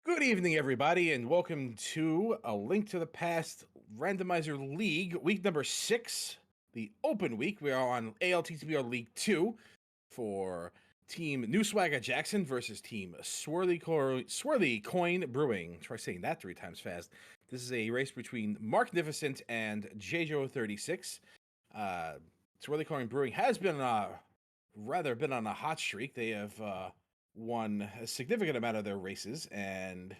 Good evening, everybody, and welcome to A Link to the Past Randomizer League, week number 6, the open week. We are on ALTTPR League 2 for Team NewSwagaJackson versus Team Swirly Coin Brewing. Try saying that 3 times fast. This is a race between Marcnificent and Jaejo36. Swirly Coin Brewing has been on a hot streak. They have won a significant amount of their races and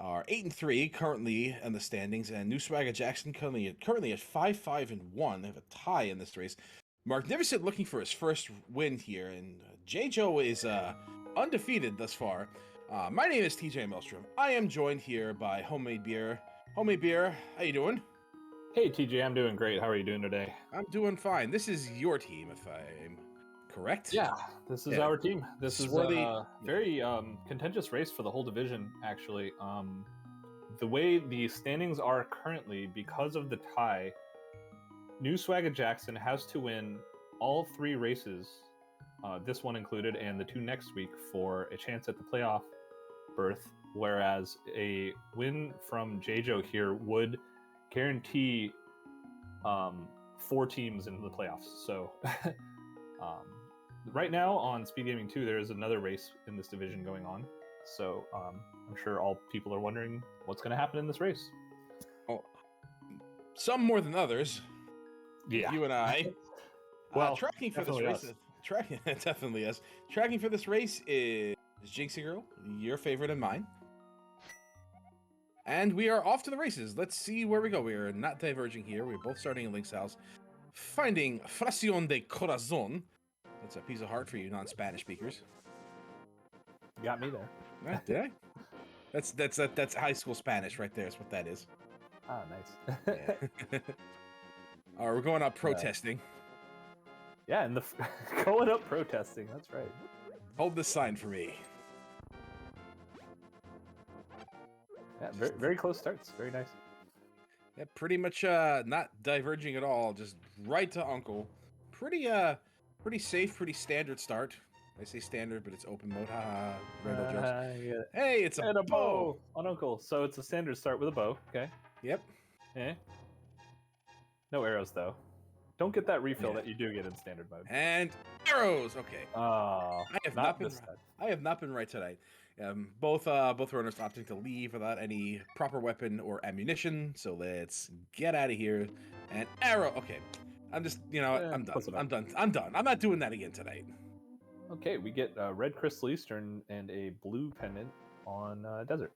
are 8-3 currently in the standings. And NewSwagaJackson currently at 5-5-1. They have a tie in this race. Marcnificent looking for his first win here, and Jaejo is undefeated thus far. My name is TJ Maelstrom. I am joined here by Homemade Beer. Homemade Beer, how you doing? Hey TJ, I'm doing great. How are you doing today? I'm doing fine. This is your team, if I'm correct? Yeah, this is our team. This is a very contentious race for the whole division, actually. The way the standings are currently, because of the tie, NewSwagaJackson has to win all 3 races, this one included, and the 2 next week for a chance at the playoff berth, whereas a win from Jaejo here would guarantee 4 teams in the playoffs. So right now on Speed Gaming 2, there is another race in this division going on. So I'm sure all people are wondering what's going to happen in this race. Oh, some more than others. Yeah, you and I. Well, tracking for this race. Tracking definitely us. Tracking for this race is Jinxie Girl, your favorite and mine. And we are off to the races. Let's see where we go. We are not diverging here. We're both starting in Link's house. Finding Fracción de Corazón. That's a piece of heart for you non-Spanish speakers. You got me there. Yeah, did I? That's high school Spanish right there. That's what that is. Ah, nice. Yeah. All right, we're going out protesting. Yeah, and going up protesting. That's right. Hold this sign for me. Yeah, very, very close starts. Very nice. Yeah, pretty much not diverging at all. Just right to Uncle. Pretty safe, pretty standard start. I say standard, but it's open mode. Haha. Randall jokes. Yeah. Hey, it's a bow on Uncle. So it's a standard start with a bow. Okay. Yep. No arrows though. Don't get that refill that you do get in standard mode. And arrows. Okay. I have not been right tonight. Both runners opting to leave without any proper weapon or ammunition. So let's get out of here. And arrow. Okay. I'm just, I'm done. I'm done. I'm not doing that again tonight. Okay, we get red crystal eastern and a blue pendant on desert.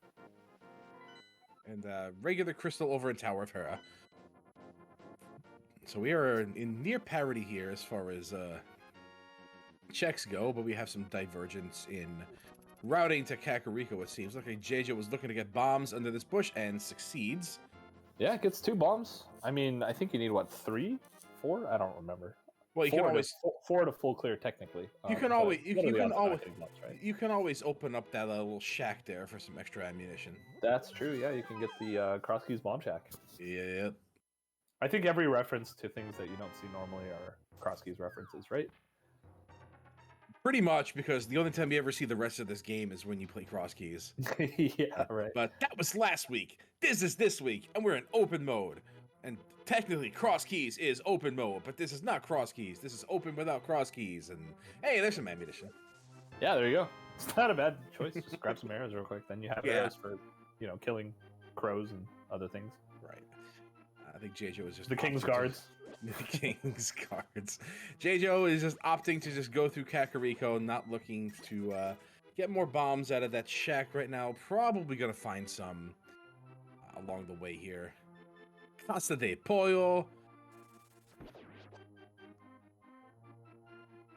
And regular crystal over in Tower of Hera. So we are in near parity here as far as checks go, but we have some divergence in routing to Kakariko, it seems. Like Jaejo was looking to get bombs under this bush and succeeds. Yeah, it gets 2 bombs. I mean, I think you need, 3? 4? I don't remember. Well, you can always 4 to full clear technically. You can always open up that little shack there for some extra ammunition. That's true. Yeah, you can get the cross keys bomb shack. Yeah. I think every reference to things that you don't see normally are cross keys references, right? Pretty much, because the only time you ever see the rest of this game is when you play cross keys. Yeah, right. But that was last week. This is this week, and we're in open mode. And technically, cross keys is open mode, but this is not cross keys. This is open without cross keys. And hey, there's some ammunition. Yeah, there you go. It's not a bad choice. Just grab some arrows real quick. Then you have arrows for, killing crows and other things. Right. I think Jaejo is just the King's Guards. The King's Guards. Jaejo is just opting to just go through Kakariko, not looking to get more bombs out of that shack right now. Probably going to find some along the way here. Pasta de pollo.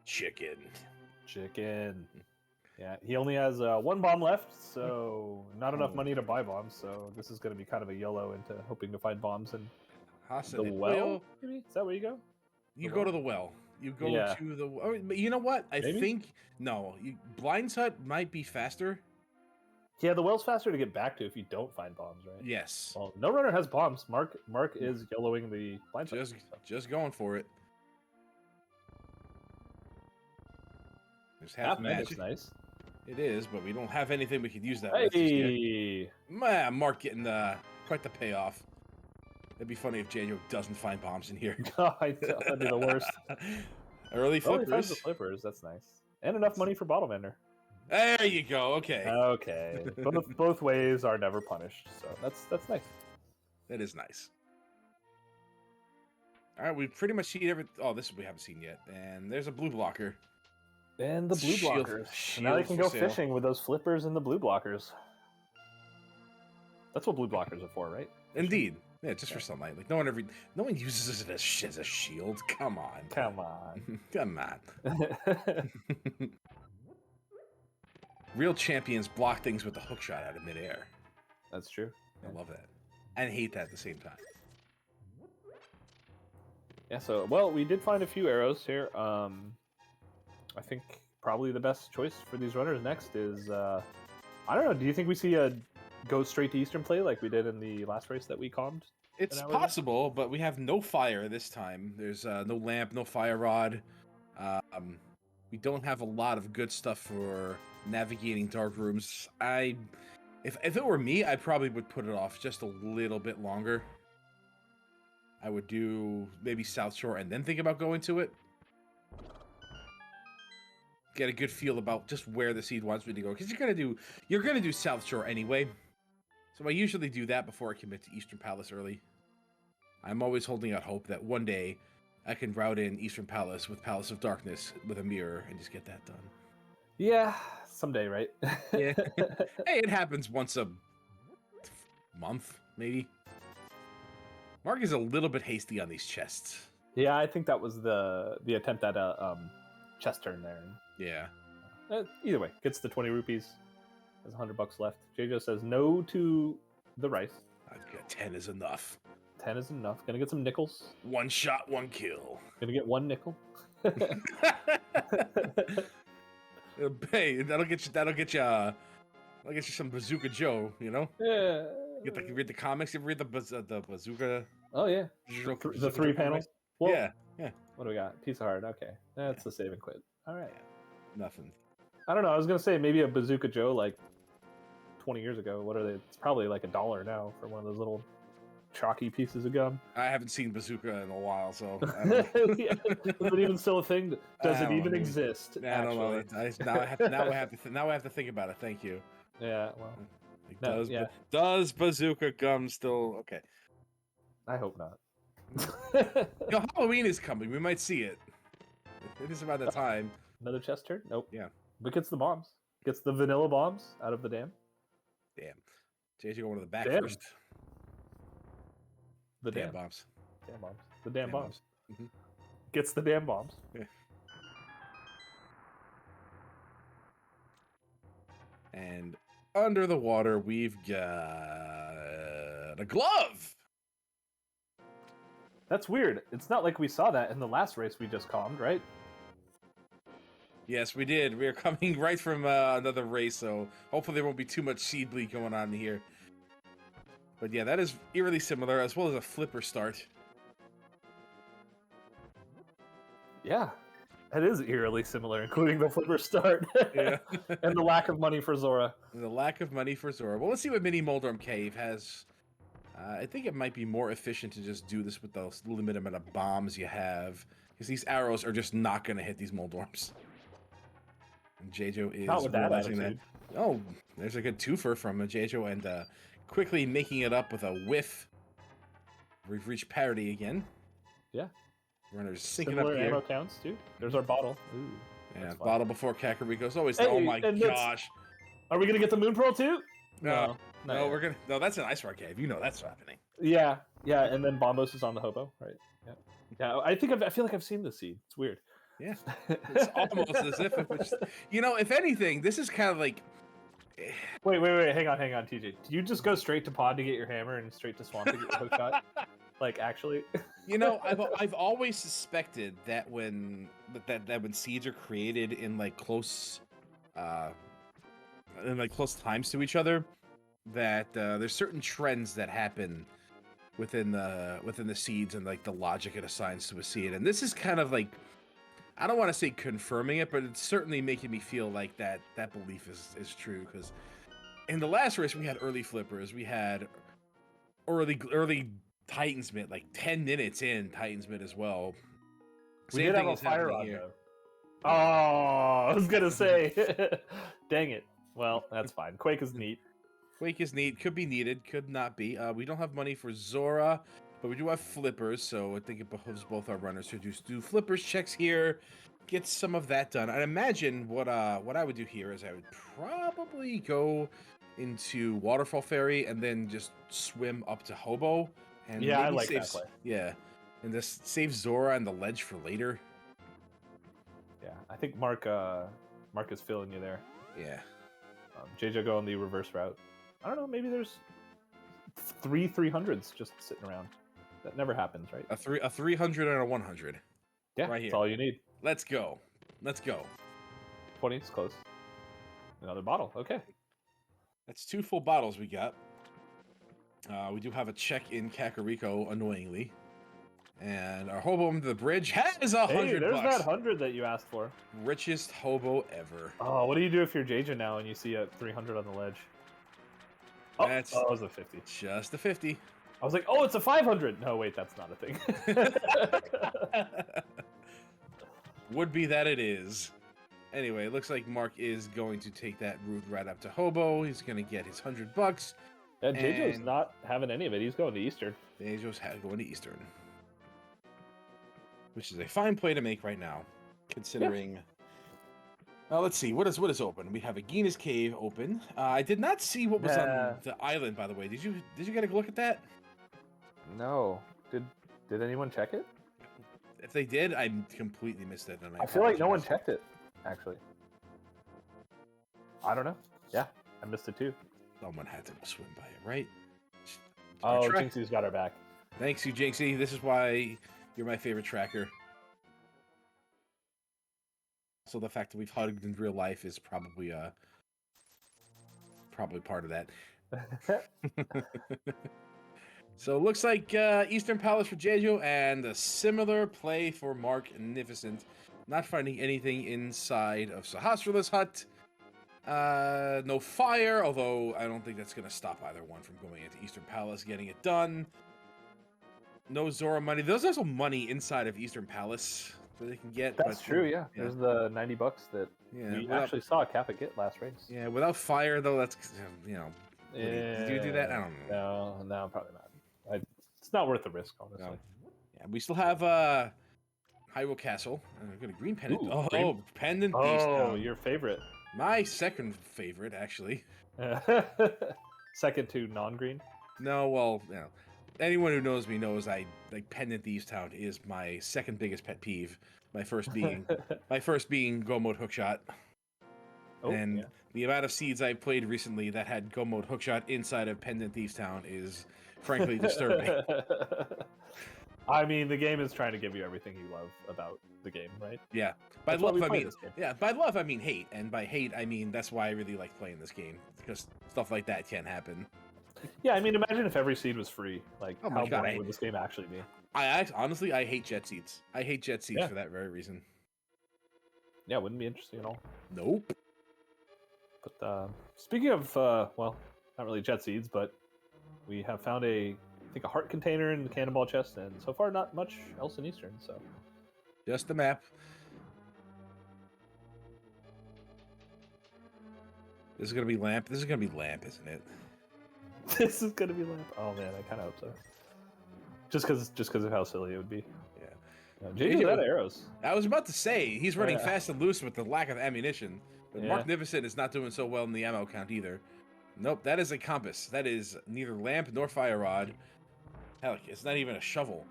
Chicken. Yeah, he only has 1 bomb left, so not enough money to buy bombs. So this is going to be kind of a YOLO into hoping to find bombs in the well. Maybe? Is that where you go? You go to the well. You go to the. Oh, but you know what? I think Blind's Hut might be faster. Yeah, the well's faster to get back to if you don't find bombs, right? Yes. Well, no runner has bombs. Mark is YOLOing the Blind Hut. Just going for it. There's half magic's nice. It is, but we don't have anything we could use that with just yet. Hey! Man, Mark getting quite the payoff. It'd be funny if Jaejo doesn't find bombs in here. That'd be the worst. Early Oh, he finds flippers. the flippers. That's nice. And enough money for Bottle Vendor. There you go. Okay. Okay. both ways are never punished, so that's nice. That is nice. All right, we've pretty much seen every. Oh, this we haven't seen yet. And there's a blue blocker. And the blue Shield- blockers. shield Now they can for go sale. fishing with those flippers and the blue blockers. That's what blue blockers are for, right? Indeed. Yeah, just for sunlight. Like no one uses it as a shield. Come on. Come on. Come on. Real champions block things with the hook shot out of midair. That's true. I love that. And hate that at the same time. Yeah, so, well, we did find a few arrows here. I think probably the best choice for these runners next is, I don't know, do you think we see a go straight to Eastern play like we did in the last race that we calmed? It's hour ago? possible, but we have no fire this time. There's no lamp, no fire rod. We don't have a lot of good stuff for navigating dark rooms. If it were me, I probably would put it off just a little bit longer. I would do maybe South Shore and then think about going to it. Get a good feel about just where the seed wants me to go, because you're gonna do South Shore anyway. So I usually do that before I commit to Eastern Palace early. I'm always holding out hope that one day I can route in Eastern Palace with Palace of Darkness with a mirror and just get that done. Yeah, someday, right? Yeah. Hey, it happens once a month, maybe. Mark is a little bit hasty on these chests. Yeah, I think that was the attempt at a chest turn there. Yeah. Either way, gets the 20 rupees. Has $100 left. Jaejo says no to the rice. I've got 10 is enough. 10 is enough. Gonna get some nickels. One shot, one kill. Gonna get one nickel. Hey, that'll get you some Bazooka Joe, you know? Yeah. You read the comics, you ever read the Bazooka? Oh yeah. The 3 panels. Well, yeah. What do we got? Piece of heart. Okay, that's the save and quit. All right. Nothing. I don't know. I was gonna say maybe a Bazooka Joe like 20 years ago. What are they? It's probably like $1 now for one of those little chalky pieces of gum. I haven't seen Bazooka in a while, so I don't know. Yeah. Is it even still a thing? Does it even exist? I don't know. Now I have to think about it. Thank you. Yeah. Well, Like, does Bazooka gum still okay? I hope not. Halloween is coming. We might see it. It is about that time. Another chest turn? Nope. Yeah. But gets the bombs. Gets the vanilla bombs out of the dam. Damn. JJ going to the back Damn. first. The Damn dam. bombs. Damn bombs. The damn bombs. Mhm. Gets the damn bombs. Yeah. And under the water, we've got a glove. That's weird. It's not like we saw that in the last race we just calmed, right? Yes, we did. We are coming right from another race, so hopefully there won't be too much seed bleed going on here. But yeah, that is eerily similar, as well as a flipper start. Yeah. That is eerily similar, including the flipper start. Yeah. And the lack of money for Zora. The lack of money for Zora. Well, let's see what Mini Moldorm Cave has. I think it might be more efficient to just do this with the limited amount of bombs you have, because these arrows are just not going to hit these Moldorms. And Jaejo is Not with that realizing attitude. that. Oh, there's a good twofer from Jaejo, and quickly making it up with a whiff. We've reached parity again. Yeah. Runners syncing Similar up here. ammo counts, too. There's our bottle. Ooh, Yeah, that's fun. bottle before Kakariko's always. Hey, Oh my and that's- gosh! Are we going to get the moon pearl, too? No, not no, yet. we're gonna. No, that's an ice rock cave. You know that's happening. Yeah, yeah, and then Bombos is on the hobo, right? Yeah, yeah. I feel like I've seen this seed. It's weird. Yeah, it's almost as if it was. You know, if anything, this is kind of like. Wait, hang on, TJ. Did you just go straight to pod to get your hammer and straight to swamp to get your hook shot? Like, actually? You know, I've always suspected that when when seeds are created in like close times to each other, that there's certain trends that happen within the seeds and like the logic it assigns to a seed, and this is kind of like I don't want to say confirming it, but it's certainly making me feel like that belief is true. Because in the last race, we had early flippers. We had early Titans mid, like 10 minutes in Titans mid as well. We Same did thing have a is fire happening rod here. though. Oh, I was gonna say, dang it. Well, that's fine. Quake is neat. Quake is neat. Could be needed. Could not be. We don't have money for Zora, but we do have flippers, so I think it behooves both our runners to just do flippers checks here, get some of that done. I imagine what I would do here is I would probably go into Waterfall Ferry and then just swim up to Hobo and Yeah, I maybe like save that play. yeah, and just save Zora and the ledge for later. Yeah, I think Mark is feeling you there. Yeah. JJ go on the reverse route. I don't know, maybe there's 300s just sitting around. That never happens, right? A 300 and a 100. Yeah, right here. That's all you need. Let's go. Let's go. 20 is close. Another bottle. Okay. That's 2 full bottles we got. We do have a check in Kakariko, annoyingly. And our hobo under the bridge has $100. Hey, there's that 100 that you asked for. Richest hobo ever. Oh, what do you do if you're JJ now and you see a 300 on the ledge? Oh, That's it was a 50. just a 50. I was like, oh, it's a 500. No, wait, that's not a thing. Would be that it is. Anyway, it looks like Mark is going to take that route right up to Hobo. He's going to get his $100. Yeah, JJ's And- not having any of it. He's going to Eastern. Jaejo's going to Eastern. Which is a fine play to make right now, considering... let's see, what is open? We have a Gina's Cave open. I did not see what was on the island, by the way. Did you get a look at that? No. Did anyone check it? If they did, I completely missed it. And I feel like no one apologize. checked it, actually. I don't know. Yeah, I missed it too. Someone had to go swim by it, right? Oh, Track- Jinxie's got our back. Thanks, you, Jinxie. This is why you're my favorite tracker. So the fact that we've hugged in real life is probably part of that. So it looks like Eastern Palace for Jaejo and a similar play for Marcnificent. Not finding anything inside of Sahasrala's hut. No fire, although I don't think that's going to stop either one from going into Eastern Palace, getting it done. No Zora money. There's also money inside of Eastern Palace that they can get. That's but, true, yeah. There's the $90 that Yeah, we without- actually saw Kappa get last race. Yeah, without fire though, that's Did you do that? I don't know. No, probably not. It's not worth the risk, honestly. No. Yeah, we still have Hyrule Castle. We've got a green pendant. Green- Pendant Beast. Oh, your favorite. My second favorite, actually. Second to non-green. No, well, anyone who knows me knows I like Pendant Thieves Town is my second biggest pet peeve. My first being Go Mode Hookshot. Oh, And yeah. the amount of seeds I played recently that had Go Mode Hookshot inside of Pendant Thieves Town is frankly disturbing. I mean, the game is trying to give you everything you love about the game, right? Yeah. By That's why love we I play mean this game. by love I mean hate, and by hate I mean that's why I really like playing this game, because stuff like that can't happen. Yeah, I mean, imagine if every seed was free. Like, Oh my how God, boring would this game actually be? Honestly I hate jet seeds. I hate jet seeds Yeah. for that very reason. Yeah, wouldn't be interesting at all. Nope. But speaking of, well, not really jet seeds, but we have found I think a heart container in the cannonball chest, and so far not much else in Eastern. So Just the map. This is gonna be lamp. This is gonna be lamp, isn't it? this is gonna be lamp. Oh man, I kind of hope so. Just because of how silly it would be. Yeah. JJ's out of arrows. I was about to say he's running Yeah. fast and loose with the lack of ammunition, but Yeah. Marcnificent is not doing so well in the ammo count either. Nope, that is a compass. That is neither lamp nor fire rod. Heck, it's not even a shovel.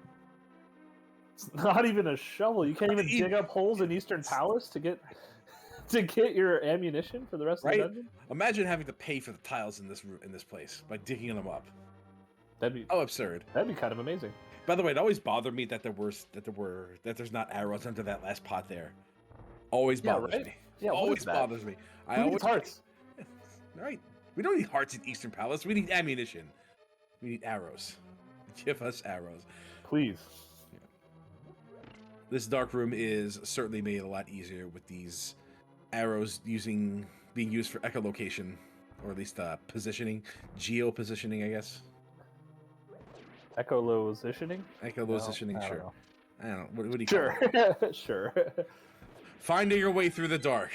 It's not even a shovel. You can't even dig up holes in Eastern Palace to get your ammunition for the rest Right? of the dungeon. Imagine having to pay for the tiles in this place by digging them up. That'd Oh, absurd. be kind of amazing. By the way, it always bothered me that there's not arrows under that last pot there. Always Yeah, bothers right? me. Yeah, what always is that? bothers me. I Who always needs hearts? Right. We don't need hearts in Eastern Palace. We need ammunition. We need arrows. Give us arrows. Please. This dark room is certainly made a lot easier with these arrows being used for echolocation, or at least positioning, geo-positioning, I guess. Echolopositioning? Echolopositioning, No, I don't sure. know. I don't know. What do you call it? Sure. Finding your way through the dark.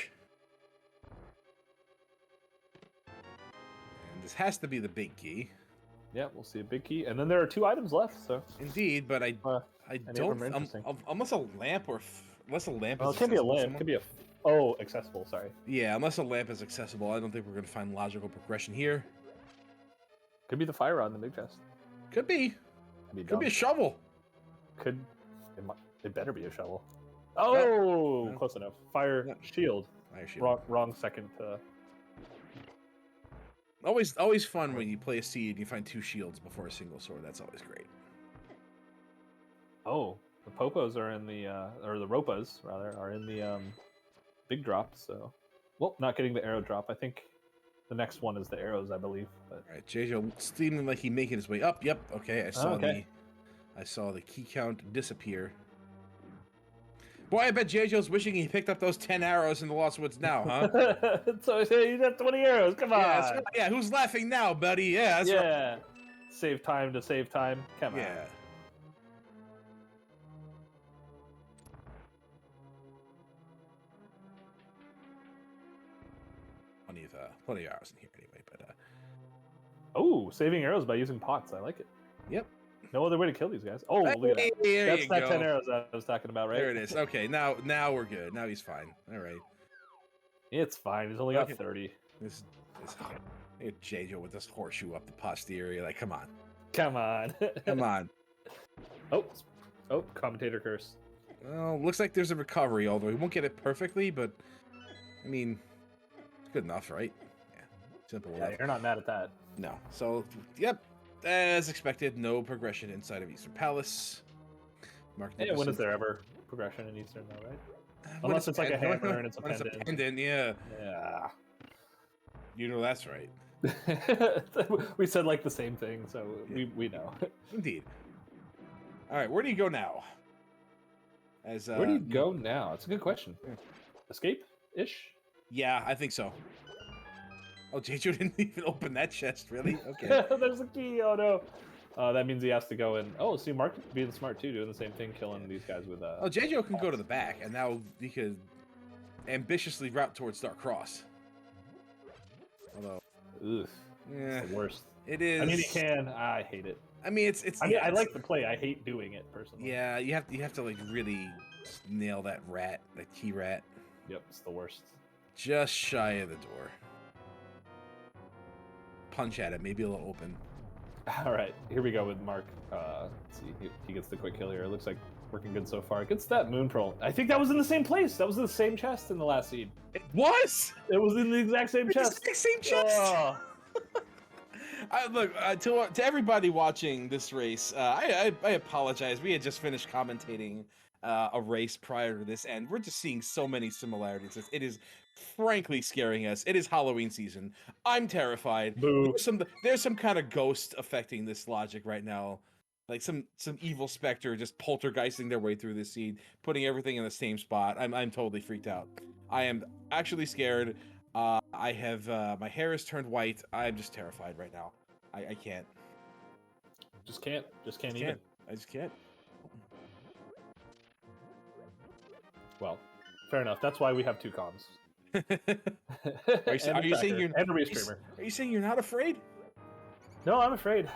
And this has to be the big key. Yeah, we'll see a big key, and then there are 2 items left. So Indeed, but I don't. Unless a lamp unless a lamp is it can't be a lamp. somewhere. It could be accessible. Sorry. Yeah, unless a lamp is accessible, I don't think we're going to find logical progression here. Could be the fire rod in the big chest. Could be. Could be a shovel. It better be a shovel. Oh, close enough. Fire shield. Fire shield. Wrong second. Always fun when you play a seed and you find 2 shields before a single sword. That's always great. Oh, the popos are in the or the ropas rather are in the big drop. So, well, not getting the arrow drop. I think the next one is the arrows, I believe. But... All right, Jaejo seeming like he's making his way up. Yep. Okay, I saw the key count disappear. Boy, I bet Jaejo's wishing he picked up those 10 arrows in the Lost Woods now, huh? So you have 20 arrows. Come on. Yeah, who's laughing now, buddy? Yeah, that's right. Save time to save time. Come on. Yeah. Plenty of arrows in here anyway, but Oh, saving arrows by using pots. I like it. Yep. No other way to kill these guys. Oh, look at that. That's that 10 arrows I was talking about, right? There it is. Okay, now we're good. Now he's fine. All right. It's fine. He's only got 30. This Jaejo with this horseshoe up the posterior. Like, come on. Come on. Come on. Oh, commentator curse. Well, looks like there's a recovery, although he won't get it perfectly, but I mean, it's good enough, right? Yeah. Simple enough. You're not mad at that. No. So, yep. As expected, no progression inside of Eastern Palace. When is there ever progression in Eastern, though, right? Unless it's like a hammer and it's a pendant. It's a pendant, yeah. Yeah. You know that's right. We said like the same thing, so we know. Indeed. All right, where do you go now? Where do you go now? It's a good question. Escape-ish? Yeah, I think so. Oh, Jaejo didn't even open that chest, really? Okay. There's a key. Oh no. That means he has to go in. Oh, see, Mark being smart too, doing the same thing, killing these guys with. Oh, Jaejo can go to the back, and now he could ambitiously route towards Dark Cross. Although, it's the worst. It is. I mean, he can. I hate it. I mean, it's. I mean, I like the play. I hate doing it personally. Yeah, you have to like really nail that key rat. Yep, it's the worst. Just shy of the door. Punch at it, maybe it'll open. All right, here we go with Mark. Let's see, he gets the quick kill here. It looks like working good so far. Gets that moon pearl. I think that was in the same place. That was in the same chest in the last seed. It was. It was in the exact same chest. The exact same chest. Oh. Look, to everybody watching this race, I apologize. We had just finished commentating a race prior to this, and we're just seeing so many similarities. It is frankly scaring us. It is Halloween season. I'm terrified. Boo. There's some kind of ghost affecting this logic right now. Like some evil specter just poltergeisting their way through this seed, putting everything in the same spot. I'm totally freaked out. I am actually scared. I have my hair is turned white. I'm just terrified right now. I can't. Just can't even. I just can't. Well, fair enough. That's why we have 2 comms. Are you saying you're and a restreamer? Are you saying you're not afraid? No, I'm afraid.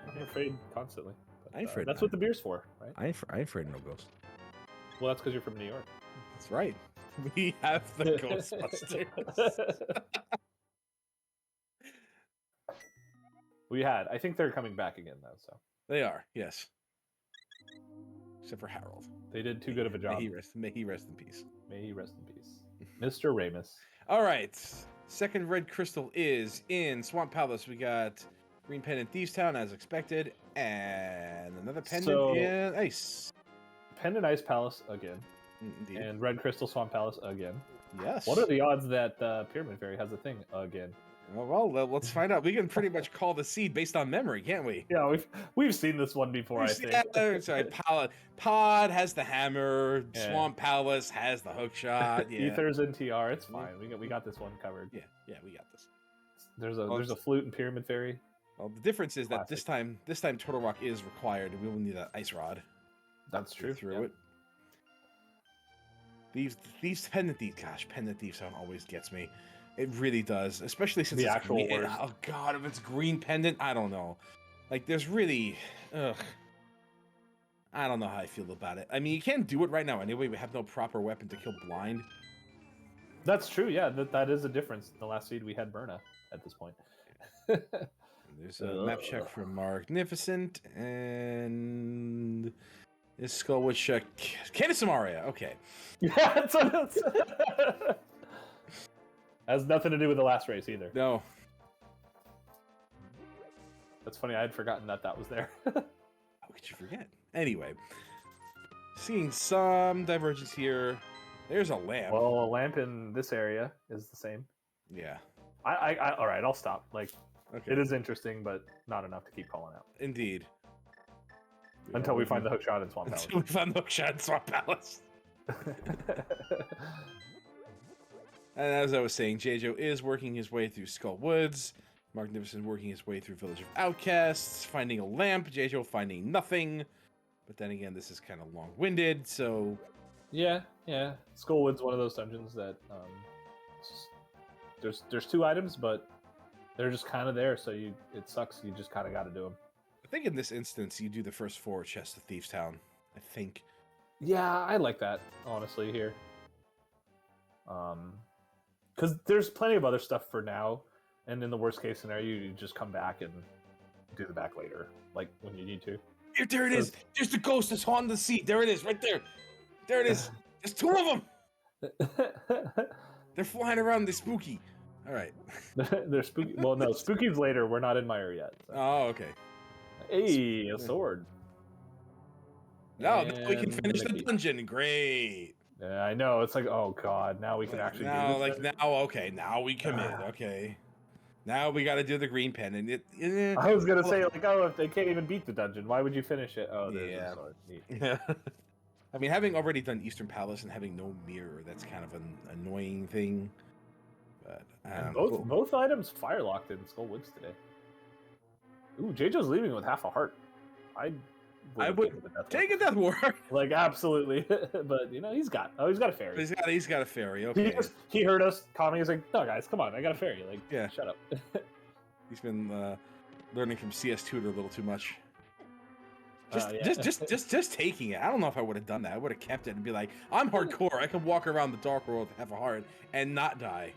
I'm afraid constantly. But, I'm afraid. That's what the beer's for, right? I'm afraid of no ghost. Well, that's because you're from New York. That's right. We have the Ghostbusters. We had. I think they're coming back again, though. So they are. Yes. Except for Harold. They did too good of a job. May he rest in peace. May he rest in peace. Mr. Ramus. All right. Second red crystal is in Swamp Palace. We got green pendant Thieves Town as expected, and another pendant in Ice. Pendant Ice Palace again. Indeed. And red crystal Swamp Palace again. Yes. What are the odds that Pyramid Fairy has a thing again? Well, let's find out. We can pretty much call the seed based on memory, can't we? Yeah, we've seen this one before, I think. Sorry, Pod has the hammer. Yeah. Swamp Palace has the hook shot. Yeah. Ethers and TR, it's fine. We got this one covered. Yeah, we got this. There's a flute and Pyramid Fairy. Well, the difference is that Classic. this time Turtle Rock is required, and we will need that ice rod. That's true. Through it. These pendant thieves, gosh, pendant thieves sound always gets me. It really does, especially since The it's actual green. worst. Oh god, if it's green pendant, I don't know. Like, there's really, I don't know how I feel about it. I mean, you can't do it right now anyway. We have no proper weapon to kill blind. That's true. Yeah, that is a difference. The last seed we had Berna at this point. There's a map check from Marcnificent, and this Skullwood check. Candace Samaria, okay. Yeah, has nothing to do with the last race either. No. That's funny. I had forgotten that was there. How could you forget? Anyway, seeing some divergence here. There's a lamp. Well, a lamp in this area is the same. Yeah. I all right. I'll stop. Like, Okay. it is interesting, but not enough to keep calling out. Indeed. Until we find the hook shot in Swamp Palace. Until we find the hook shot in Swamp Palace. And as I was saying, Jaejo is working his way through Skull Woods. Marcnificent working his way through Village of Outcasts, finding a lamp. Jaejo finding nothing. But then again, this is kind of long-winded, so... Yeah. Skullwood's one of those dungeons that there's 2 items, but they're just kind of there, so it sucks. You just kind of got to do them. I think in this instance, you do the first 4 chests of Thieves Town. I think. Yeah, I like that, honestly, here. Because there's plenty of other stuff for now, and in the worst case scenario, you just come back and do the back later, like when you need to. There it is. There's the ghost that's haunting the seat. There it is, right there. There it is. There's 2 of them. They're flying around. They're spooky. All right. They're spooky. Well, no, spooky's later. We're not in Mire yet. So. Oh, okay. Hey, a sword. No, we can And finish the Mickey. dungeon. Great. Yeah, I know. It's like, oh god, now we can actually Now, do this. now we commit. Okay. Now we got to do the green pen, and I was gonna say, like, oh, if they can't even beat the dungeon, why would you finish it? Oh, there's Yeah. a sword. Neat. Yeah. I mean, having already done Eastern Palace and having no mirror, that's kind of an annoying thing. But And cool. both items fire locked in Skull Woods today. Ooh, Jaejo's leaving with half a heart. I would take a death war. Like, absolutely. But he's got a fairy. He's got a fairy. Okay. He heard us. Kami was like, no guys, come on, I got a fairy. Like, Yeah. shut up. He's been learning from CS Tutor a little too much. Yeah. Just taking it. I don't know if I would have done that. I would have kept it and be like, I'm hardcore. I can walk around the Dark World, have a heart, and not die.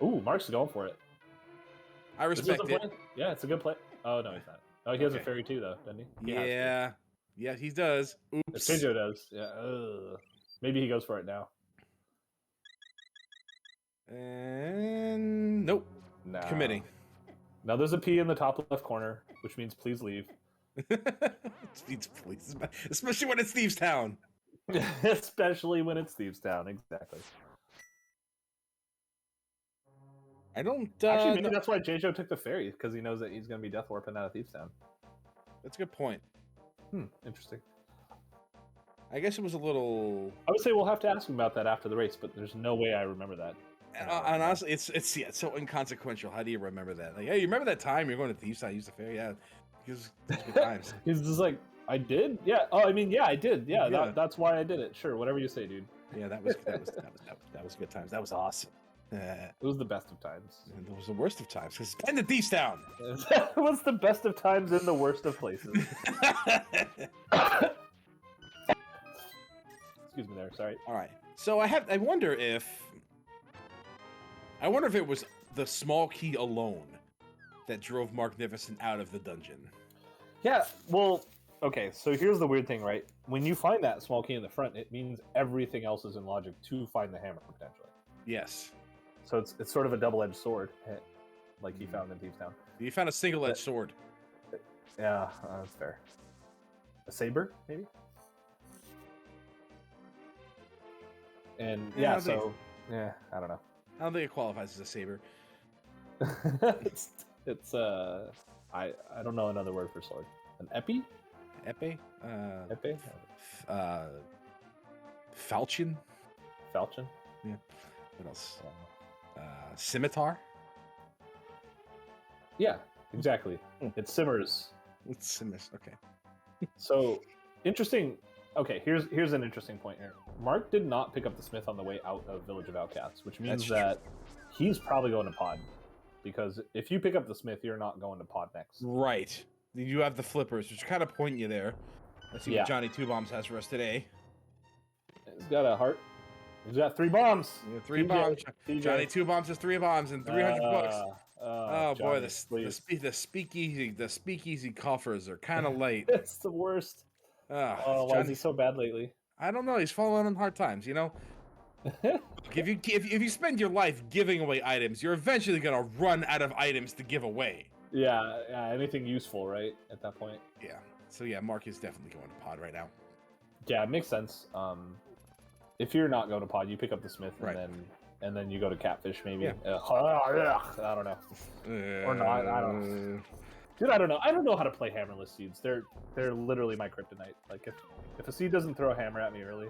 Ooh, Mark's going for it. I respect it. Yeah, it's a good play. Oh no, he's not. Oh, he has a fairy too, though, doesn't he? Yeah, he does. Oops. Jaejo does. Yeah. Ugh. Maybe he goes for it now. And nope. Nah. Committing. Now there's a P in the top left corner, which means please leave. Please, especially when it's Thieves Town. Especially when it's Thieves Town, exactly. I don't. Actually, maybe that's why Jaejo took the fairy, because he knows that he's going to be death warping out of Thieves Town. That's a good point. Interesting. I guess it was a little. I would say we'll have to ask him about that after the race, but there's no way I remember that. And honestly, it's so inconsequential. How do you remember that? Like, hey, you remember that time you're going to Thieves Town, use the fairy? Yeah, because it's good times. He's just like, I did? Yeah. Oh, I mean, yeah, I did. Yeah, Yeah. That's why I did it. Sure, whatever you say, dude. Yeah, that was good times. That was awesome. It was the best of times. And it was the worst of times because it's been the Thieves Town. It was the best of times in the worst of places. Excuse me there, sorry. All right. So I wonder if it was the small key alone that drove Marcnificent out of the dungeon. Yeah, well, okay, so here's the weird thing, right? When you find that small key in the front, it means everything else is in logic to find the hammer, potentially. Yes. So it's sort of a double-edged sword, like he found in Thieves Town. You found a single-edged sword. Yeah, that's fair. A saber, maybe? And Yeah, I don't know. I don't think it qualifies as a saber. it's I don't know another word for sword. An epi? Epee? Epi? Falchion? Falchion? Yeah. What else? Scimitar? Yeah, exactly. It simmers. It's simmers. Okay. So interesting. Okay, here's an interesting point here. Mark did not pick up the Smith on the way out of Village of Outcasts, which means that he's probably going to pod. Because if you pick up the Smith, you're not going to pod next. Right. You have the flippers, which kind of point you there. Let's see what Johnny Two Bombs has for us today. He's got a heart. He's got 3 bombs. Yeah, 3 bombs. Johnny Two Bombs has 3 bombs and 300 bucks. Oh boy, the speakeasy coffers are kind of light. It's the worst. Why is he so bad lately? I don't know. He's falling on hard times, you know. If you spend your life giving away items, you're eventually gonna run out of items to give away. Yeah, anything useful, right? At that point. Yeah. So yeah, Mark is definitely going to pod right now. Yeah, it makes sense. If you're not going to pod, you pick up the Smith and then you go to Catfish maybe. Yeah. I don't know. Or not. I don't know. Dude, I don't know. I don't know how to play hammerless seeds. They're literally my kryptonite. Like if a seed doesn't throw a hammer at me early.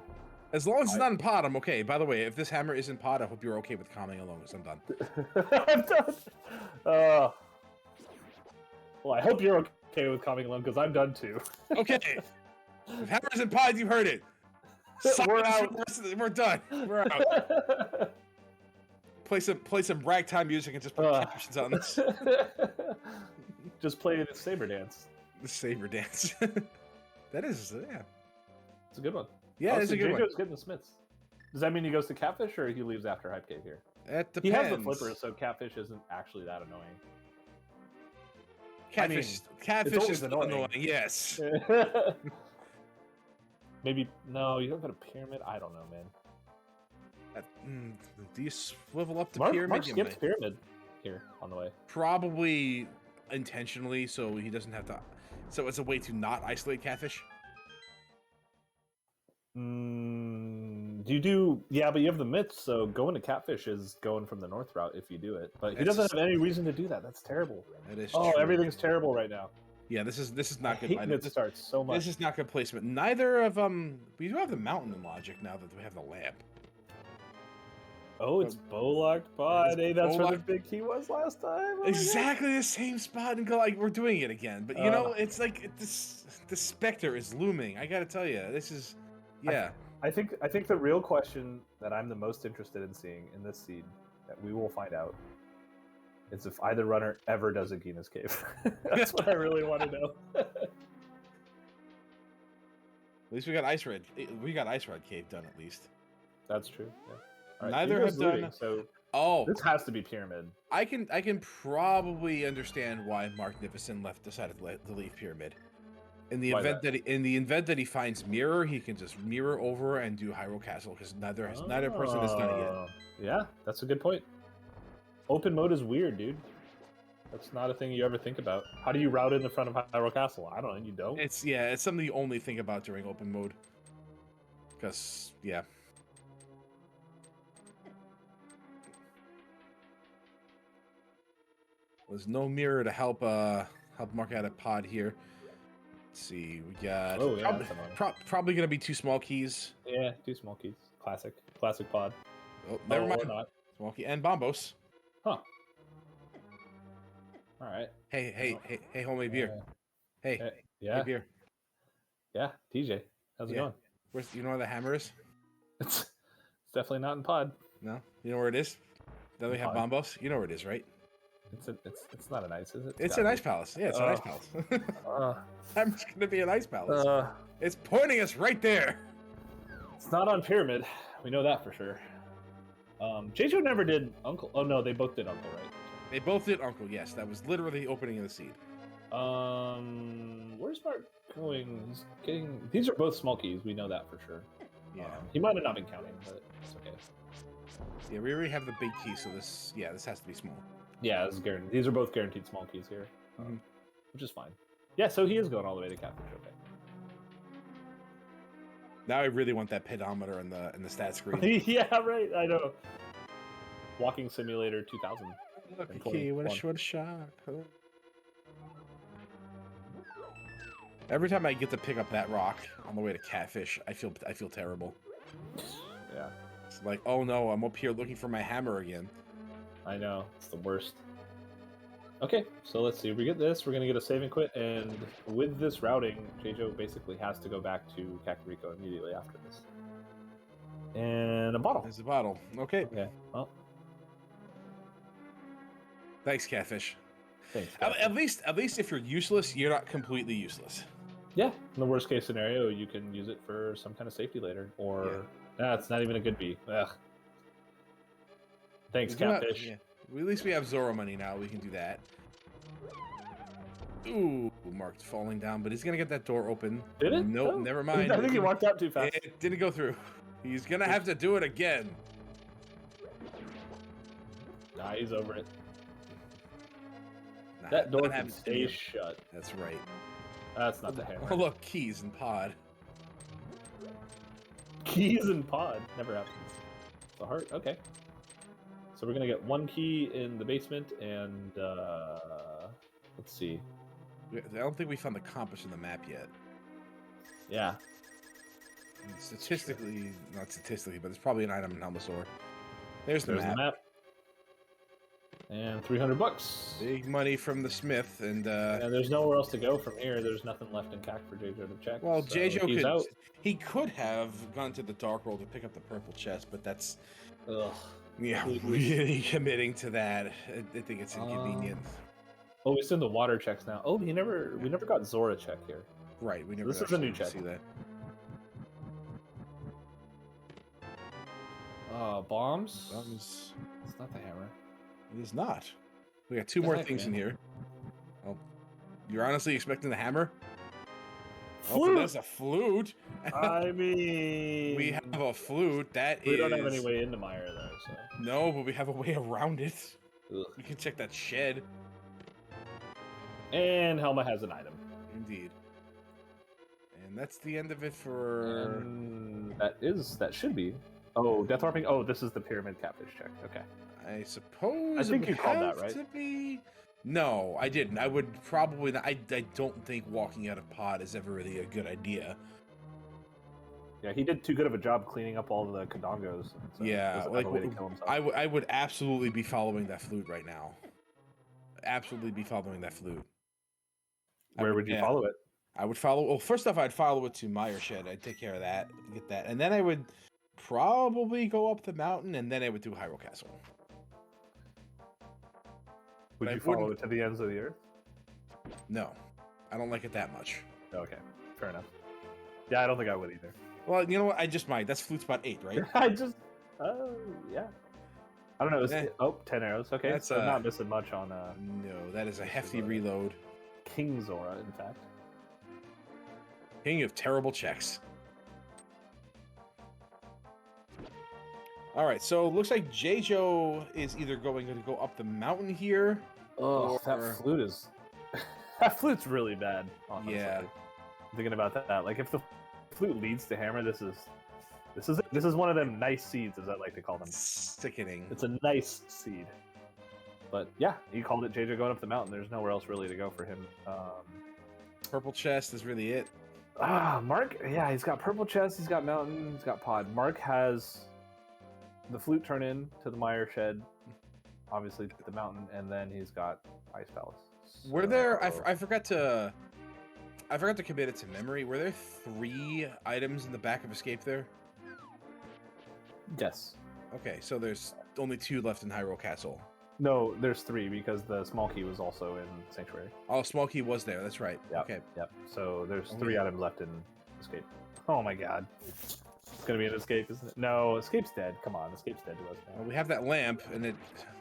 As long as it's not in pod, I'm okay. By the way, if this hammer is in pod, I hope you're okay with calming along because I'm done. I'm done. Well, I hope you're okay with calming along because I'm done too. Okay. If hammer's in pod, you heard it. We're out. We're done. We're out. Play some ragtime music and just put captions on this. Just play the saber dance. The saber dance. That is, yeah. It's a good one. Yeah, it's a good one. Jaejo's getting the Smiths. Does that mean he goes to Catfish or he leaves after Hype Cave here? It depends. He has the flippers, so Catfish isn't actually that annoying. Catfish is annoying. Yes. Maybe no. You don't go to Pyramid. I don't know, man. Do you swivel up to Pyramid? Mark skips Pyramid here on the way. Probably intentionally, so he doesn't have to. So it's a way to not isolate Catfish. You do, yeah, but you have the myths, so going to Catfish is going from the north route if you do it. But he doesn't have any reason to do that. That's terrible. That is true. Everything's terrible right now. Yeah, this is not good. It starts so much. This is not good placement. Neither of we do have the mountain in Logic now that we have the lamp. Oh, it's bow-locked pod. Hey, that's where the big key was last time. Oh exactly the same spot, and like we're doing it again. But you know, it's like the specter is looming. I gotta tell you, this is. Yeah. I think the real question that I'm the most interested in seeing in this seed that we will find out is if either runner ever does a Gina's Cave. That's what I really want to know. At least we got Ice Red. We got Ice Red Cave done at least. That's true. Yeah. Right, Neither have done. So this has to be Pyramid. I can probably understand why Marcnificent decided to leave Pyramid. In the event that he finds Mirror, he can just mirror over and do Hyrule Castle because neither person has done it yet. Yeah, that's a good point. Open mode is weird, dude. That's not a thing you ever think about. How do you route in the front of Hyrule Castle? I don't know. You don't. It's something you only think about during open mode. Because there's no mirror to help Mark out a pod here. Let's see, we got probably gonna be 2 small keys. Yeah, 2 small keys. Classic pod. Oh, never mind. Not. Small key and Bombos. Huh. All right. Hey, homemade beer. Hey, yeah, beer. Yeah, TJ, how's it going? You know where the hammer is? It's definitely not in pod. No, you know where it is? Then we have Bombos. You know where it is, right? It's not an ice, is it? It's an ice palace. Yeah, it's an ice palace. I'm just gonna be an ice palace. It's pointing us right there. It's not on Pyramid. We know that for sure. Jaejo never did Uncle. Oh no, they both did Uncle, right? They both did Uncle. Yes, that was literally the opening of the seed. Where's Mark going? He's getting. These are both small keys. We know that for sure. Yeah. He might have not been counting, but it's okay. Yeah, we already have the big key, so this has to be small. Yeah, this is guaranteed. These are both guaranteed small keys here, which is fine. Yeah, so he is going all the way to Catfish. Okay. Now I really want that pedometer in the stat screen. Yeah, right. I know. Walking Simulator 2000. Look, And key, what a 21. short shot. Every time I get to pick up that rock on the way to Catfish, I feel terrible. Yeah, It's like, oh no, I'm up here looking for my hammer again. I know. It's the worst. Okay, so let's see. If we get this, we're going to get a save and quit, and with this routing, Jaejo basically has to go back to Kakariko immediately after this. And a bottle. There's a bottle. Okay. Okay, well, Thanks, Catfish. thanks. At least if you're useless, you're not completely useless. Yeah, in the worst case scenario, you can use it for some kind of safety later, or it's not even a good B. Ugh. Thanks, Catfish. Well, at least we have Zoro money now. We can do that. Ooh, Mark's falling down, but he's gonna get that door open. Did it? Nope, Oh. never mind. I think he walked out too fast. It didn't go through. He's gonna have to do it again. Nah, he's over it. Nah, That door can happens to stay you. shut. That's right. That's not the hammer. Oh look, keys and pod. Keys and pod. Never happens. The heart. Okay. So we're gonna get one key in the basement, and let's see. I don't think we found the compass in the map yet. Yeah. Statistically, not statistically, but there's probably an item in Helmasaur. There's the There's map. the map. And $300. Big money from the Smith, and And there's nowhere else to go from here. There's nothing left in CAC for Jaejo to check. well, so Jaejo he's out. could have gone to the Dark World to pick up the purple chest, but that's Ugh. really committing to that. I think it's inconvenient. Oh, it's in the water checks now. Oh, we never got Zora check here. Right, we never. This is a new actually check. See that? Bombs? Thumbs. It's not the hammer. It is not. We got two more heck, things in man? here. Oh, you're honestly expecting the hammer? Oh, Flute! but that's a flute. I mean, We have a flute. That we is. don't have any way into Meyer though. So. No, but we have a way around it. Ugh. We can check that shed. And Helma has an item. Indeed. And that's the end of it for. And that should be. Oh, Death Harping. Oh, this is the Pyramid Catfish check. Okay. I suppose. I think it you would called that, have right? To be. No, I didn't. I would probably not. I don't think walking out of pod is ever really a good idea. Yeah, he did too good of a job cleaning up all the Kadongos. So Yeah, doesn't like have a way to kill himself. I would absolutely be following that flute right now. Absolutely be following that flute. Where would you yeah. follow it? I would follow. Well, first off, I'd follow it to Meyer Shed. I'd take care of that, get that, and then I would probably go up the mountain, and then I would do Hyrule Castle. Would I you follow wouldn't- it to the ends of the earth? No, I don't like it that much. Okay, fair enough. Yeah, I don't think I would either. Well, you know what? I just might. That's flute spot 8, right? I just, yeah. I don't know. Eh. 10 arrows. Okay, That's, so not missing much on No, that is a hefty Zora. reload. King Zora, in fact. King of terrible checks. All right, so it looks like Jaejo is either going to go up the mountain here. Oh, Or- that flute is. That flute's really bad. Honestly. Yeah. Thinking about that, like if the flute leads to hammer, this is one of them nice seeds, as I like to call them. Sickening. It's a nice seed. But yeah, you called it Jaejo going up the mountain. There's nowhere else really to go for him. Purple chest is really it. Mark, yeah, he's got purple chest, he's got mountain, he's got pod. Mark has the flute turn in to the Meyer Shed, obviously to the mountain, and then he's got Ice Palace. Were there? So- I forgot to. I forgot to commit it to memory. Were there 3 items in the back of Escape there? Yes. Okay, so there's only 2 left in Hyrule Castle. No, there's 3 because the small key was also in Sanctuary. Oh, Small Key was there. That's right. Yep. Okay. Yep. So there's Oh, 3 yeah. items left in Escape. Oh my god. It's gonna be an Escape, isn't it? No, Escape's dead. Come on, Escape's dead to us now. Well, we have that lamp, and it.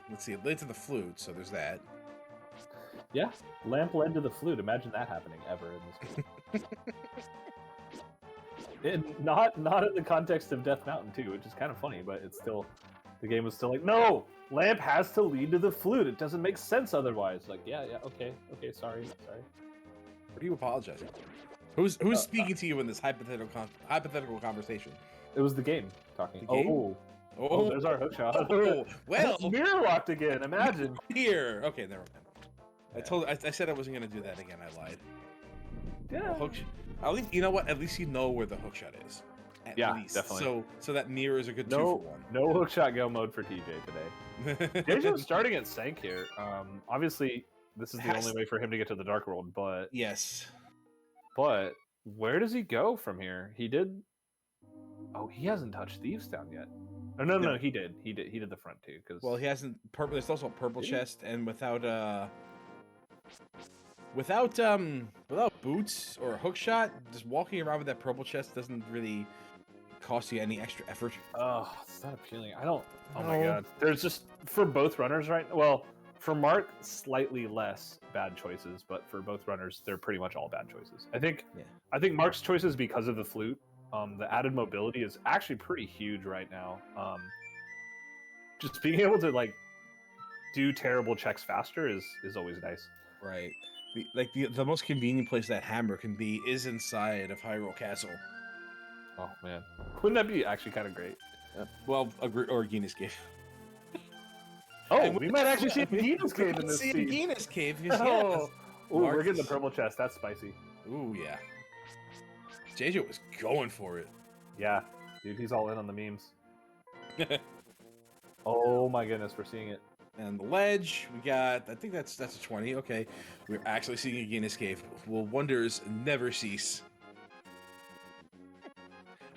Let's see. It led to the flute, so there's that. Yeah, lamp led to the flute. Imagine that happening ever in this game. Not in the context of Death Mountain too, which is kind of funny, but it's still the game was still like, no, lamp has to lead to the flute. It doesn't make sense otherwise. Like, yeah, okay, sorry. What are you apologizing for? Who's speaking to you in this hypothetical conversation? It was the game talking. The game? Oh, Oh, there's our hook shot. Oh, well, mirror locked again. Imagine. here. Okay, never mind. I said I wasn't gonna do that again. I lied. Yeah. At least you know what? At least you know where the hook shot is. At least. Definitely. So that mirror is a good 2 for 1. No hookshot go mode for TJ today. Jaejo's starting at Sank here. Obviously, this is the only way for him to get to the Dark World, but yes. But where does he go from here? He did. Oh, he hasn't touched Thieves Town yet. Oh, no, he did. He did the front too. Because well, he hasn't. There's also a purple chest, and without boots or a hook shot, just walking around with that purple chest doesn't really cost you any extra effort. Oh, it's not appealing. I don't. Oh my god. There's just for both runners right. Well, for Mark, slightly less bad choices, but for both runners, they're pretty much all bad choices. I think Mark's choices because of the flute. The added mobility is actually pretty huge right now. Just being able to like do terrible checks faster is always nice. Right. The most convenient place that hammer can be is inside of Hyrule Castle. Oh man, wouldn't that be actually kind of great? Well, or Gina's Cave. Oh, we might actually see Gina's Cave in this scene. Gina's Cave. Oh, we're getting the purple chest. That's spicy. Ooh, yeah. Jaejo was going for it. Yeah, dude, he's all in on the memes. Oh my goodness, we're seeing it. And the ledge, we got, I think that's a 20. Okay, we're actually seeing a Gina's Cave. Will wonders never cease?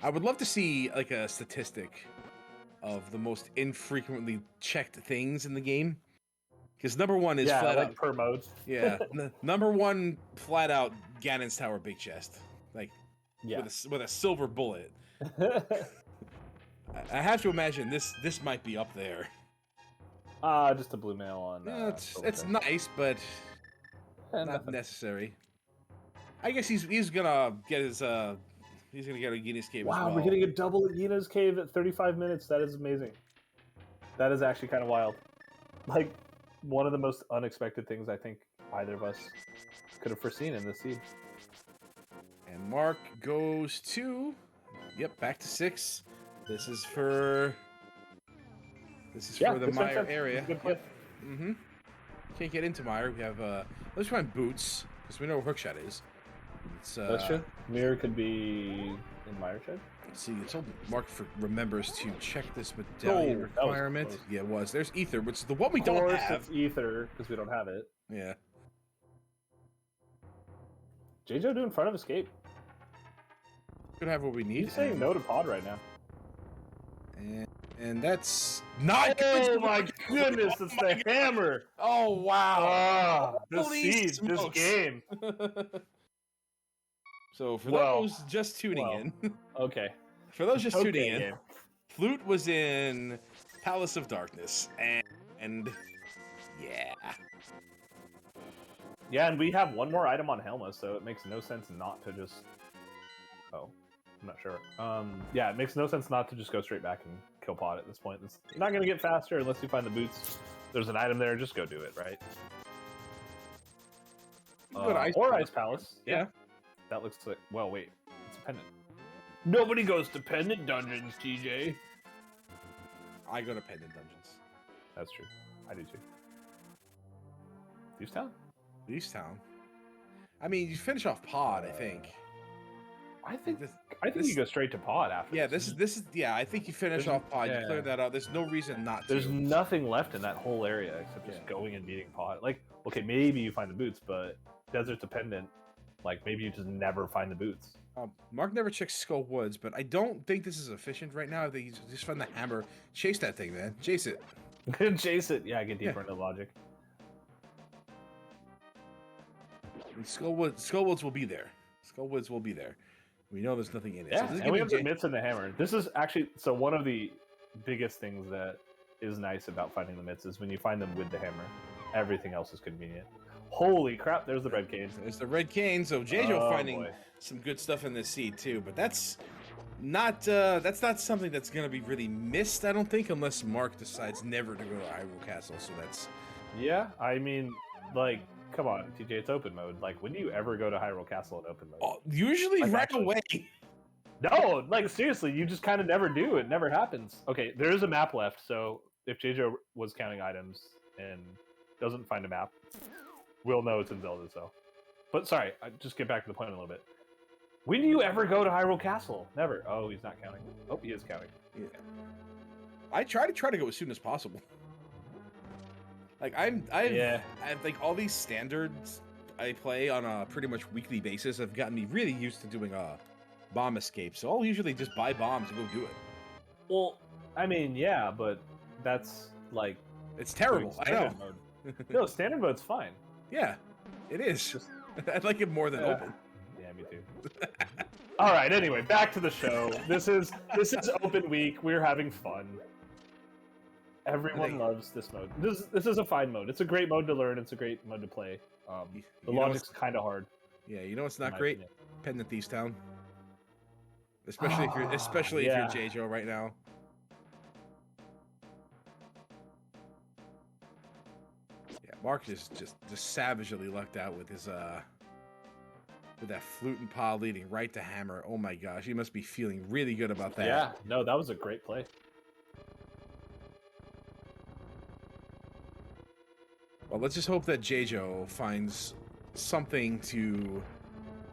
I would love to see like a statistic of the most infrequently checked things in the game. Because number one is flat like out per mode. Yeah, number one, flat out Ganon's Tower big chest, like with a silver bullet. I have to imagine this might be up there. Just a blue mail on. Yeah, it's nice, but not necessary. I guess he's gonna get his he's gonna get a Gina's Cave. Wow, as well. We're getting a double Gina's Cave at 35 minutes. That is amazing. That is actually kind of wild. Like one of the most unexpected things I think either of us could have foreseen in this seed. And Mark goes to, back to 6. This is for the Mire area. Mm-hmm. Can't get into Mire. We have let's find boots because we know where Hookshot is. That's true. Mirror could be in Mire Shed. Let's see. It's all Mark remembers to check this medallion requirement. Yeah, it was. There's Ether, which is the one we don't have. It's Ether because we don't have it. Yeah. Jaejo doing front of escape. Could have what we need. He's saying no to pod right now. And that's not good. Oh my goodness, it's the hammer. Oh wow. This seed, this game. So for those just tuning in. Okay. For those just tuning in, Flute was in Palace of Darkness. And yeah. Yeah, and we have one more item on Helma, so it makes no sense not to just... Oh, I'm not sure. Yeah, it makes no sense not to just go straight back and kill Pod at this point. It's not going to get faster unless you find the boots. There's an item there, just go do it, right? Or Ice Palace. Yeah. That looks like... Well, wait. It's a pendant. Nobody goes to pendant dungeons, TJ. I go to pendant dungeons. That's true. I do too. Thieves Town? Thieves Town. I mean, you finish off Pod, I think. I think you go straight to Pod after. Yeah, this is. Yeah, I think you finish off Pod. You clear that out. There's no reason not to. There's nothing left in that whole area except just going and beating Pod. Like, okay, maybe you find the boots, but Desert's a pendant. Like, maybe you just never find the boots. Mark never checks Skull Woods, but I don't think this is efficient right now. I think you just find the hammer. Chase that thing, man. Chase it. Chase it. Yeah, get deeper into logic. And Skull Woods will be there. Skull Woods will be there. We know there's nothing in it. Yeah, and we have the mitts and the hammer. This is actually... So one of the biggest things that is nice about finding the mitts is when you find them with the hammer, everything else is convenient. Holy crap, there's the red cane. There's the red cane. So Jaejo finding some good stuff in this seed too, but that's not something that's going to be really missed, I don't think, unless Mark decides never to go to Hyrule Castle. So that's... Yeah, I mean, like, come on, TJ, it's open mode. Like, when do you ever go to Hyrule Castle in open mode? Usually like, right away. No, like seriously, you just kind of never do. It never happens. Okay, there is a map left, so if Jaejo was counting items and doesn't find a map, we'll know it's in Zelda. So, but sorry, I just get back to the point a little bit. When do you ever go to Hyrule Castle? Never. Oh, he's not counting. Oh, he is counting. Yeah. I try to go as soon as possible. Like I've like all these standards I play on a pretty much weekly basis have gotten me really used to doing bomb escape. So I'll usually just buy bombs and go do it. Well, I mean, yeah, but that's like it's terrible. I know. Mode. No, standard mode's fine. Yeah, it is. Just... I like it more than open. Yeah, me too. All right. Anyway, back to the show. This is open week. We're having fun. Everyone loves this mode. This is a fine mode. It's a great mode to learn. It's a great mode to play. The logic's kind of hard. Yeah, you know it's not great. Pendant Thieves Town. Especially if you're Jaejo right now. Yeah, Mark is just savagely lucked out with his with that flute and pod leading right to hammer. Oh my gosh, he must be feeling really good about that. Yeah, no, that was a great play. Well, let's just hope that Jaejo finds something to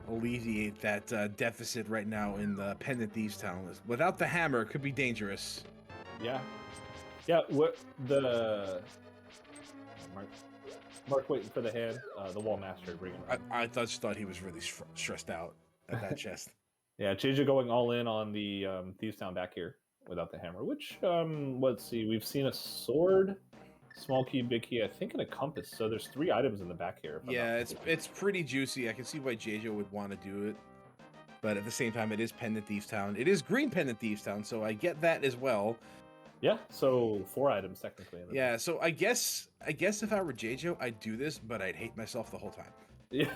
alleviate that deficit right now in the Pendant Thieves Town. Without the hammer, it could be dangerous. Yeah. Yeah, what the... Mark waiting for the hand. The Wall Master bringing him. I just thought he was really stressed out at that chest. Yeah, Jaejo going all in on the Thieves Town back here without the hammer, which, let's see, we've seen a sword... Small key, big key, I think, and a compass. So there's 3 items in the back here. Yeah, it's pretty juicy. I can see why Jaejo would want to do it. But at the same time, it is Pendant Thieves Town. It is Green Pendant Thieves Town, so I get that as well. Yeah, so 4 items technically. In the back. So I guess if I were Jaejo, I'd do this, but I'd hate myself the whole time. Yeah,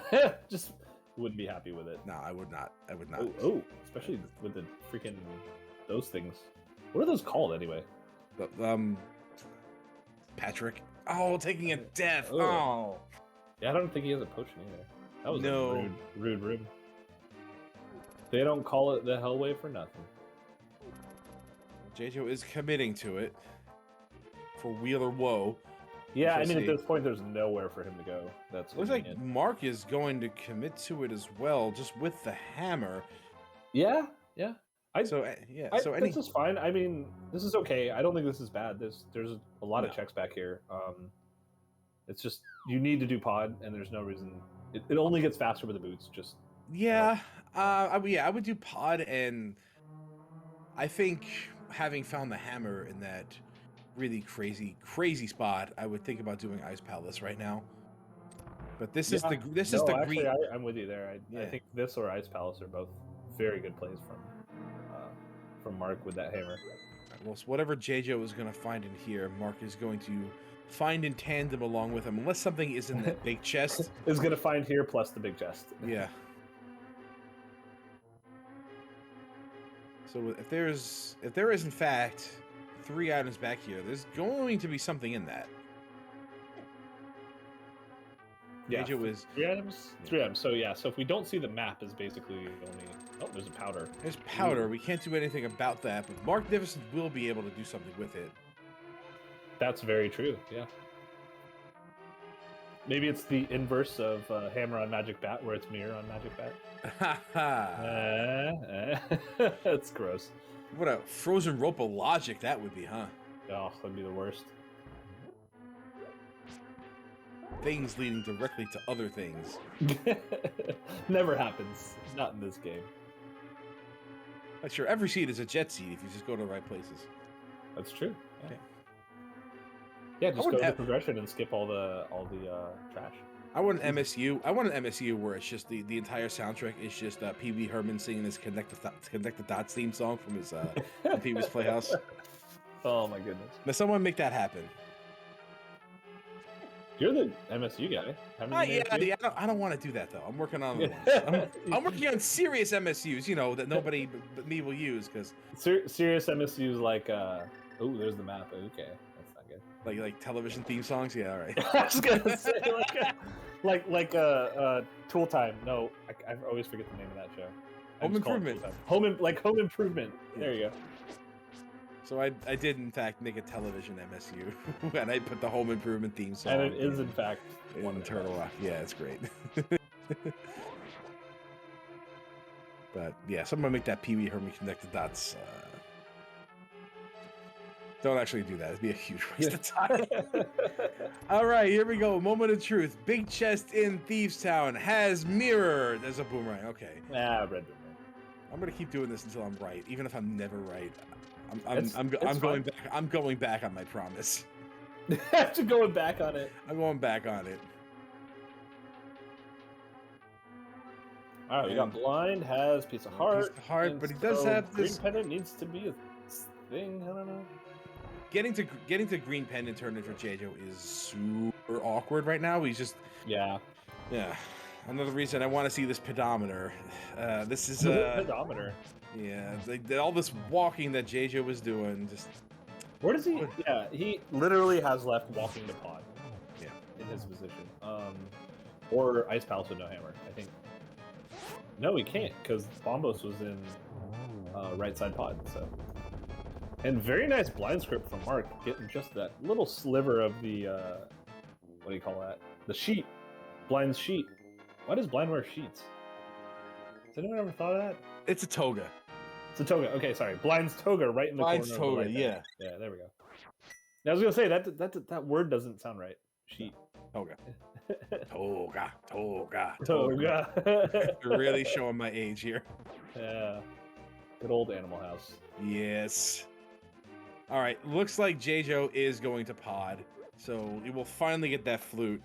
just wouldn't be happy with it. No, I would not. I would not. Oh, especially with the freaking those things. What are those called anyway? Patrick. Oh, taking a death. Oh. Yeah, I don't think he has a potion either. That was a rude room. They don't call it the Hellway for nothing. Jaejo is committing to it for weal or woe. Yeah, I mean, at this point, there's nowhere for him to go. That's looks like Mark is going to commit to it as well, just with the hammer. Yeah. This is fine. I mean, this is okay. I don't think this is bad. There's a lot of checks back here. It's just you need to do pod, and there's no reason. It only gets faster with the boots. Just I would do pod, and I think having found the hammer in that really crazy spot, I would think about doing Ice Palace right now. But this is the green. I'm with you there. I think this or Ice Palace are both very good plays from Mark with that hammer. Well, so whatever Jaejo is going to find in here, Mark is going to find in tandem along with him, unless something is in that big chest. Is going to find here plus the big chest. Yeah. So if there is in fact 3 items back here, there's going to be something in that. Yeah, Jaejo is 3 items. 3 items. So so if we don't see the map, is basically only. Oh, there's a powder. There's powder. Ooh. We can't do anything about that, but Marcnificent will be able to do something with it. That's very true. Yeah. Maybe it's the inverse of Hammer on Magic Bat, where it's Mirror on Magic Bat. That's gross. What a frozen rope of logic that would be, huh? Oh, that'd be the worst. Things leading directly to other things. Never happens. Not in this game. Sure, every seed is a jet seed if you just go to the right places. That's true. Yeah, yeah, just go to the progression and skip all the trash. I want an MSU. I want an MSU where it's just the entire soundtrack is just Pee Wee Herman singing his Connect the Dots theme song from his Pee Wee's Playhouse. Oh my goodness! Now someone make that happen. You're the MSU guy. I don't want to do that though. I'm working on I'm working on serious MSUs, that nobody but me will use because serious MSUs like oh, there's the map. Okay, that's not good. Like television theme songs. Yeah, all right. I was gonna say like Tool Time. No, I always forget the name of that show. I Home just call it improvement. Home improvement. There you go. So I did in fact make a television MSU, and I put the home improvement theme song. And it is in fact in Turtle Rock. Yeah, it's great. But yeah, someone make that Pee Wee Herman connect the dots. Don't actually do that. It'd be a huge waste of time. All right, here we go. Moment of truth. Big chest in Thieves Town has mirror. There's a boomerang. Okay. Red boomerang. I'm gonna keep doing this until I'm right, even if I'm never right. I'm It's going back. I'm going back on my promise. After going back on it. I'm going back on it. All right, we got blind, has piece of heart. Piece of heart, but he does have this green pendant needs to be a thing. I don't know. Getting to green pendant tournament for Jaejo is super awkward right now. He's just yeah. Another reason I want to see this pedometer. This is pedometer. Yeah, all this walking that Jaejo was doing. Just where does he? Yeah, he literally has left walking the pod. Yeah, in his position. Or Ice Palace with no hammer. I think. No, he can't because Bombos was in right side pod. So, and very nice blind script from Mark, getting just that little sliver of the what do you call that? The sheet, blind's sheet. Why does blind wear sheets? Has anyone ever thought of that? It's a toga. It's a toga. Okay, sorry. Blind's toga right in the blind's corner. Blind's toga. Yeah, there we go. I was gonna say that word doesn't sound right. Sheet. Toga. Toga. Toga. Really showing my age here. Yeah. Good old Animal House. Yes. All right. Looks like Jaejo is going to pod, so we will finally get that flute,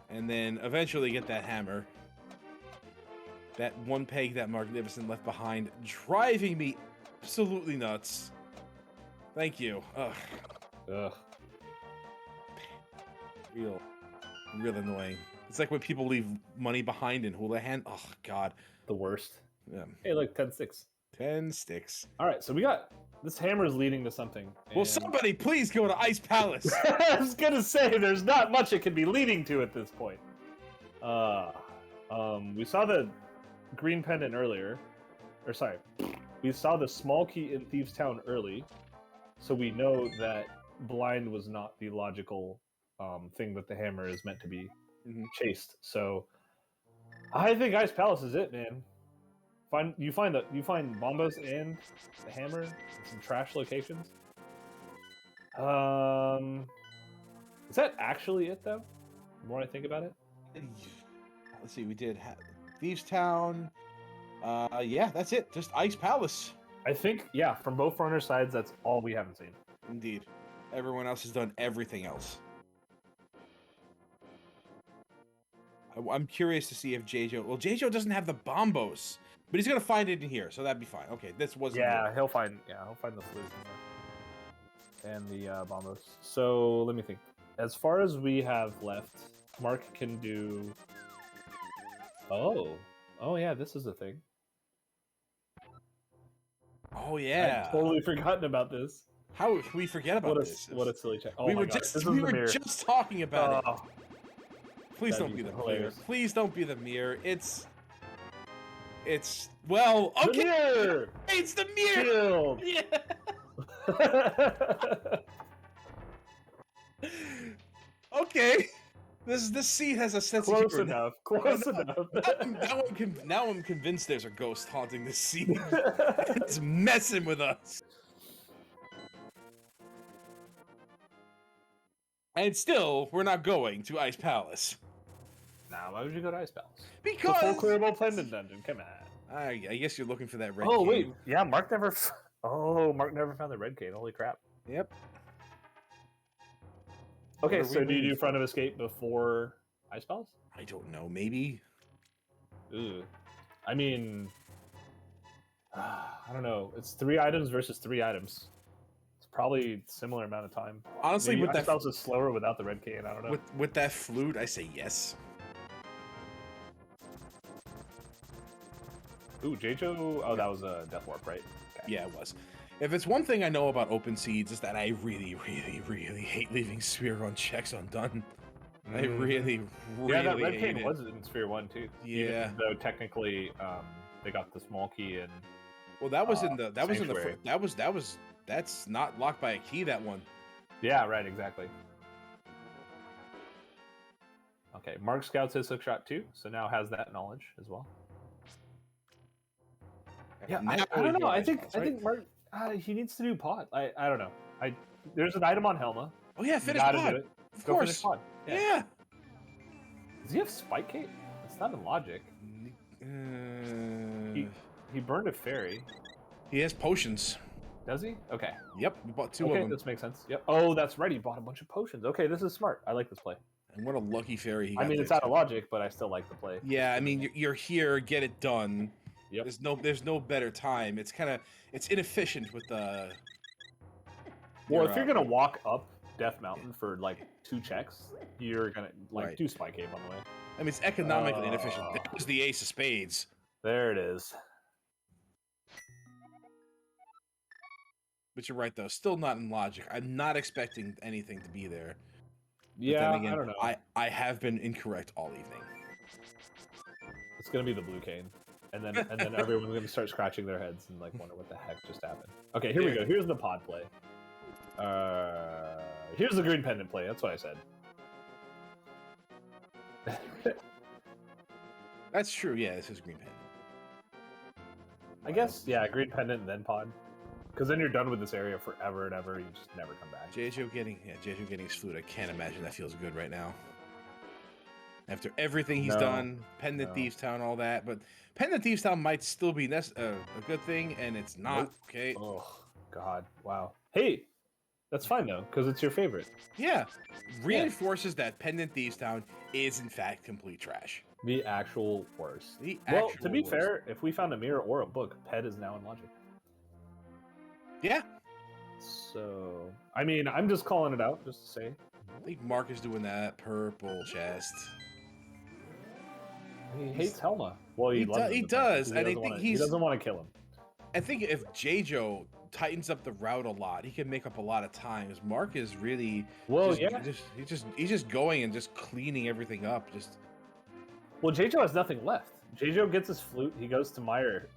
and then eventually get that hammer. That one peg that Marcnificent left behind, driving me absolutely nuts. Thank you. Ugh. Real annoying. It's like when people leave money behind in Houlihan. Oh, God. The worst. Yeah. Hey, look, 10 sticks. 10 sticks. All right, so we got... This hammer is leading to something. Will somebody please go to Ice Palace? I was going to say, there's not much it could be leading to at this point. We saw the green pendant earlier. Or, sorry. We saw the small key in Thieves Town early. So we know that blind was not the logical... thing that the hammer is meant to be chased. So I think Ice Palace is it, man. You find Bombos and the hammer in some trash locations. Is that actually it though? The more I think about it. Let's see, we did Thieves Town. Yeah, that's it. Just Ice Palace. I think, yeah, from both runner sides, that's all we haven't seen. Indeed. Everyone else has done everything else. I'm curious to see if Jaejo... Well, Jaejo doesn't have the Bombos, but he's going to find it in here, so that'd be fine. Okay, this wasn't... Yeah, he'll find the flute in there. And the Bombos. So, let me think. As far as we have left, Mark can do... Oh, yeah, this is a thing. Oh, yeah. I'd totally forgotten about this. How could we forget about this? What a silly check. Oh we were just talking about it. Please don't be the mirror. Please don't be the mirror. It's well, okay. The mirror! It's the mirror. Yeah. Okay. This seat has a sense Close of enough. Close enough. Now I'm convinced there's a ghost haunting this seat. It's messing with us. And still, we're not going to Ice Palace. Nah, why would you go to Ice Palace? Because... The full clearable pendant dungeon, come on. I guess you're looking for that red cane. Wait. Yeah, Mark never found the red cane. Holy crap. Yep. Okay, so do you do Front of Escape before Ice Palace? I don't know, maybe? Ooh. I mean... I don't know. It's 3 items versus 3 items. Probably similar amount of time. Honestly, maybe with Ice Palace is slower without the red cane. I don't know. With that flute, I say yes. Ooh, Jaejo. Oh, that was a Death Warp, right? Okay. Yeah, it was. If it's one thing I know about open seeds, is that I really, really, really hate leaving Sphere 1 checks undone. I really yeah, that red hate cane it. was in Sphere 1 too. Yeah. Even though technically they got the small key and Well, that was in the Sanctuary. that's not locked by a key. That one. Yeah, right, exactly. Okay, Mark scouts his hook shot too, so now has that knowledge as well. Yeah, Now I don't know. I ice think balls, I right? think Mark he needs to do pod. I don't know. There's an item on Helma. Oh yeah, You finish gotta pod. do it. Of Go finish course. pod. Yeah. Does he have Spike Cape? It's not in logic. He burned a fairy. He has potions. Does he? Okay. Yep, we bought 2 of Okay, them. this makes sense. Yep. Oh, that's right. He bought a bunch of potions. Okay, this is smart. I like this play. And what a lucky fairy he got. I mean, it's there, out of too. logic, but I still like the play. Yeah, I mean, you're here, get it done. Yep. There's no better time. It's inefficient with the. Well, if you're gonna walk up Death Mountain for like 2 checks, you're gonna Right. do Spike Cape on the way. I mean, it's economically inefficient. That was the ace of spades. There it is. But you're right, though. Still not in logic. I'm not expecting anything to be there. But Yeah, then again, I don't know. I have been incorrect all evening. It's gonna be the blue cane, and then everyone's gonna start scratching their heads and like wonder what the heck just happened. Okay, here we go. Here's the pod play. Here's the green pendant play. That's what I said. That's true. Yeah, this is green pen. I guess, yeah, green pendant and then pod. Because then you're done with this area forever and ever. You just never come back. Jaejo getting his flute. I can't imagine that feels good right now. After everything he's done, Pendant Thieves Town, all that, but Pendant Thieves Town might still be a good thing, and it's not. Nope. Okay. Oh God! Wow. Hey, that's fine though, because it's your favorite. Yeah, reinforces that Pendant Thieves Town is in fact complete trash. The actual worst. Well, to be fair, if we found a mirror or a book, Ped is now in logic. Yeah. So, I mean, I'm just calling it out, just to say. I think Mark is doing that purple chest. He hates Helma. Well, he does, and I think he doesn't want to kill him. I think if Jaejo tightens up the route a lot, he can make up a lot of time. Because Mark is really he's just going and just cleaning everything up. Well, Jaejo has nothing left. Jaejo gets his flute. He goes to Meyer.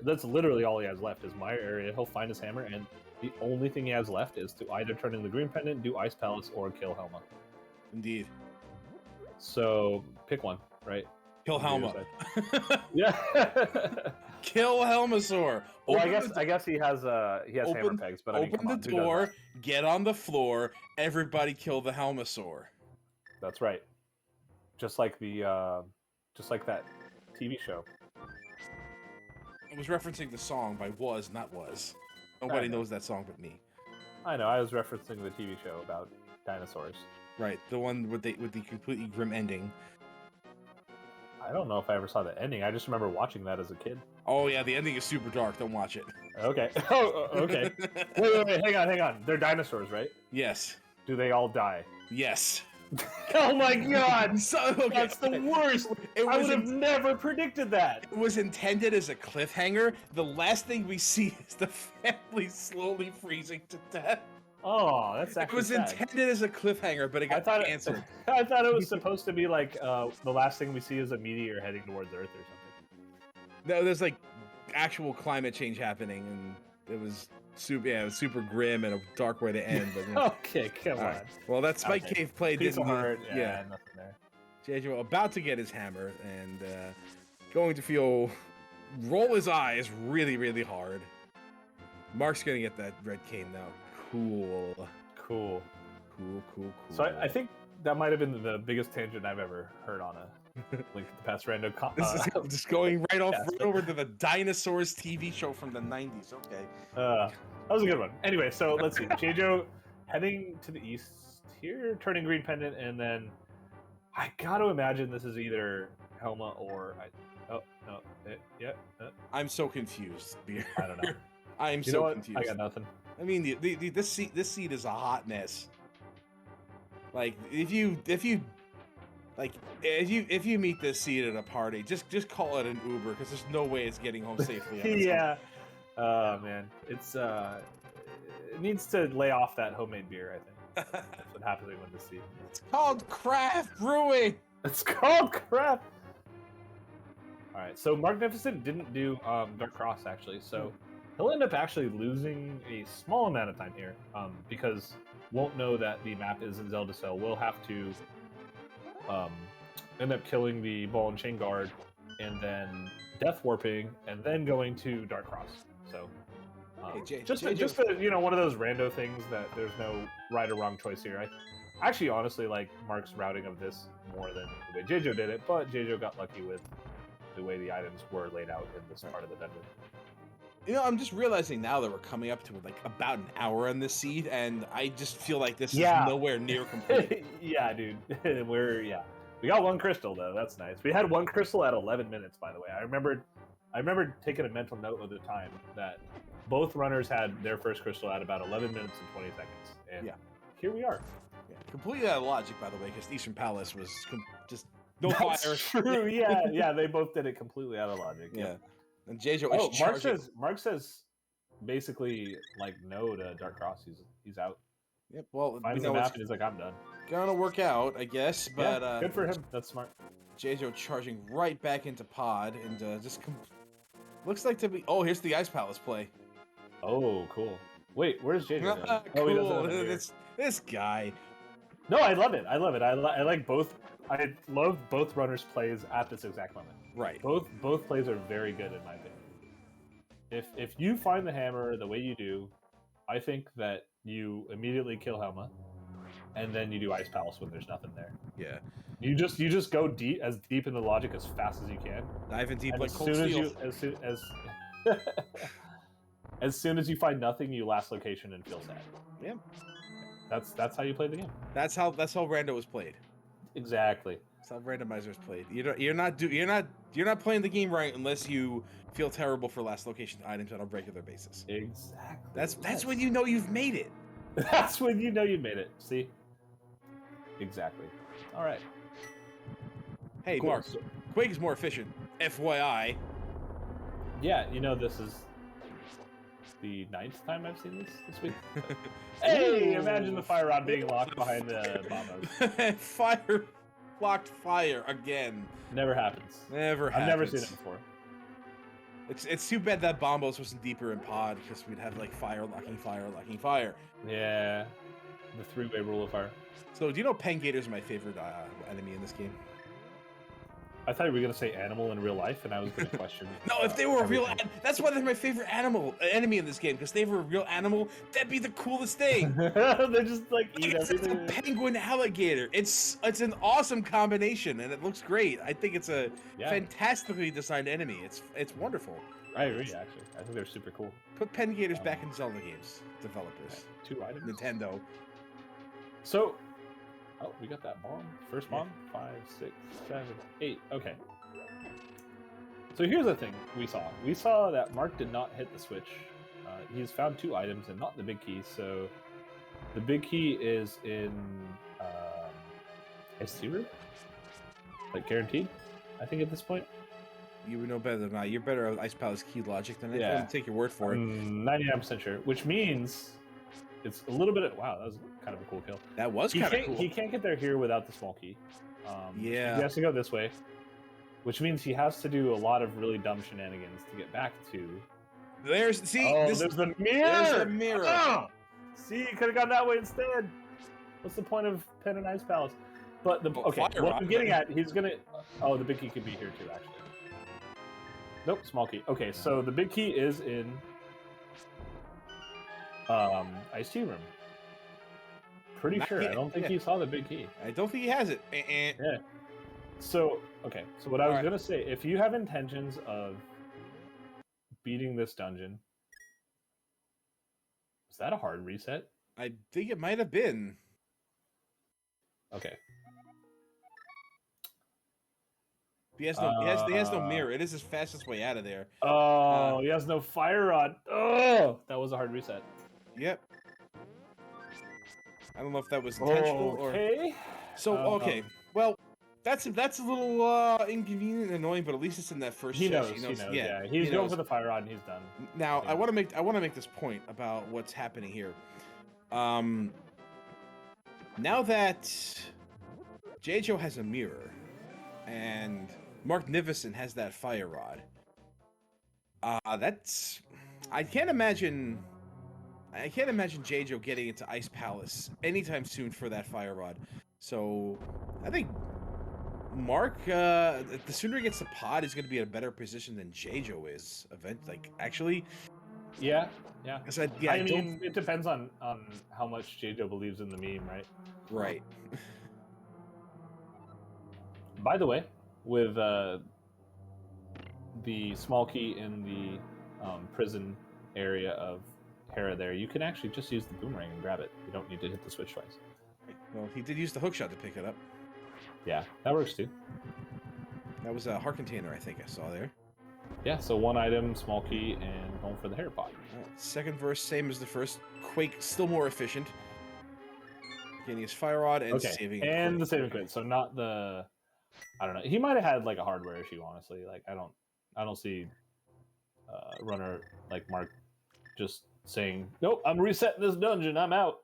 That's literally all he has left is Meyer area. He'll find his hammer, and the only thing he has left is to either turn in the green pendant, do Ice Palace, or kill Helma. Indeed. So pick one, right? Kill Helma. Yeah. Kill Helmasaur. Well, I guess he has hammer pegs, but open the door, get on the floor, everybody kill the Helmasaur. That's right. Just like that TV show. I was referencing the song by Was Not Was. Nobody knows that song but me. I know. I was referencing the TV show about dinosaurs. Right, the one with the completely grim ending. I don't know if I ever saw the ending. I just remember watching that as a kid. Oh yeah, the ending is super dark. Don't watch it. Okay. Oh, okay. wait. Hang on. They're dinosaurs, right? Yes. Do they all die? Yes. Oh my God! That's the worst. I would have never predicted that. It was intended as a cliffhanger. The last thing we see is the family slowly freezing to death. Oh, that's actually It was sad. intended as a cliffhanger, but it got canceled. I thought it was supposed to be like the last thing we see is a meteor heading towards Earth or something. No, there's like actual climate change happening, and it was super grim and a dark way to end. But, Okay, come on. Right. Well, that Spike Cave play didn't. Heart, yeah, nothing there. Jaejo about to get his hammer and going to roll his eyes really, really hard. Mark's gonna get that red cane now. Cool. So I think that might have been the biggest tangent I've ever heard on a Link to the Past random. This is just going right over to the Dinosaurs TV show from the 90s. Okay. That was a good one. Anyway, so let's see. Jaejo heading to the east here, turning green pendant, and then I got to imagine this is either Helma or I'm so confused, Beer. I don't know. I'm so confused. I got nothing. I mean, this seed is a hot mess. Like if you meet this seed at a party, just call it an Uber because there's no way it's getting home safely. Yeah. Oh man, it needs to lay off that homemade beer. I think that's what happens when the seed. It's called craft brewing. It's called craft. All right. So Marcnificent didn't do Dark Cross actually, so he'll end up actually losing a small amount of time here because won't know that the map is in Zelda Cell. We'll have to end up killing the ball and chain guard, and then death warping, and then going to Dark Cross. So just one of those rando things that there's no right or wrong choice here. I actually honestly like Mark's routing of this more than the way Jaejo did it, but Jaejo got lucky with the way the items were laid out in this part of the dungeon. You know, I'm just realizing now that we're coming up to like about an hour on this seed, and I just feel like this is nowhere near complete. Yeah, dude. We got one crystal though. That's nice. We had one crystal at 11 minutes, by the way. I remember taking a mental note of the time that both runners had their first crystal at about 11 minutes and 20 seconds. And here we are. Yeah, completely out of logic, by the way, because Eastern Palace was just no fire. True. Yeah. They both did it completely out of logic. Yeah. And Jaejo is Mark says basically like no to Dark Cross. He's out. Yep. Well, finds the map and he's like, I'm done. Gonna work out, I guess. But good for him. That's smart. Jaejo charging right back into pod and looks like to be. Oh, here's the Ice Palace play. Oh, cool. Wait, where's Jaejo? Cool. Oh, he doesn't. This guy. No, I love it. I like both. I love both runners' plays at this exact moment. Right. Both plays are very good in my opinion. If you find the hammer the way you do, I think that you immediately kill Helma, and then you do Ice Palace when there's nothing there. Yeah. You just go deep in the logic as fast as you can. Dive in deep and like Cold Steel. As soon as you find nothing, you last location and feel sad. Yeah. That's how you play the game. That's how Rando was played. Exactly. That's how randomizers played. You're not playing the game right unless you feel terrible for last location items on a regular basis. Exactly. That's when you know you've made it. That's when you know you made it. See? Exactly. All right. Hey, cool. Mark. Quake is more efficient. FYI. Yeah, this is the 9th time I've seen this week. Hey, imagine the fire rod being locked behind the bombos. Fire locked fire again. Never happens. Never I've never seen it before. It's too bad that bombos wasn't deeper in pod because we'd have like fire locking fire. Yeah, the three-way rule of fire. So do you know Pengators are my favorite enemy in this game? I thought you were going to say animal in real life, and I was going to question. No, if they were a real... That's why they're my favorite enemy in this game, because if they were a real animal, that'd be the coolest thing. They just, like, eat everything. It's a penguin alligator. It's an awesome combination, and it looks great. I think it's a fantastically designed enemy. It's wonderful. I agree, actually. I think they're super cool. Put Pengators back in Zelda games, developers. 2 items. Nintendo. So... Oh, we got that bomb. First bomb. 5, 6, 7, 8. Okay. So here's the thing we saw. We saw that Mark did not hit the switch. He's found 2 items and not the big key. So the big key is in SC room? Like guaranteed, I think at this point. You would know better than I. You're better at Ice Palace key logic than I. Yeah. Take your word for it. 99% sure. Which means it's a little bit of... Wow, that was kind of a cool kill. That was kind of cool. He can't get there here without the small key. Yeah. He has to go this way, which means he has to do a lot of really dumb shenanigans to get back to... There's the mirror! There's the mirror! Oh! See, you could have gone that way instead. What's the point of Pen and Ice Palace? But, what I'm getting at, he's going to... Oh, the big key could be here too, actually. Nope, small key. Okay, so the big key is in... Ice Tea Room. Pretty sure. I don't think he saw the big key. I don't think he has it. Yeah. So, okay. So what I was going to say, if you have intentions of beating this dungeon, was that a hard reset? I think it might have been. Okay. He has no mirror. It is his fastest way out of there. Oh, he has no fire rod. Oh, that was a hard reset. Yep. I don't know if that was intentional or... So, okay. Well, that's a little inconvenient and annoying, but at least it's in that first he knows. Yeah. He's going for the fire rod and he's done. Now, I want to make this point about what's happening here. Now that Jaejo has a mirror and Marcnificent has that fire rod. That's... I can't imagine Jaejo getting into Ice Palace anytime soon for that fire rod. So I think Mark, the sooner he gets the pod, is going to be in a better position than Jaejo is. Actually. Yeah. I mean, it depends on how much Jaejo believes in the meme, right? Right. By the way, with the small key in the prison area of Hera there, you can actually just use the boomerang and grab it. You don't need to hit the switch twice. Well, he did use the hookshot to pick it up. Yeah, that works too. That was a heart container, I think I saw there. Yeah, so one item, small key, and going for the hair pot. Second verse, same as the first. Quake, still more efficient. Getting his fire rod and saving. And the saving crit. So not the... I don't know. He might have had like a hardware issue, honestly. Like I don't see runner like Mark just saying, "Nope, I'm resetting this dungeon. I'm out."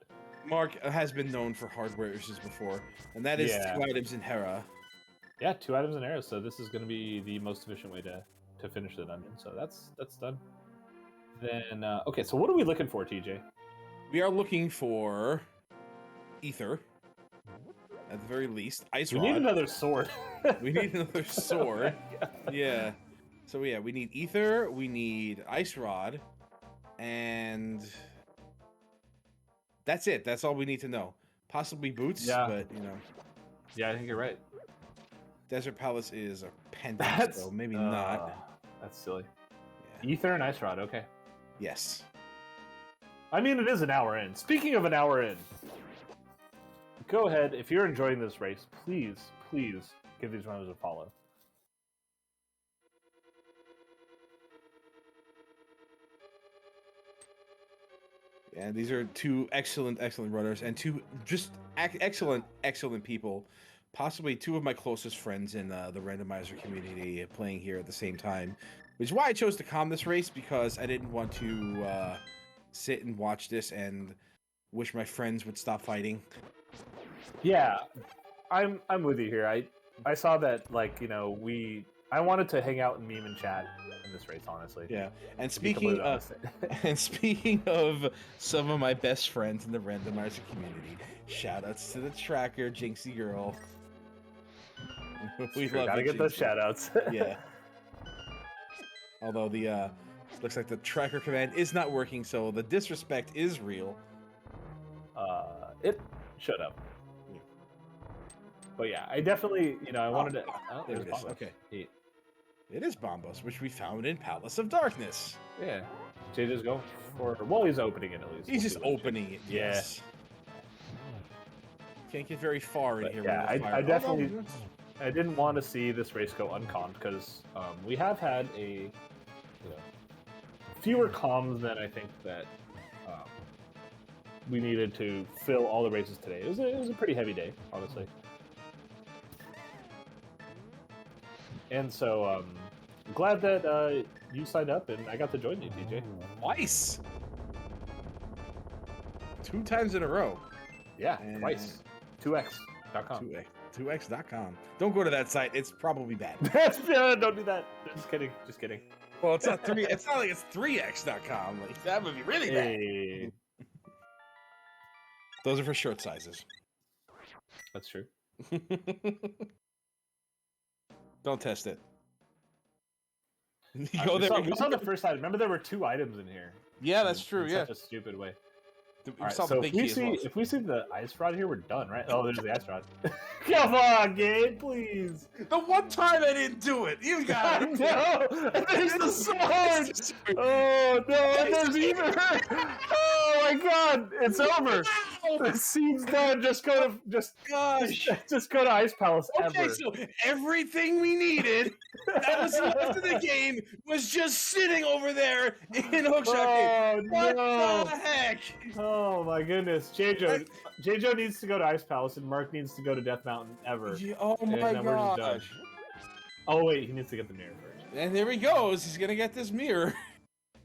Mark has been known for hardware issues before, and that is 2 items in Hera. Yeah, 2 items in Hera. So this is going to be the most efficient way to finish the dungeon. So that's done. Then okay, so what are we looking for, TJ? We are looking for ether. At the very least, ice rod. We need another sword. We need another sword. Yeah. So yeah, we need ether, we need ice rod, and that's it. That's all we need to know. Possibly boots, but you know. Yeah, I think you're right. Desert Palace is a pendant, so maybe not. That's silly. Yeah. Ether and ice rod, okay. Yes. I mean, it is an hour in. Speaking of an hour in, go ahead, if you're enjoying this race, please give these runners a follow. Yeah, these are 2 excellent runners and 2 just excellent people. Possibly 2 of my closest friends in the randomizer community playing here at the same time. Which is why I chose to calm this race, because I didn't want to sit and watch this and wish my friends would stop fighting. Yeah, I'm with you here. I saw that, like, you know, I wanted to hang out and meme and chat in this race, honestly. Yeah, and speaking of some of my best friends in the randomizer community, shoutouts to the tracker, Jinxie Girl. We gotta get those shoutouts. Yeah. Although the looks like the tracker command is not working, so the disrespect is real. It shut up. But yeah, I definitely, you know, I wanted to... Oh, there it is. Okay. It is Bombos, which we found in Palace of Darkness. Yeah. Jaejo's going for... Well, he's opening it, at least. He's just opening it, yes. Can't get very far in here. Yeah, I definitely... I didn't want to see this race go uncommed, because we have had fewer comms than I think that we needed to fill all the races today. It was a pretty heavy day, honestly. And so, I'm glad that you signed up and I got to join you, DJ. Twice! 2 times in a row. Yeah, twice. 2x.com. 2x.com. Don't go to that site. It's probably bad. Don't do that. Just kidding. Well, it's not 3. It's not like it's 3x.com. Like, that would be really bad. Those are for short sizes. That's true. Don't test it. We saw the first item. Remember, there were 2 items in here. Yeah, that's true. Such a stupid way. Right, so if we see the ice rod here, we're done, right? Oh, there's the ice rod. Come on, Gabe, please. The one time I didn't do it, you got it. No, there's the sword. Oh no, and there's either. Oh my God, it's over. The scene's done. Just go to Ice Palace. Okay, so everything we needed that was left of the game was just sitting over there in Hookshot Game. What the heck? Oh my goodness, Jaejo needs to go to Ice Palace, and Mark needs to go to Death Mountain ever. Oh my gosh! Oh wait, he needs to get the mirror first. And there he goes. He's gonna get this mirror.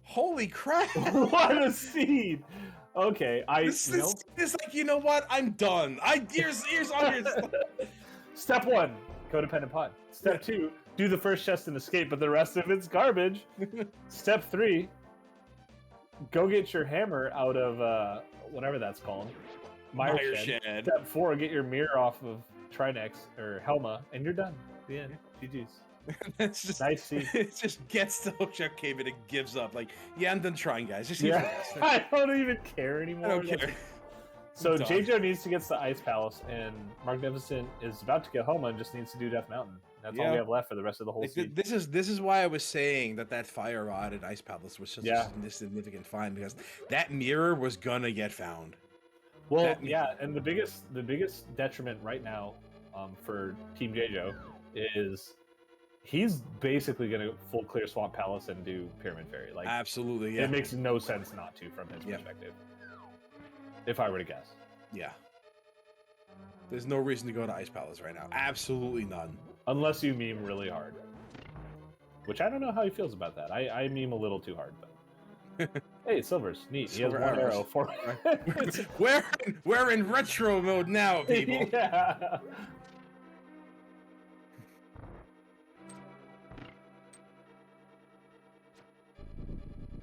Holy crap! What a scene! Okay, This like, you know what? I'm done. Here's on your Step 1. codependent pod. Step 2, do the first chest and escape, but the rest of it's garbage. Step 3, go get your hammer out of whatever that's called. Mire Shed. Step 4, get your mirror off of Trinex or Helma, and you're done. The end. GG's. That's just nice scene. It just gets to Hookshot Cave and it gives up. Like, yeah, I'm done trying, guys. Just use the I don't even care anymore. I don't care. So Jaejo needs to get to the Ice Palace, and Marcnificent is about to get home and just needs to do Death Mountain. That's all we have left for the rest of the whole season. This is why I was saying that Fire Rod at Ice Palace was such a significant find, because that mirror was gonna get found. Well, and the biggest detriment right now for Team Jaejo is he's basically gonna full clear Swamp Palace and do Pyramid Fairy. Like, absolutely, it makes no sense not to from his perspective. If I were to guess. Yeah. There's no reason to go to Ice Palace right now. Absolutely none. Unless you meme really hard. Which I don't know how he feels about that. I meme a little too hard, but hey, Silver's neat. He has one arrow for we're in retro mode now, people. Yeah.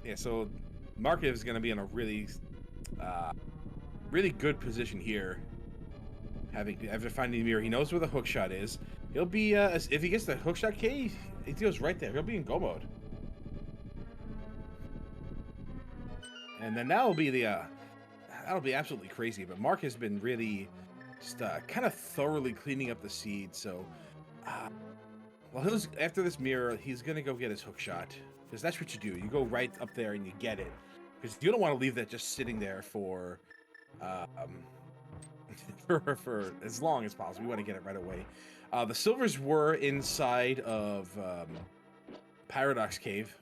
Yeah, so Market is gonna be in a really good position here. After finding the mirror, he knows where the hookshot is. He'll be if he gets the hookshot K, he goes right there. He'll be in go mode. And then that'll be absolutely crazy. But Mark has been really just kind of thoroughly cleaning up the seed. So, after this mirror, he's gonna go get his hookshot, because that's what you do. You go right up there and you get it, because you don't want to leave that just sitting there for for as long as possible. We want to get it right away. The silvers were inside of Paradox Cave.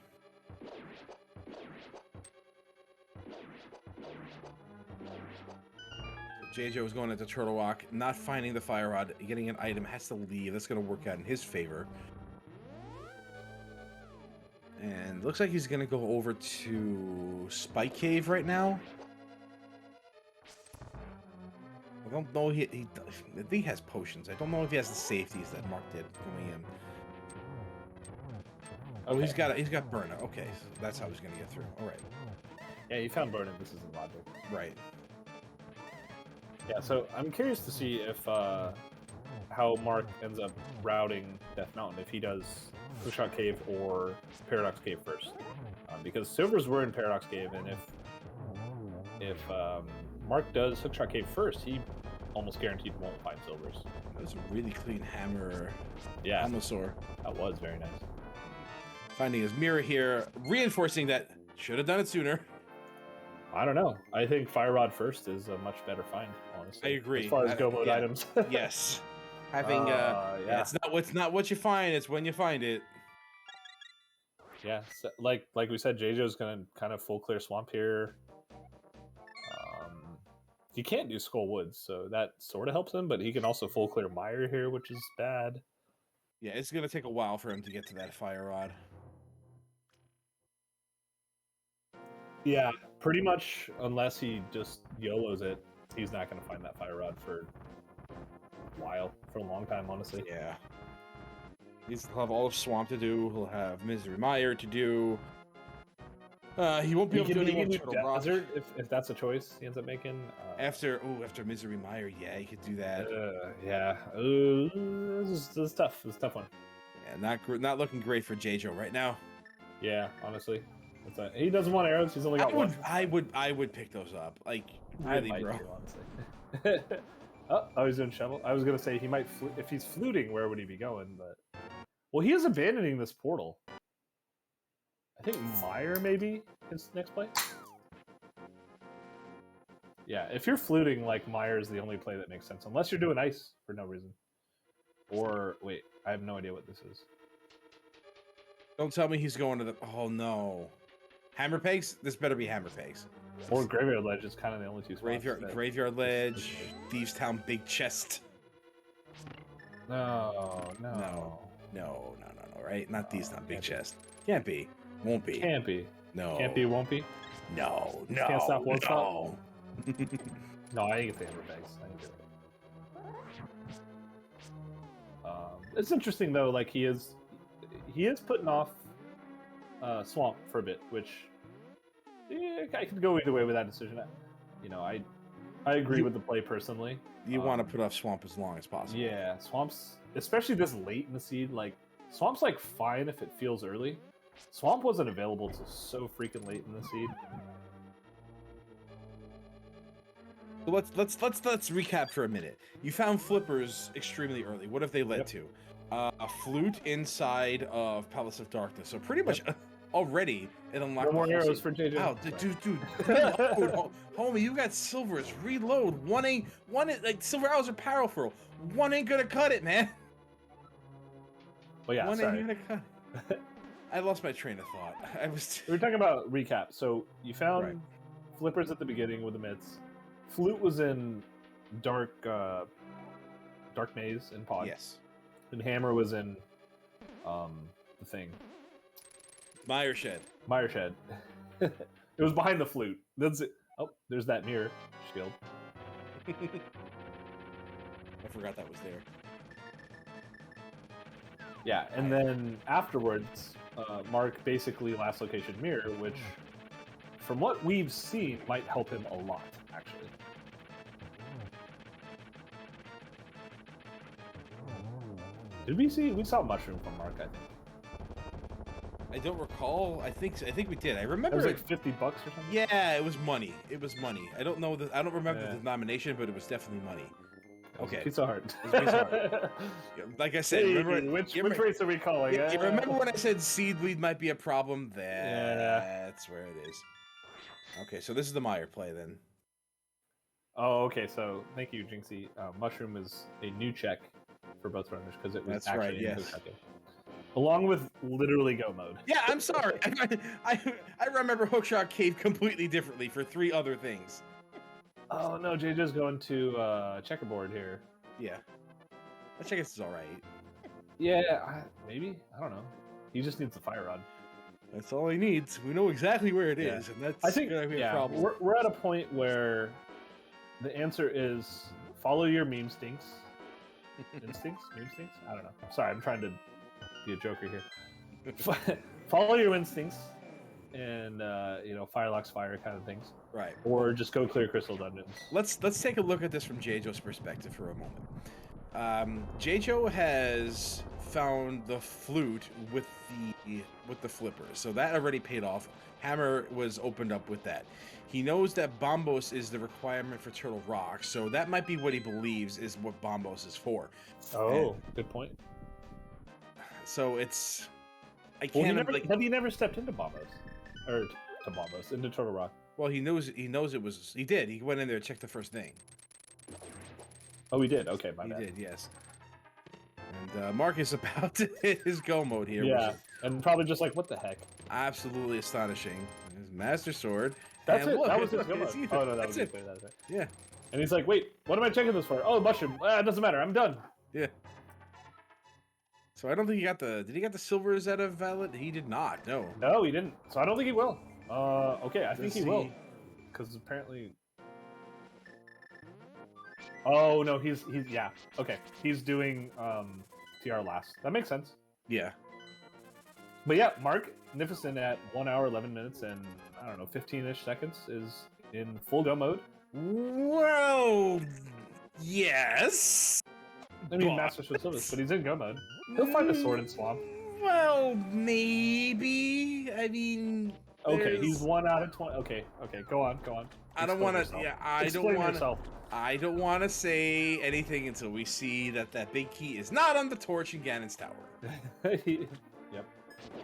Jaejo was going into Turtle Rock, not finding the Fire Rod, getting an item, has to leave. That's going to work out in his favor. And looks like he's going to go over to Spike Cave right now. I don't know. I think he has potions. I don't know if he has the safeties that Mark did going in. Oh, he's got burnout. Okay, so that's how he's gonna get through. All right. Yeah, you found burnout. This isn't logic. Right. Yeah. So I'm curious to see if how Mark ends up routing Death Mountain, if he does Hookshot Cave or Paradox Cave first, because silvers were in Paradox Cave, and if Mark does Hookshot Cave first, he almost guaranteed won't find silvers. That was a really clean hammer. Yeah. Almosaur. That was very nice. Finding his mirror here, reinforcing that should have done it sooner. I don't know. I think Fire Rod first is a much better find, honestly. I agree. As far as go mode items. Yes. Having it's not what you find, it's when you find it. Yeah, so, like we said, Jaejo's gonna kind of full clear swamp here. He can't do Skull Woods, so that sort of helps him, but he can also full clear Mire here, which is bad. Yeah, it's going to take a while for him to get to that Fire Rod. Yeah, pretty much, unless he just YOLOs it, he's not going to find that Fire Rod for a while, for a long time, honestly. Yeah. He'll have all of Swamp to do, he'll have Misery Mire to do. He won't be able to do any more Turtle Rock. Desert, if that's a choice he ends up making. After Misery Mire, yeah, he could do that. Yeah. This is tough. It's a tough one. Yeah, not looking great for Jaejo right now. Yeah, honestly. He doesn't want arrows. He's only got one. I would pick those up. Like, really, bro. Honestly. Oh, he's doing shovel. I was gonna say he might. If he's fluting, where would he be going? But he is abandoning this portal. I think Mire maybe his next play. Yeah, if you're fluting, like, Mire is the only play that makes sense, unless you're doing ice for no reason. Or wait, I have no idea what this is. Don't tell me he's going to the. Oh no, Hammer Pegs. This better be Hammer Pegs. Or Graveyard Ledge is kind of the only two spots. Graveyard Ledge, Thieves Town, Big Chest. No. Right? Not Thieves Town, Big Chest. Can't be. Won't be. Can't be. No. Can't be. Won't be. No. Can't stop. Won't stop. No, I think it's the Hammer Pegs. I think you're right. It's interesting though. Like he is putting off Swamp for a bit, which I could go either way with that decision. I agree with the play personally. You want to put off Swamp as long as possible. Yeah, Swamp's, especially this late in the seed, like Swamp's like fine if it feels early. Swamp wasn't available till so freaking late in the seed. So let's recap for a minute. You found flippers extremely early. What have they led to? A flute inside of Palace of Darkness. So pretty much already it unlocked. No more arrows for JJ. Wow, dude, reload. Homie, you got silvers. Reload. One ain't like silver arrows are powerful. One ain't gonna cut it, man. Well, yeah, One sorry. ain't gonna cut it. I lost my train of thought. We were talking about recap. So you found flippers at the beginning with the mitts. Flute was in dark maze in pod. Yes. And hammer was in the thing. Mire Shed. It was behind the flute. That's it. Oh, there's that mirror shield. I forgot that was there. Yeah, and then afterwards, Mark basically last location mirror, which, from what we've seen, might help him a lot, actually. Did we see? We saw mushroom from Mark, I think. I don't recall. I think we did. I remember It was like $50 or something. Yeah, it was money. It was money. I don't know. I don't remember the denomination, but it was definitely money. Okay. Pizza Hut. Like I said, Hey, remember which race are we calling? you remember when I said seed bleed might be a problem? That's where it is. Okay, so this is the Meyer play then. Oh, okay. So thank you, Jinxie. Mushroom is a new check for both runners because it was That's actually right, in yes. checking. Along with literally go mode. Yeah, I'm sorry. I remember Hookshot Cave completely differently for 3 other things. Oh no, JJ's going to checkerboard here. Yeah, I check this is all right. Yeah, maybe. I don't know. He just needs the fire rod. That's all he needs. We know exactly where it is, and that's I think gonna be a problem. We're at a point where the answer is follow your meme stinks. Meme stinks? I don't know. Sorry, I'm trying to be a joker here. Follow your instincts and fire locks fire kind of things. Right. Or just go clear crystal dungeons. Let's take a look at this from Jaejo's perspective for a moment. Jaejo has found the flute with the flippers, so that already paid off. Hammer was opened up with that. He knows that Bombos is the requirement for Turtle Rock, so that might be what he believes is what Bombos is for. Oh, good point. So it's he never stepped into Bombos, or to Bombos into Turtle Rock. Well, he knows it was. He did. He went in there and checked the first thing. Oh, he did. Okay, my bad. He did, yes. And Mark is about to hit his go mode here. Yeah, and probably just like, what the heck? Absolutely astonishing. His Master Sword. That's and it. Look, that was his go mode. Oh no, that was it. Yeah. And he's like, wait, what am I checking this for? Oh, mushroom. It doesn't matter. I'm done. Yeah. So I don't think he got the. Did he get the silvers out of Valid? He did not. No. No, he didn't. So I don't think he will. Okay, I think he will. Because apparently. Oh no, he's yeah. Okay, he's doing TR last. That makes sense. Yeah. But yeah, Marcnificent at 1 hour 11 minutes and I don't know 15ish seconds is in full go mode. Well, yes. I mean, Master Sword Silvers, but he's in go mode. He'll find a sword in Swamp. Well, maybe. I mean. Okay, he's 1 out of 20. Okay, go on. I don't want to. Yeah, I don't want to say anything until we see that big key is not on the torch in Ganon's tower. Yep.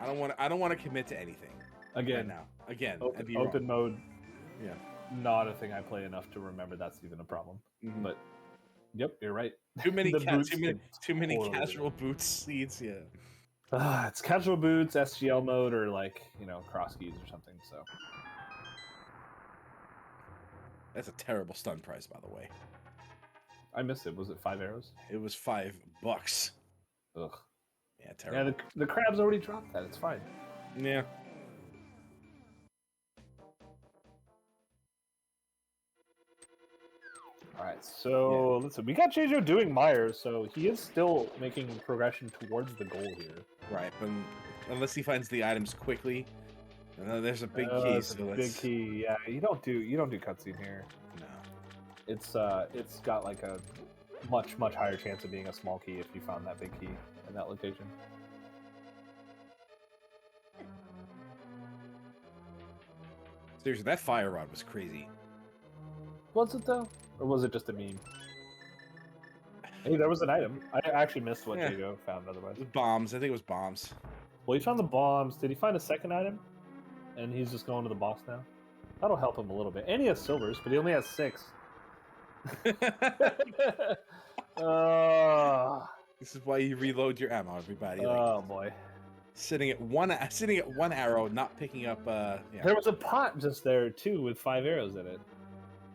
I don't want to commit to anything. Again, right now. Again, open mode. Yeah. Not a thing I play enough to remember that's even a problem. Mm-hmm. But yep, you're right. Too many casual boots seeds. Yeah. It's casual boots, SGL mode, or cross keys or something. So that's a terrible stun price, by the way. I missed it. Was it 5 arrows? It was $5. Ugh. Yeah, terrible. Yeah, the crab's already dropped that. It's fine. Yeah. All right, so let's see. We got Jaejo doing Myers, so he is still making progression towards the goal here. Right, but unless he finds the items quickly, there's a big key. It's a big key. Yeah, you don't do cutscene here. No. It's got like a much higher chance of being a small key if you found that big key in that location. Seriously, that fire rod was crazy. Was it though, or was it just a meme? Hey, there was an item. I actually missed what Jaejo found otherwise. Bombs. I think it was bombs. Well, he found the bombs. Did he find a second item? And he's just going to the boss now. That'll help him a little bit. And he has silvers, but he only has 6. This is why you reload your ammo, everybody. Oh boy. Sitting at one arrow, not picking up. Yeah. There was a pot just there too with 5 arrows in it.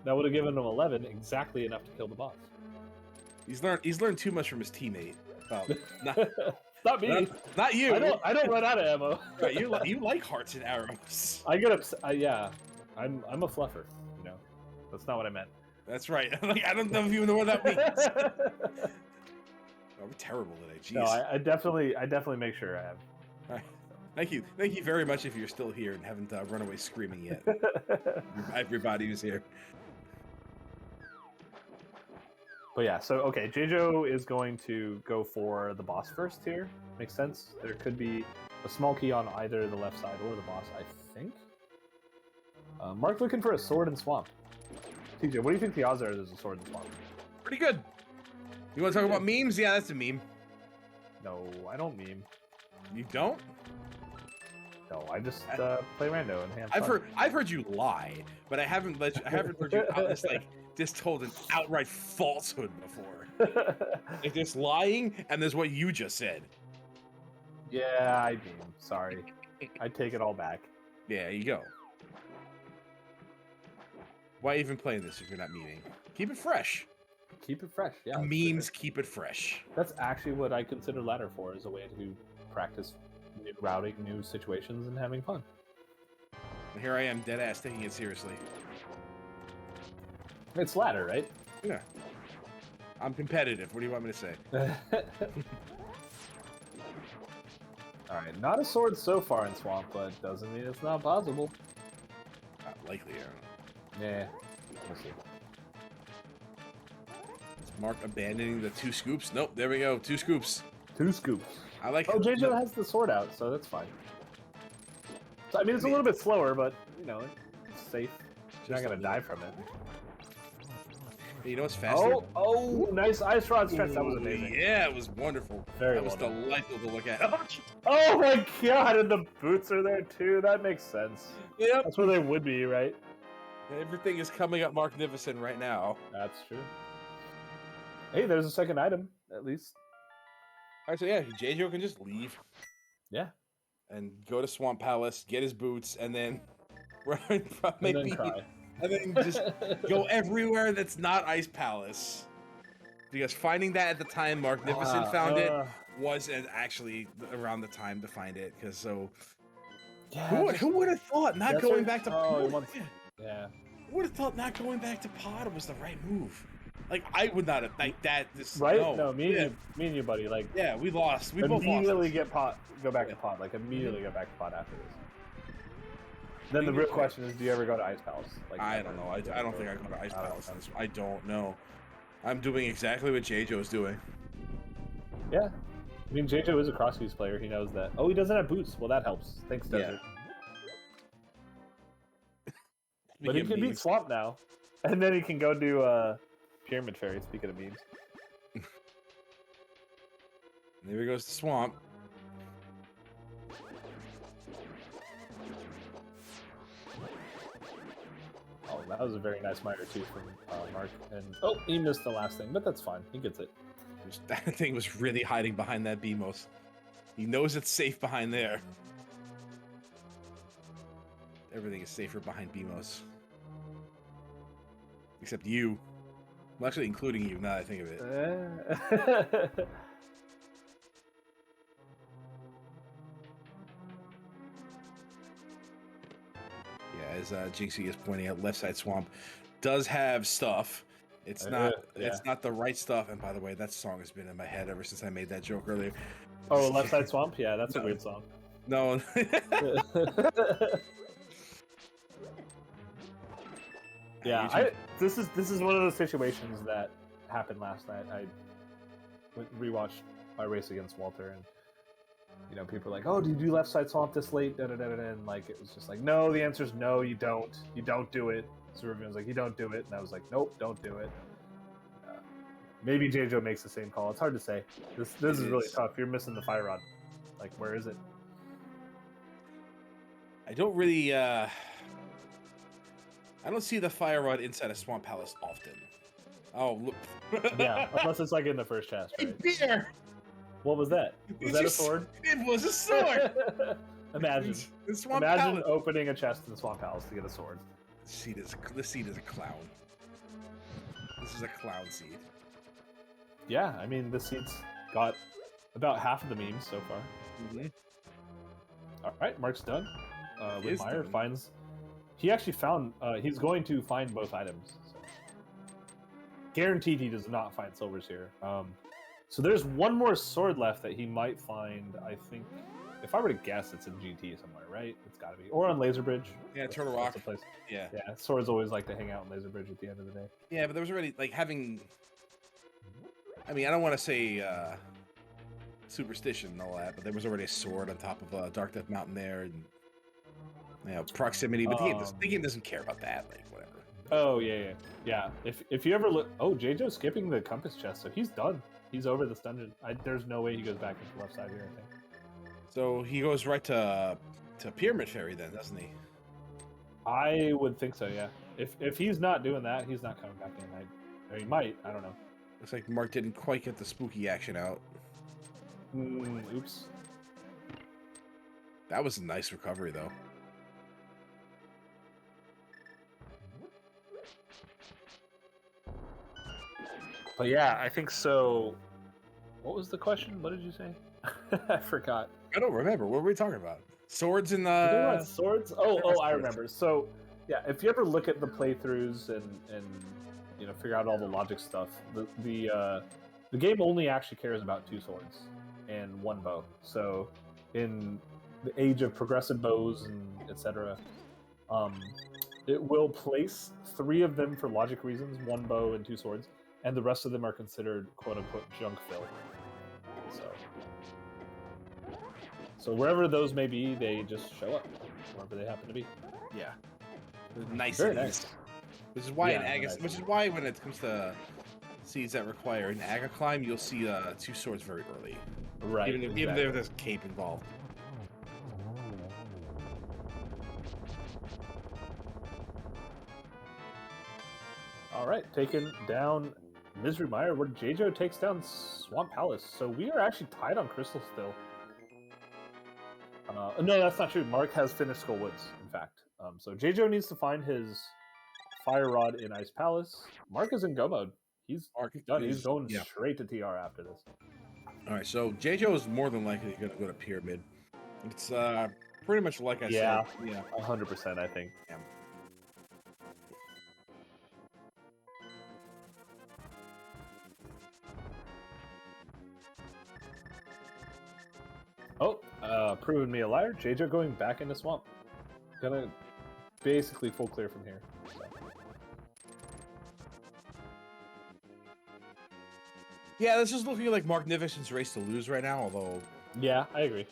That would have given him 11, exactly enough to kill the boss. He's learned too much from his teammate. Not me. Not you. I don't run out of ammo. Right, you like hearts and arrows. I get upset. Yeah, I'm a fluffer. You know, that's not what I meant. That's right. Like, I don't know if you know what that means. Oh, we're terrible today. Jeez. No, I definitely make sure I have. All right. Thank you very much if you're still here and haven't run away screaming yet. Everybody who's here. But yeah, so okay, Jaejo is going to go for the boss first here. Makes sense. There could be a small key on either the left side or the boss, I think. Mark looking for a sword and swamp. TJ, what do you think the odds are there's a sword and swamp? Pretty good. You want to talk about memes? Yeah, that's a meme. No, I don't meme. You don't? No, I just play rando and have fun. I've heard you lie, but I haven't heard you just told an outright falsehood before. Like there's lying and there's what you just said. Yeah, I meme. Sorry. I take it all back. Yeah, you go. Why even play this if you're not memeing? Keep it fresh. Keep it fresh, yeah. Memes keep it fresh. That's actually what I consider ladder for, is a way to practice new routing, new situations, and having fun. And here I am, dead ass, taking it seriously. It's ladder, right? Yeah. I'm competitive. What do you want me to say? Alright, not a sword so far in Swamp, but doesn't mean it's not possible. Not likely, I don't know. Yeah, we'll see. Is Mark abandoning the 2 scoops? Nope, there we go, 2 scoops. 2 scoops. I like. Oh, Jaejo has the sword out, so that's fine. So, I mean, it's a little bit slower, but you know, it's safe. You're not gonna die from it. Hey, you know what's faster? Oh, nice ice rod stretch. That was amazing. Yeah, it was wonderful. Very that was well done. delightful to look at. Oh my god, and the boots are there too. That makes sense. Yep. That's where they would be, right? Everything is coming up Marcnificent right now. That's true. Hey, there's a second item, at least. Alright, so yeah, Jaejo can just leave. Yeah. And go to Swamp Palace, get his boots, and then Maybe and then just go everywhere that's not Ice Palace. Because finding that at the time Marcnificent found it wasn't actually around the time to find it. Because yeah, who would have thought not going back to Pod? Yeah. Who would have thought not going back to Pod was the right move? Like I would not have like that. Right? No, me and you, buddy. Like yeah, we lost. We both immediately go back to Pod. Like immediately go back to Pod after this. Then the real question is, do you ever go to Ice Palace? Like, I don't know. I don't think I go to Ice Palace. I don't know. I'm doing exactly what Jaejo is doing. Yeah. I mean, Jaejo is a cross-use player. He knows that. Oh, he doesn't have boots. Well, that helps. Thanks, Desert. Yeah. But he can beat Swamp now. And then he can go do Pyramid Fairy, speaking of memes. There he goes to Swamp. Oh, that was a very nice miter too from Mark. And oh, he missed the last thing, but that's fine. He gets it. That thing was really hiding behind that BMOS. He knows it's safe behind there. Everything is safer behind BMOS. Except you. Well, actually, including you, now that I think of it. Yeah, as Jinxie is pointing out, left side Swamp does have stuff, It's not the right stuff. And by the way, that song has been in my head ever since I made that joke earlier. Oh, Left Side Swamp? Yeah, that's a weird song. No. Yeah, this is one of those situations that happened last night. I rewatched my race against Walter, and people are like, "Oh, did you do Left Side Swamp this late?" And like, it was just like, "No, the answer is no. You don't do it." So everyone's like, "You don't do it," and I was like, "Nope, don't do it." Maybe Jaejo makes the same call. It's hard to say. This is really tough. You're missing the fire rod. Like, where is it? I don't really. I don't see the fire rod inside a Swamp Palace often. Oh, look. Yeah, unless it's like in the first chest, right? Beer. What was that? Was that a sword? It was a sword. Imagine opening a chest in the Swamp Palace to get a sword. This seed is a clown. This is a clown seed. Yeah, I mean, this seed's got about half of the memes so far. Mm-hmm. All right, Mark's done. Meyer finds. He actually found. He's going to find both items. So. Guaranteed, he does not find silvers here. So there's one more sword left that he might find. I think, if I were to guess, it's in GT somewhere, right? It's got to be, or on Laser Bridge. Yeah, Turtle Rock. That's a place. Yeah. Yeah, swords always like to hang out in Laser Bridge at the end of the day. Yeah, but there was already like having. I mean, I don't want to say superstition and all that, but there was already a sword on top of Dark Death Mountain there, and proximity. But the game doesn't care about that. Like whatever. Oh yeah. If you ever look, Jaejo's skipping the compass chest, so he's done. He's over this dungeon. There's no way he goes back into the left side here, I think. So he goes right to Pyramid Fairy then, doesn't he? I would think so, yeah. If he's not doing that, he's not coming back in. Or he might, I don't know. Looks like Mark didn't quite get the spooky action out. Oops. That was a nice recovery, though. But yeah, I think so. What was the question? What did you say? I forgot. I don't remember. What were we talking about? Swords and swords? Oh, I remember. So yeah, if you ever look at the playthroughs and figure out all the logic stuff, the game only actually cares about 2 swords and 1 bow. So in the age of progressive bows and etc., it will place 3 of them for logic reasons, 1 bow and 2 swords. And the rest of them are considered "quote-unquote" junk fill. So wherever those may be, they just show up wherever they happen to be. Yeah, nice. Very nice. Which is why which is why when it comes to seeds that require an Aga climb, you'll see 2 swords very early. Right. Even if there's cape involved. All right, taking down Misery Mire, where Jaejo takes down Swamp Palace. So we are actually tied on Crystal still. No, that's not true. Mark has finished Skull Woods, in fact. So Jaejo needs to find his Fire Rod in Ice Palace. Mark is in Go mode. He's done. He's going straight to TR after this. All right, so Jaejo is more than likely going to go to Pyramid. It's pretty much like I said. Yeah, 100%, I think. Yeah. Proving me a liar. Jaejo going back into Swamp. Gonna basically full clear from here. So. Yeah, this is looking like Marcnificent's race to lose right now, although... Yeah, I agree.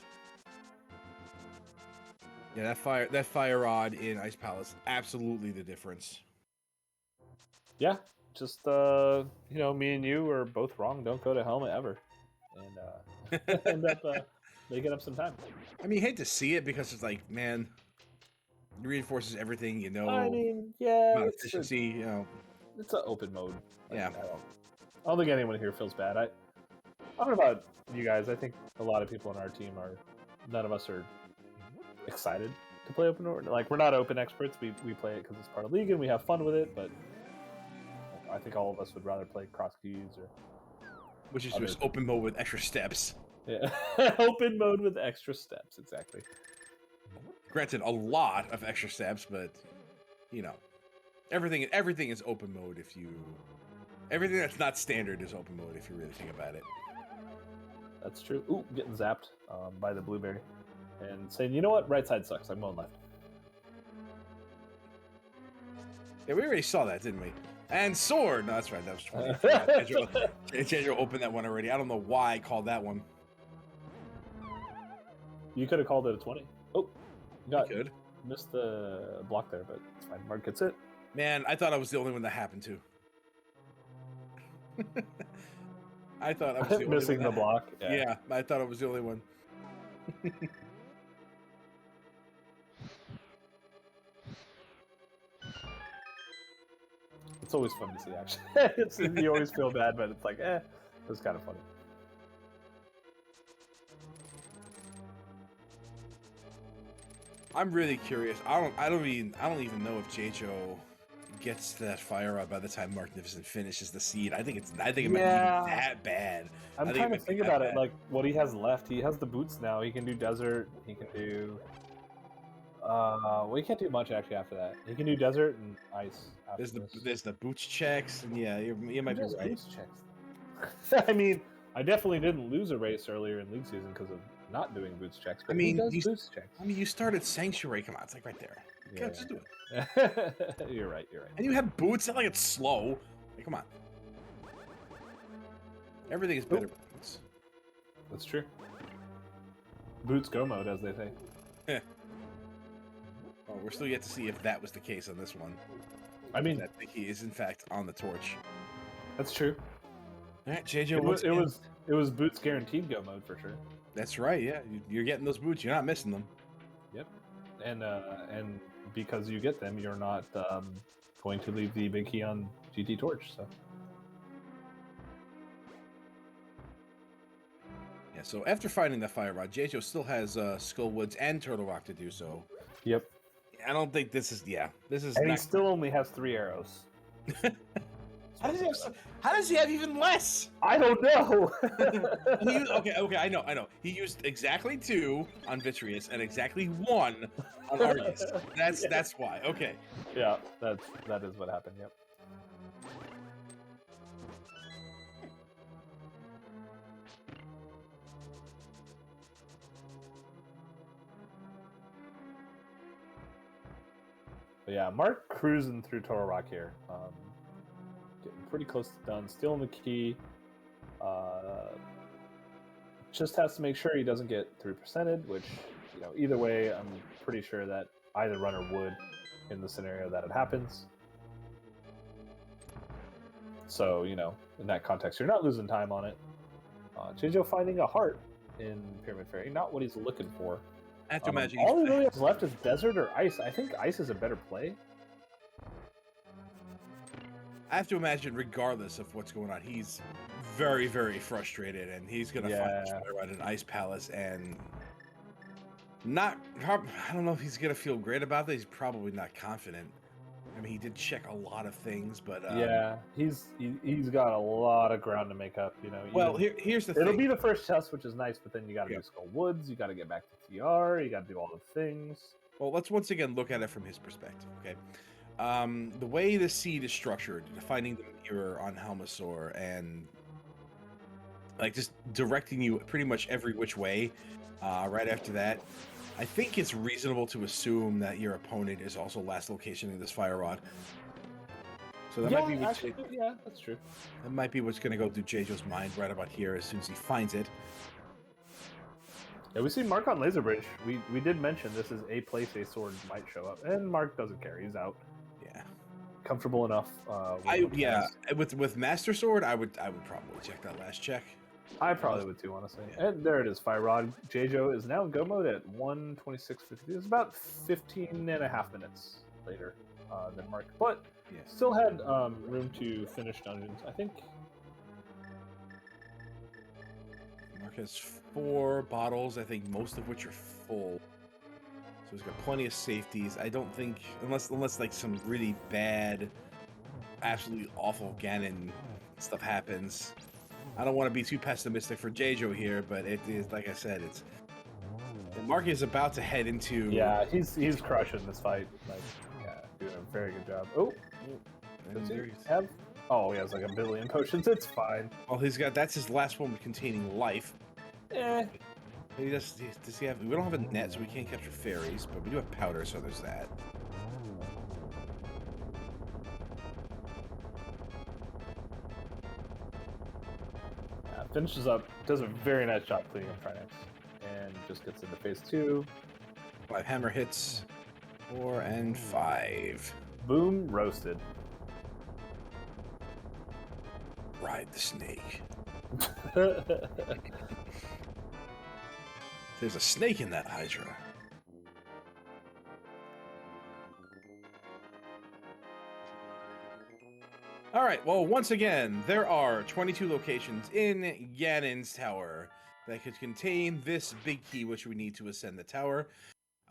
Yeah, that fire rod in Ice Palace, absolutely the difference. Yeah, just, me and you are both wrong. Don't go to Helmet ever. And, end up... making up some time. I mean, you hate to see it because it's like, man, it reinforces everything, I mean, yeah, efficiency, It's an open mode. Yeah. I don't think anyone here feels bad. I don't know about you guys. I think a lot of people on our team none of us are excited to play open mode. Like, we're not open experts. We play it because it's part of League and we have fun with it, but I think all of us would rather play cross keys or... Which is just open mode with extra steps. Yeah, open mode with extra steps, exactly. Granted, a lot of extra steps, but everything is open mode if you Everything that's not standard is open mode if you really think about it. That's true. Ooh, getting zapped by the blueberry. And saying, you know what? Right side sucks. I'm going left. Yeah, we already saw that, didn't we? And sword! No, that's right. That was 20. Jaejo opened that one already. I don't know why I called that one. You could have called it a 20. Oh, you Good. Missed the block there, but it's fine. Mark gets it. Man, I thought I was the only one that happened to. I thought I was the only missing one the block. Yeah, I thought I was the only one. It's always fun to see, actually. You always feel bad, but it's like, it was kind of funny. I'm really curious. I don't even know if Jaejo gets to that fire rod by the time Marcnificent finishes the seed. I think it might be that bad. I'm trying to think about it, like what he has left. He has the boots now. He can do desert. He can do. Well, he can't do much actually after that. He can do desert and ice. There's the boots checks, and yeah, you might be right. Boots checks. I mean, I definitely didn't lose a race earlier in league season because of not doing boots checks. But he does boots checks. I mean, you started Sanctuary. Come on, it's like right there. Yeah. Just do it. You're right. And you have boots. Not like it's slow. Like, come on. Everything is better with boots. That's true. Boots go mode, as they say. Yeah. Oh, we're still yet to see if that was the case on this one. I mean, I think he is in fact on the torch. That's true. All right, Jaejo. It was boots guaranteed go mode for sure. That's right. Yeah, you're getting those boots. You're not missing them. Yep. And because you get them, you're not going to leave the big key on GT Torch. So. Yeah. So after finding the fire rod, Jaejo still has Skull Woods and Turtle Rock to do so. Yep. I don't think this is. Yeah, this is. And he still only has 3 arrows. How does he have even less? I don't know. Okay, I know. He used exactly 2 on Vitreous and exactly 1 on Argus. That's why. Okay. Yeah, that is what happened. Yep. But yeah, Mark cruising through Toro Rock here. Getting pretty close to done. Stealing the key. Just has to make sure he doesn't get 3%ed, which, either way, I'm pretty sure that either runner would in the scenario that it happens. So, in that context, you're not losing time on it. Jaejo finding a heart in Pyramid Fairy. Not what he's looking for. I have to imagine all he really has left is desert or ice. I think ice is a better play. I have to imagine, regardless of what's going on, he's very, very frustrated, and he's gonna find an ice palace, and I don't know if he's gonna feel great about that. He's probably not confident. I mean, he did check a lot of things, but he's got a lot of ground to make up. Well, here's the thing. It'll be the first test, which is nice, but then you got to do Skull Woods. You got to get back to TR. You got to do all the things. Well, let's once again look at it from his perspective. Okay, the way the seed is structured, finding the mirror on Helmasaur, and like just directing you pretty much every which way. Right after that, I think it's reasonable to assume that your opponent is also last location in this fire rod. So that might be that's true. That might be what's going to go through Jaejo's mind right about here as soon as he finds it. Yeah, we see Mark on Laser Bridge. We did mention this is a place a sword might show up, and Mark doesn't care. He's out. Yeah, comfortable enough. With Master Sword, I would probably check that last check. I probably would too, honestly. Yeah. And there it is, Fire Rod. Jaejo is now in go mode at 1:26:50. It's about 15 and a half minutes later than Mark, but still had room to finish dungeons. I think Mark has 4 bottles, I think most of which are full. So he's got plenty of safeties. I don't think, unless like some really bad, absolutely awful Ganon stuff happens. I don't want to be too pessimistic for Jaejo here, but it is, like I said, Mark is about to head into... Yeah, he's crushing this fight. Like, doing a very good job. Oh! Does he have Oh, he has like a billion potions. It's fine. Well, that's his last one containing life. Eh. Does he have? We don't have a net, so we can't capture fairies, but we do have powder, so there's that. Finishes up, does a very nice job cleaning up Trinex, and just gets into phase 2. 5 hammer hits, 4 and 5. Boom, roasted. Ride the snake. There's a snake in that Hydra. All right, well, once again, there are 22 locations in Ganon's Tower that could contain this big key, which we need to ascend the tower.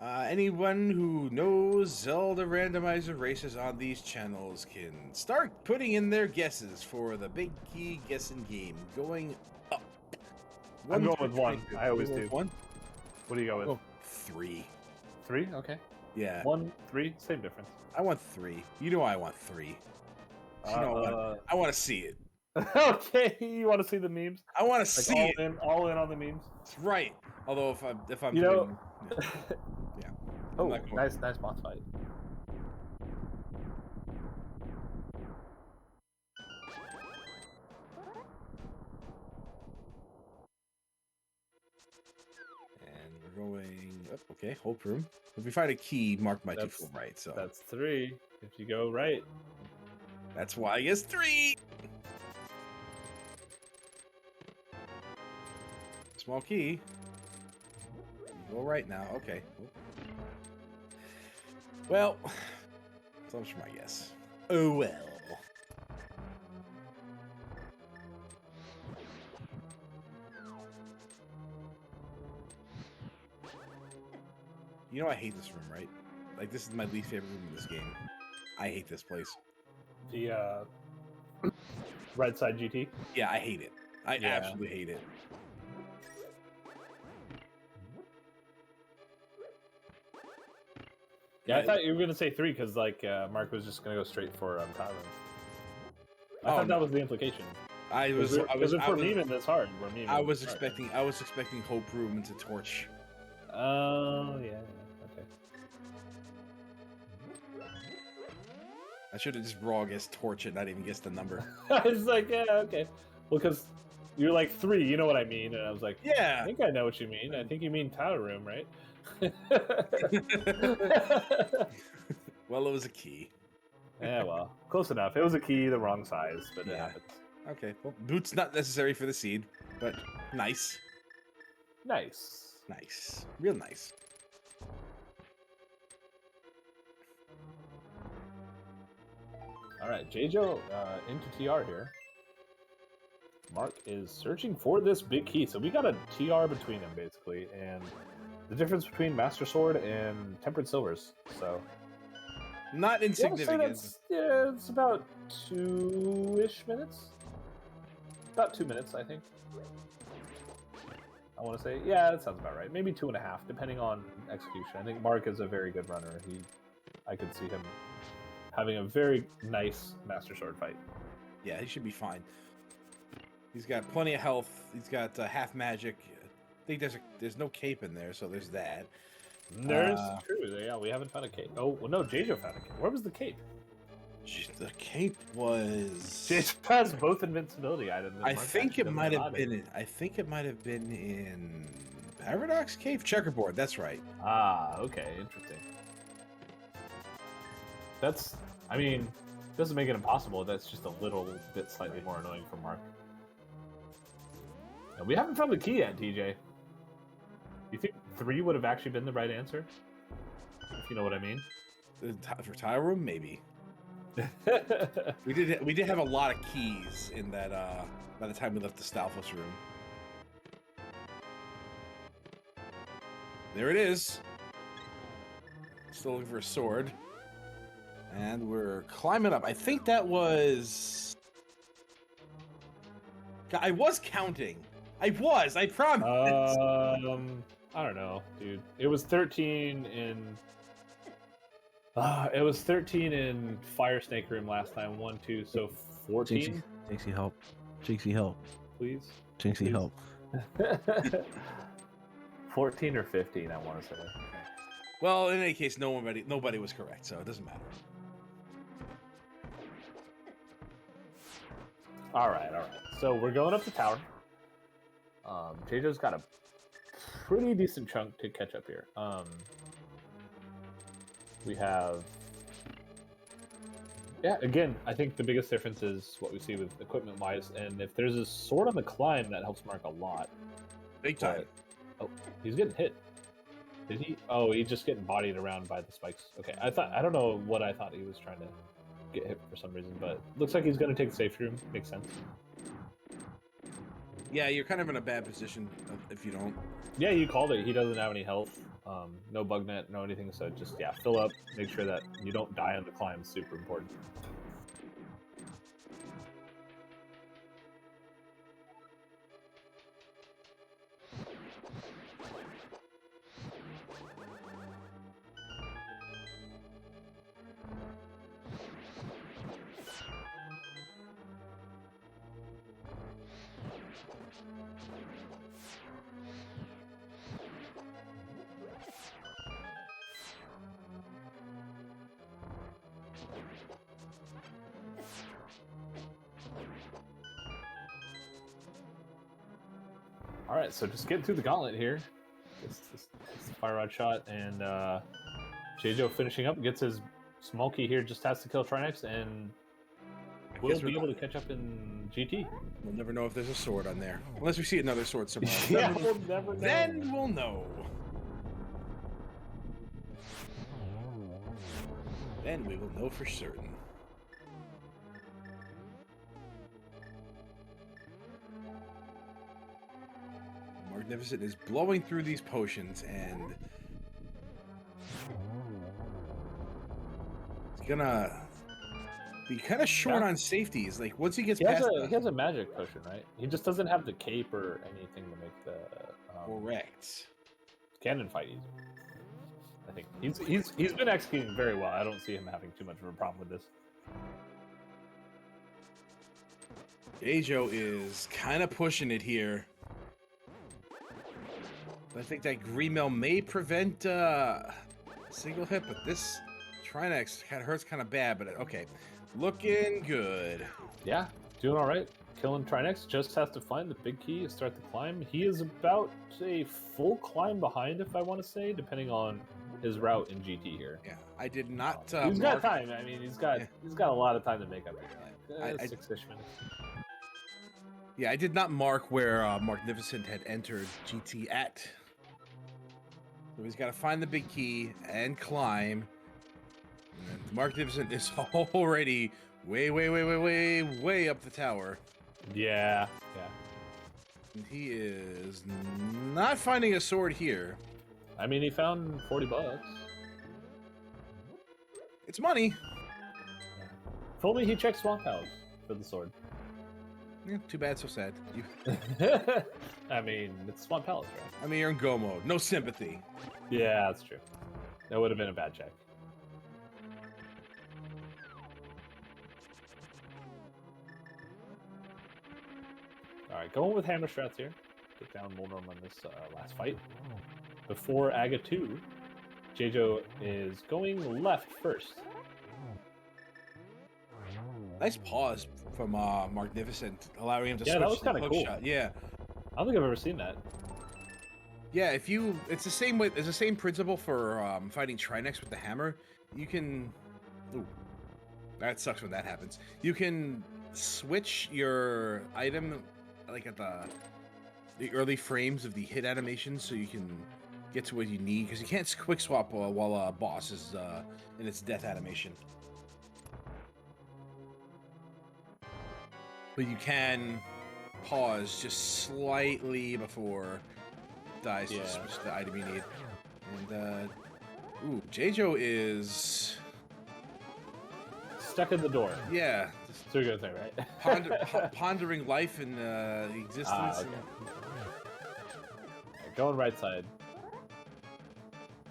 Anyone who knows Zelda randomizer races on these channels can start putting in their guesses for the big key guessing game going up. I'm going with 1. I always do. 1? What do you go with? Oh, 3. 3? Okay. Yeah. 1, 3, same difference. I want 3. You know I want 3. You know what? I want to see it. Okay, you want to see the memes? I want to see it. All in on the memes. That's right. Although if I'm you know, yeah. Oh, nice boss fight. And we're going up. Okay, hope room. If we find a key, Mark might do full right. So that's 3. If you go right. That's why I guess 3. Small key. Go right now. Okay. Well, so much for my guess. Oh well. You know I hate this room, right? Like, this is my least favorite room in this game. I hate this place. The right side GT? Yeah, I hate it. I absolutely hate it. Yeah, I thought you were going to say 3 because, like, Mark was just going to go straight for Tyler. I thought that was the implication. I was memeing this hard. I was expecting Hope Room into Torch. Oh, yeah. Okay. I should have just raw guessed Torch and not even guessed the number. I was like, yeah, okay. Well, because you're like 3, you know what I mean? And I was like, yeah. I think I know what you mean. I think you mean Tower Room, right? Well, it was a key. Yeah, well, close enough. It was a key, the wrong size, but it happens. Okay, well, boots not necessary for the seed, but nice. Nice. Nice. Real nice. All right, Jaejo into TR here. Mark is searching for this big key. So we got a TR between them, basically, and the difference between Master Sword and Tempered Silvers. So not insignificant. Yeah, it's about 2-ish minutes. About 2 minutes, I think. I want to say, yeah, that sounds about right. Maybe 2.5, depending on execution. I think Mark is a very good runner. I could see him having a very nice Master Sword fight. Yeah, he should be fine. He's got plenty of health. He's got half magic. I think there's no cape in there, so there's that. There's true. Yeah, we haven't found a cape. Oh, well, no, Jaejo found a cape. Where was the cape? The cape was. Jaejo has both invincibility items. I think it might have been. I think it might have been in Paradox Cave Checkerboard. That's right. Ah, okay, interesting. That's. I mean, doesn't make it impossible. That's just a little bit slightly more annoying for Mark. And we haven't found the key yet, TJ. You think 3 would have actually been the right answer? If you know what I mean. For Tile Room, maybe. we did have a lot of keys in that by the time we left the Stalfos room. There it is. Still looking for a sword. And we're climbing up. I think that was... I was counting. I promise. I don't know, dude. It was 13 in... it was 13 in Fire Snake Room last time. 1, 2, so 14, Jinxie, help. Jinxie, help. please. Jinxie, help. 14 or 15, I want to say. Well, in any case, nobody was correct, so it doesn't matter. All right. So we're going up the tower. Jaejo's got a pretty decent chunk to catch up here. We have... Yeah, again, I think the biggest difference is what we see with equipment-wise, and if there's a sword on the climb, that helps Mark a lot. Big time. Oh, he's getting hit. Did he? Oh, he's just getting bodied around by the spikes. Okay, I don't know what I thought he was trying to get hit for some reason, but looks like he's going to take the safety room. Makes sense. Yeah, you're kind of in a bad position if you don't. Yeah, you called it. He doesn't have any health, no bug net, no anything, so just, yeah, fill up, make sure that you don't die on the climb is super important. All right, so just getting through the gauntlet here. This fire rod shot, and Jaejo finishing up, gets his small key here, just has to kill Trinex, and we'll be able to catch up in GT. We'll never know if there's a sword on there. Unless we see another sword somewhere. Yeah, we'll never know. Then we'll know. Then we will know for certain. Marcnificent is blowing through these potions, and he's gonna be kind of short on safeties. Like once he gets past, he has a magic potion, right? He just doesn't have the cape or anything to make the correct cannon fight easy. I think he's been executing very well. I don't see him having too much of a problem with this. Jaejo is kind of pushing it here. I think that green mail may prevent single hit, but this Trinex hurts kind of bad. But okay, looking good. Yeah, doing all right. Killing Trinex, just has to find the big key to start the climb. He is about a full climb behind, if I want to say, depending on his route in GT here. Yeah, I did not. He's got time. I mean, he's got a lot of time to make up here. 6-ish minutes. Yeah, I did not mark where Marcnificent had entered GT at. So he's got to find the big key and climb. And Marcnificent is already way up the tower. Yeah. And he is not finding a sword here. I mean, he found $40. It's money. If only he checked Swamp House for the sword. Yeah, too bad, so sad. I mean, it's Swamp Palace, right? I mean, you're in go mode. No sympathy. Yeah, that's true. That would have been a bad check. All right, going with Hammer Strats here. Get down Moldorm on this last fight. Before Aga 2, Jaejo is going left first. Nice pause from Marcnificent, allowing him to switch that was to the kinda hook cool. shot. Yeah. I don't think I've ever seen that. Yeah, it's the same principle for fighting Trinex with the hammer. You can, ooh, that sucks when that happens. You can switch your item like at the early frames of the hit animation, so you can get to what you need, because you can't quick swap while a boss is in its death animation. But you can pause just slightly before dies to switch the item you need. And ooh, Jaejo is Stuck in the door. yeah, That's a good thing, right? pondering life and existence. Okay. Going right side.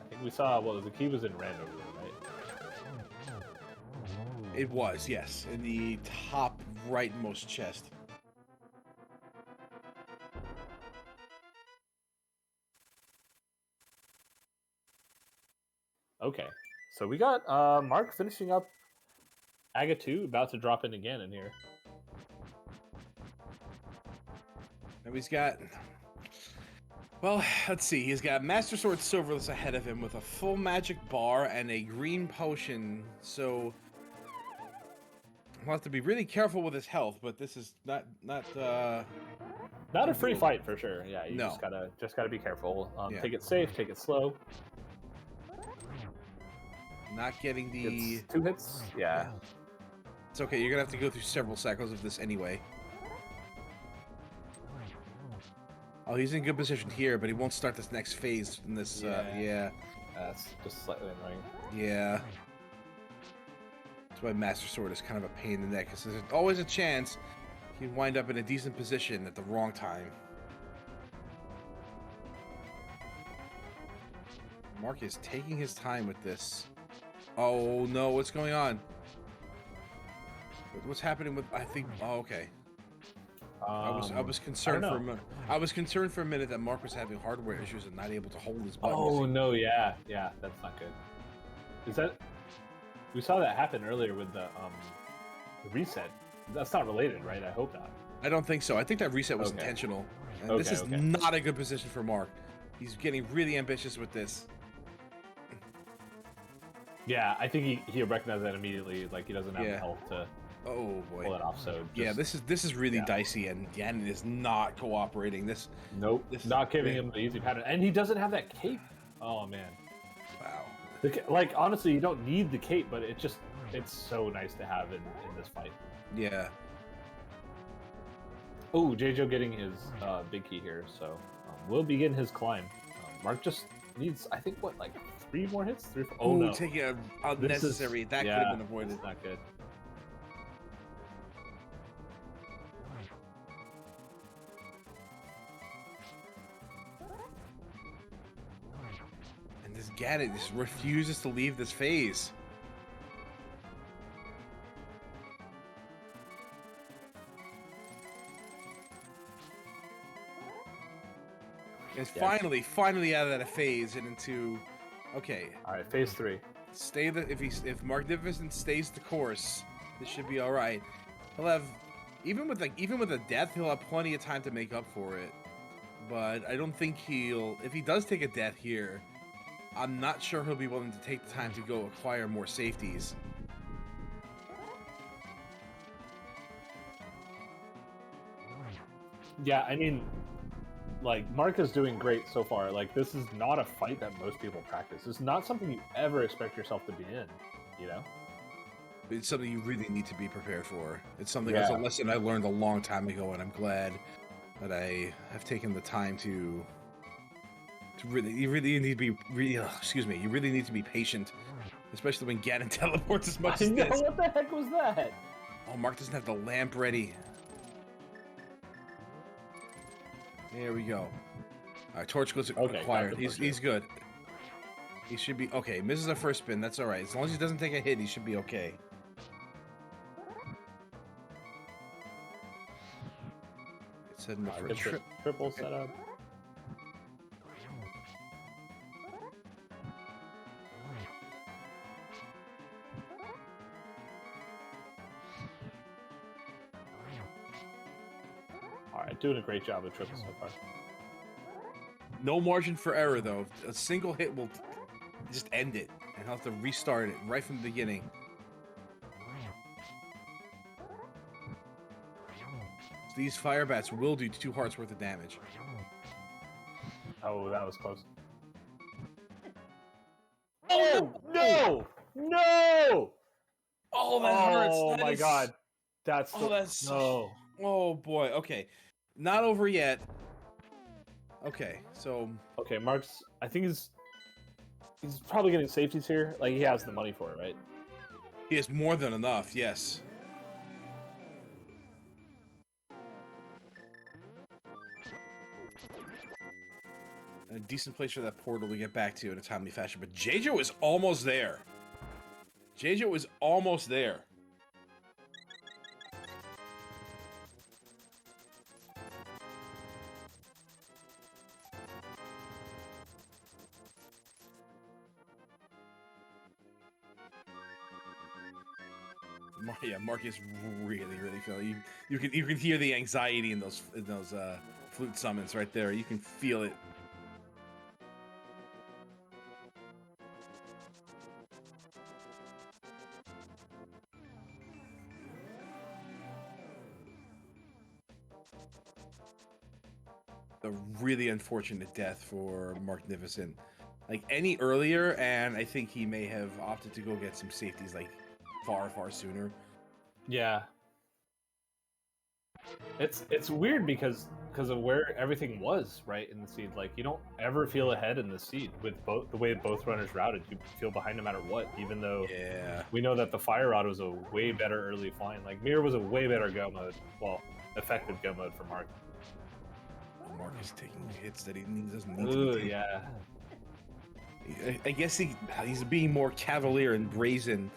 I think we saw the key was in Randover, right? It was, yes, in the top rightmost chest. Okay, so we got Mark finishing up Aga 2, about to drop in again in here. And he's got, well, let's see. He's got Master Sword Silverless ahead of him with a full magic bar and a green potion. So he'll have to be really careful with his health. But this is not a free fight for sure. Yeah, you just gotta be careful. Yeah. Take it safe, take it slow. Not getting the It's 2 hits. Yeah. It's okay. You're gonna have to go through several cycles of this anyway. Oh, he's in good position here, but he won't start this next phase in this. Yeah. That's just slightly annoying. Yeah. That's why Master Sword is kind of a pain in the neck, because there's always a chance he'd wind up in a decent position at the wrong time. Mark is taking his time with this. Oh no, what's going on? What's happening with? I think. Oh, okay. I was concerned for a minute. I was concerned for a minute that Mark was having hardware issues and not able to hold his buttons. Oh no, yeah, that's not good. Is that? We saw that happen earlier with the reset. That's not related, right? I hope not. I don't think so. I think that reset was intentional. And this is not a good position for Mark. He's getting really ambitious with this. Yeah, I think he'll recognize that immediately. Like he doesn't have the health to boy. pull it off. So this is really dicey, and Ganon is not cooperating. This not giving him the easy pattern, and he doesn't have that cape. Oh man, wow. Like honestly, you don't need the cape, but it's so nice to have in this fight. Yeah. Oh, Jaejo getting his big key here, so we'll begin his climb. Mark just needs, I think, what, like 3 more hits? 3, 4? Oh no! Taking a unnecessary. That could have been avoided. It's not good. And this Ganon just refuses to leave this phase. It's finally out of that phase and into, okay. All right, phase 3. If Marcnificent stays the course, this should be all right. He'll have, even with a death, he'll have plenty of time to make up for it. But I don't think if he does take a death here, I'm not sure he'll be willing to take the time to go acquire more safeties. Yeah, I mean, like, Mark is doing great so far. Like, this is not a fight that most people practice. It's not something you ever expect yourself to be in, you know? It's something you really need to be prepared for. It's something that's a lesson I learned a long time ago, and I'm glad that I have taken the time to really, you really need to be, you really need to be patient, especially when Ganon teleports as much as this. What the heck was that? Oh, Mark doesn't have the lamp ready. There we go. All right, Torch goes acquired. He's good. He should be okay. Misses a first spin. That's all right. As long as he doesn't take a hit, he should be okay. It's heading for a triple setup. Alright, doing a great job with triple so far. No margin for error, though. A single hit will just end it, and he'll have to restart it right from the beginning. These fire bats will do 2 hearts worth of damage. Oh, that was close. Oh, no! No! Oh, that hurts. Oh, my God. That's no. Oh, boy. Okay. Not over yet. Okay, so... Okay, Mark's... I think he's probably getting safeties here. Like, he has the money for it, right? He has more than enough, yes. A decent place for that portal to get back to in a timely fashion. But Jaejo is almost there. Jaejo is almost there. Mark is really feeling. You can hear the anxiety in those flute summons right there. You can feel it. A really unfortunate death for Marcnificent. Like any earlier, and I think he may have opted to go get some safeties like far sooner. Yeah. It's weird because of where everything was right in the seed. Like you don't ever feel ahead in the seed with both the way both runners routed. You feel behind no matter what, even though we know that the Fire Rod was a way better early flying. Like Mirror was a way better go mode. Well, effective go mode for Mark. Mark is taking hits that he doesn't need to be. Yeah. I guess he's being more cavalier and brazen,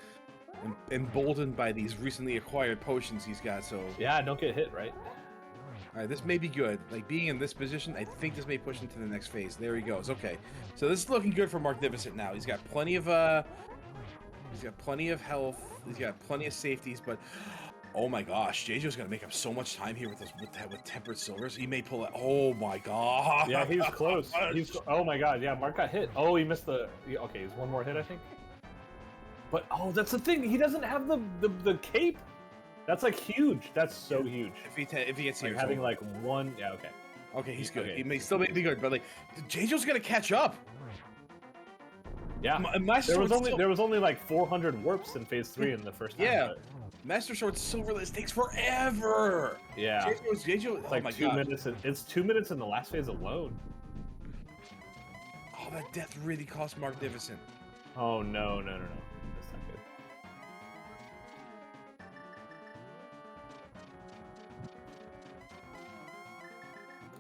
and emboldened by these recently acquired potions he's got. So yeah, don't get hit, right? All right, this may be good. Like being in this position, I think this may push him to the next phase. There he goes. Okay, so this is looking good for Marcnificent now. He's got plenty of health. He's got plenty of safeties, but. Oh my gosh, Jaejo's gonna make up so much time here with tempered silvers. He may pull it. Oh my god. Yeah, he's close. Oh my god. Yeah, Mark got hit. Oh, he missed the. Okay, he's one more hit, I think. But oh, that's the thing. He doesn't have the cape. That's like huge. That's so huge. If he gets here, like having like one. Yeah. Okay. Okay, he's good. Okay. He may still be good, but like Jaejo's gonna catch up. Yeah. There was only like 400 warps in phase 3 in the first time. Yeah. But... Master Sword Silverless takes forever. Yeah. Jejo, it's like my 2 god. minutes. It's 2 minutes in the last phase alone. Oh, that death really cost Marcnificent. Oh no. That's not good.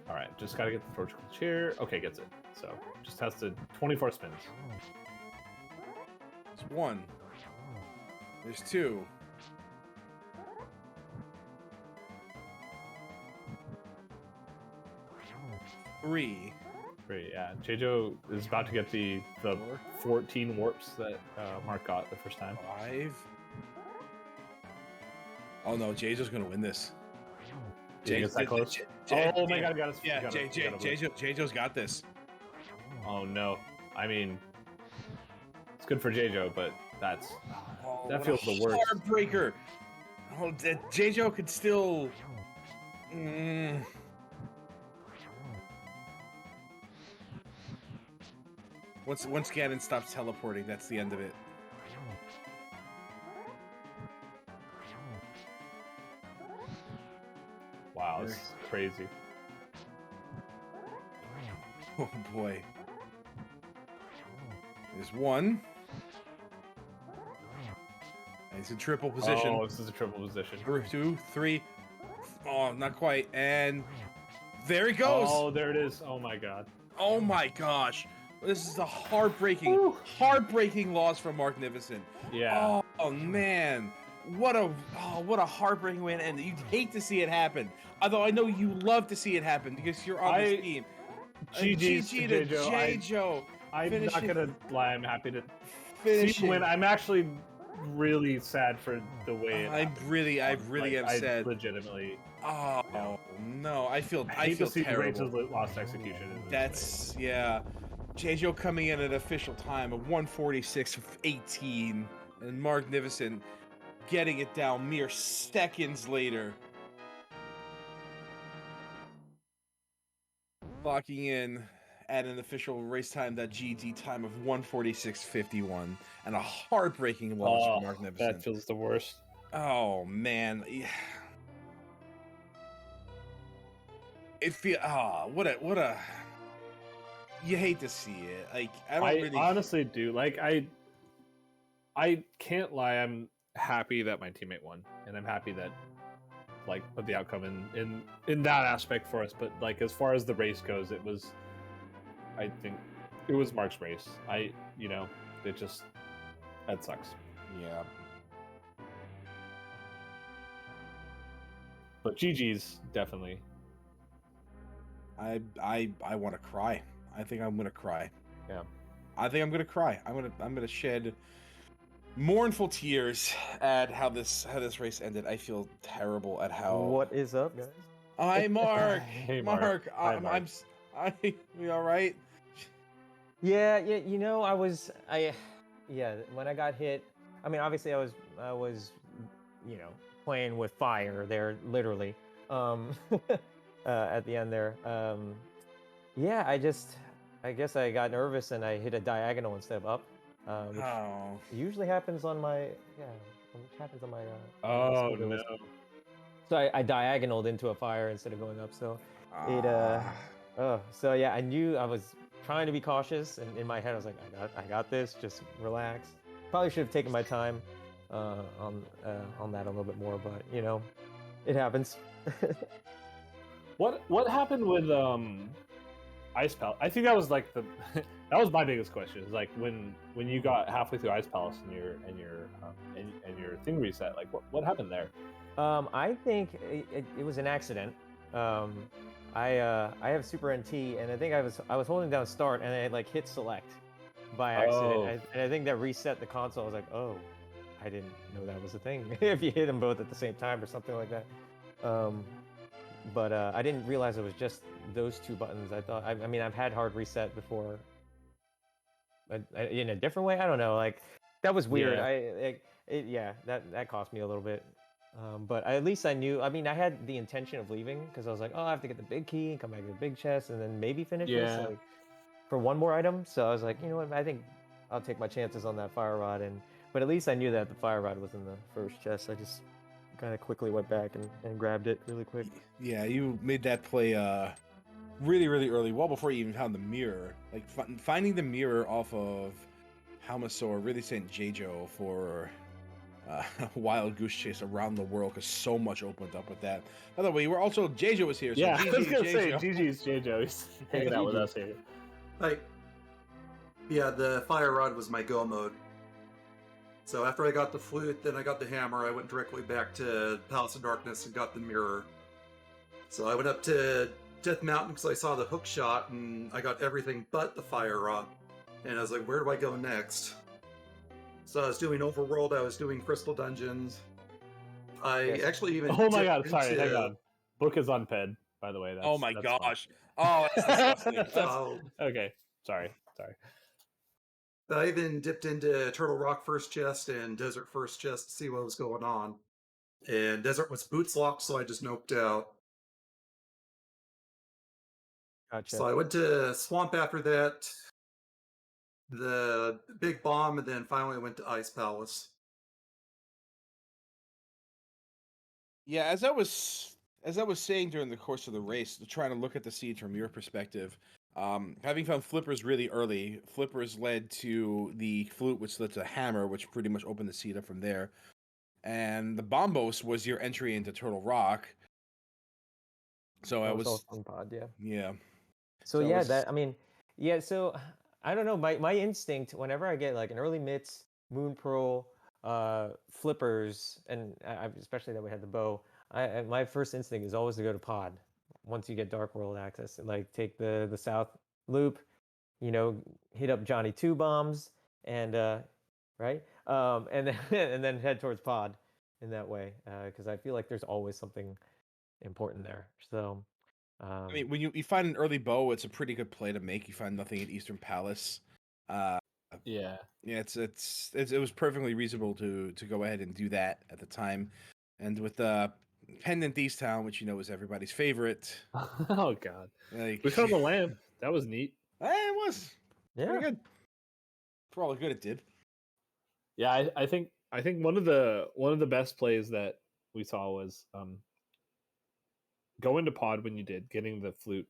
All right, just gotta get the Torchical Chair. Okay, gets it. So just has to 24 spins. There's one. There's two. Three, yeah. Jaejo is about to get the 14 warps that Mark got the first time. 5. Oh no, Jaejo's gonna win this. Jaejo's that close? Oh my god, got us. Yeah, Jaejo's got this. Oh no. I mean, it's good for Jaejo, but that feels the worst. Heartbreaker. Oh, Jaejo could still. Once Ganon stops teleporting, that's the end of it. Wow, this is crazy. Oh boy. There's one. And it's a triple position. Oh, this is a triple position. 2, 3. Oh, not quite. And there he goes. Oh, there it is. Oh my god. Oh my gosh. This is a heartbreaking loss for Marcnificent. Yeah. Oh man. What a heartbreaking way to end. You'd hate to see it happen. Although I know you love to see it happen because you're on this team. GG to Jaejo. I'm not gonna lie, I'm happy to finish win. I'm actually really sad for the way I really am sad. Legitimately. Oh no, I feel terrible. Rachel's lost execution. That's Jaejo coming in at official time of 146.18, and Marcnificent getting it down mere seconds later. Locking in at an official race.GT time of 146.51, and a heartbreaking loss for Marcnificent. That feels the worst. Oh man. It feel what a you hate to see it. Like I honestly do. Like I can't lie, I'm happy that my teammate won, and I'm happy that with the outcome in that aspect for us. But like as far as the race goes, I think it was Mark's race. That sucks. Yeah. But GG's definitely. I want to cry. I think I'm gonna cry. Yeah. I think I'm gonna cry. I'm gonna shed mournful tears at how this race ended. I feel terrible at how. What is up, guys? Hi, Mark. Hey, Mark. Hi, I'm. Mark. We all right? Yeah, you know, when I got hit, I mean, obviously I was, you know, playing with fire there, literally, at the end there. Yeah, I guess I got nervous and I hit a diagonal instead of up, which Oh. usually happens on my, which happens on my, Oh skill no. list. So I diagonaled into a fire instead of going up, so it, so yeah, I knew I was trying to be cautious, and in my head I was like, I got this. Just relax. Probably should have taken my time on that a little bit more, but you know, it happens. What happened with Ice Palace? I think that was like the that was my biggest question. Is like when you got halfway through Ice Palace and your thing reset. Like what happened there? I think it was an accident. I have Super NT, and I think I was holding down start, and I like hit select by accident, Oh. and I think that reset the console. I was like, oh, I didn't know that was a thing. If you hit them both at the same time or something like that. But I didn't realize it was just those two buttons. I thought, I mean, I've had hard reset before, in a different way. I don't know. Like that was weird. Yeah. That cost me a little bit. But at least I knew. I mean, I had the intention of leaving because I was like, oh, I have to get the big key and come back to the big chest and then maybe finish this like, for one more item. So I was like, you know what? I think I'll take my chances on that fire rod. But at least I knew that the fire rod was in the first chest. I just kind of quickly went back and grabbed it really quick. Yeah, you made that play really, really early, well before you even found the mirror. Like finding the mirror off of Halmasaur really sent Jaejo for a wild goose chase around the world because so much opened up with that. By the way, we're also Jaejo was here. So Yeah, GG, I was gonna say Jaejo. GG's Jaejo. He's hanging out with GG. us here. Like, yeah, the fire rod was my go mode. So after I got the flute, then I got the hammer, I went directly back to Palace of Darkness and got the mirror. So I went up to Death Mountain because I saw the hook shot and I got everything but the fire rod. And I was like, where do I go next? So I was doing Overworld, I was doing Crystal Dungeons. I actually even... Oh my god, dipped sorry, into- hang on. Book is unped, by the way. Oh my that's fine. gosh. Oh, that's disgusting. Oh, Okay, sorry. I even dipped into Turtle Rock first chest and Desert first chest to see what was going on. And Desert was boots locked, so I just noped out. Gotcha. So I went to Swamp after that, the Big Bomb, and then finally went to Ice Palace. Yeah, as I was saying during the course of the race, trying to look at the seeds from your perspective, having found flippers really early, flippers led to the flute, which led to the hammer, which pretty much opened the seed up from there, and the bombos was your entry into Turtle Rock. So I That was, also on pod, yeah. yeah. So So it yeah, was- I mean, yeah. So I don't know. My instinct whenever I get like an early mitts, Moon Pearl, flippers, and especially that we had the bow. My first instinct is always to go to pod. Once you get Dark World access, like take the south loop, you know, hit up Johnny 2 bombs, and right, and then and then head towards pod in that way, because I feel like there's always something important there. So. I mean, when you find an early bow, it's a pretty good play to make. You find nothing at Eastern Palace. Yeah. Yeah, it was perfectly reasonable to go ahead and do that at the time, and with Pendant East Town, which you know is everybody's favorite. Oh god. Like, We found the lamp. That was neat. it was Yeah. pretty good for all the good it did. Yeah, I think one of the best plays that we saw was go into pod when you did, getting the flute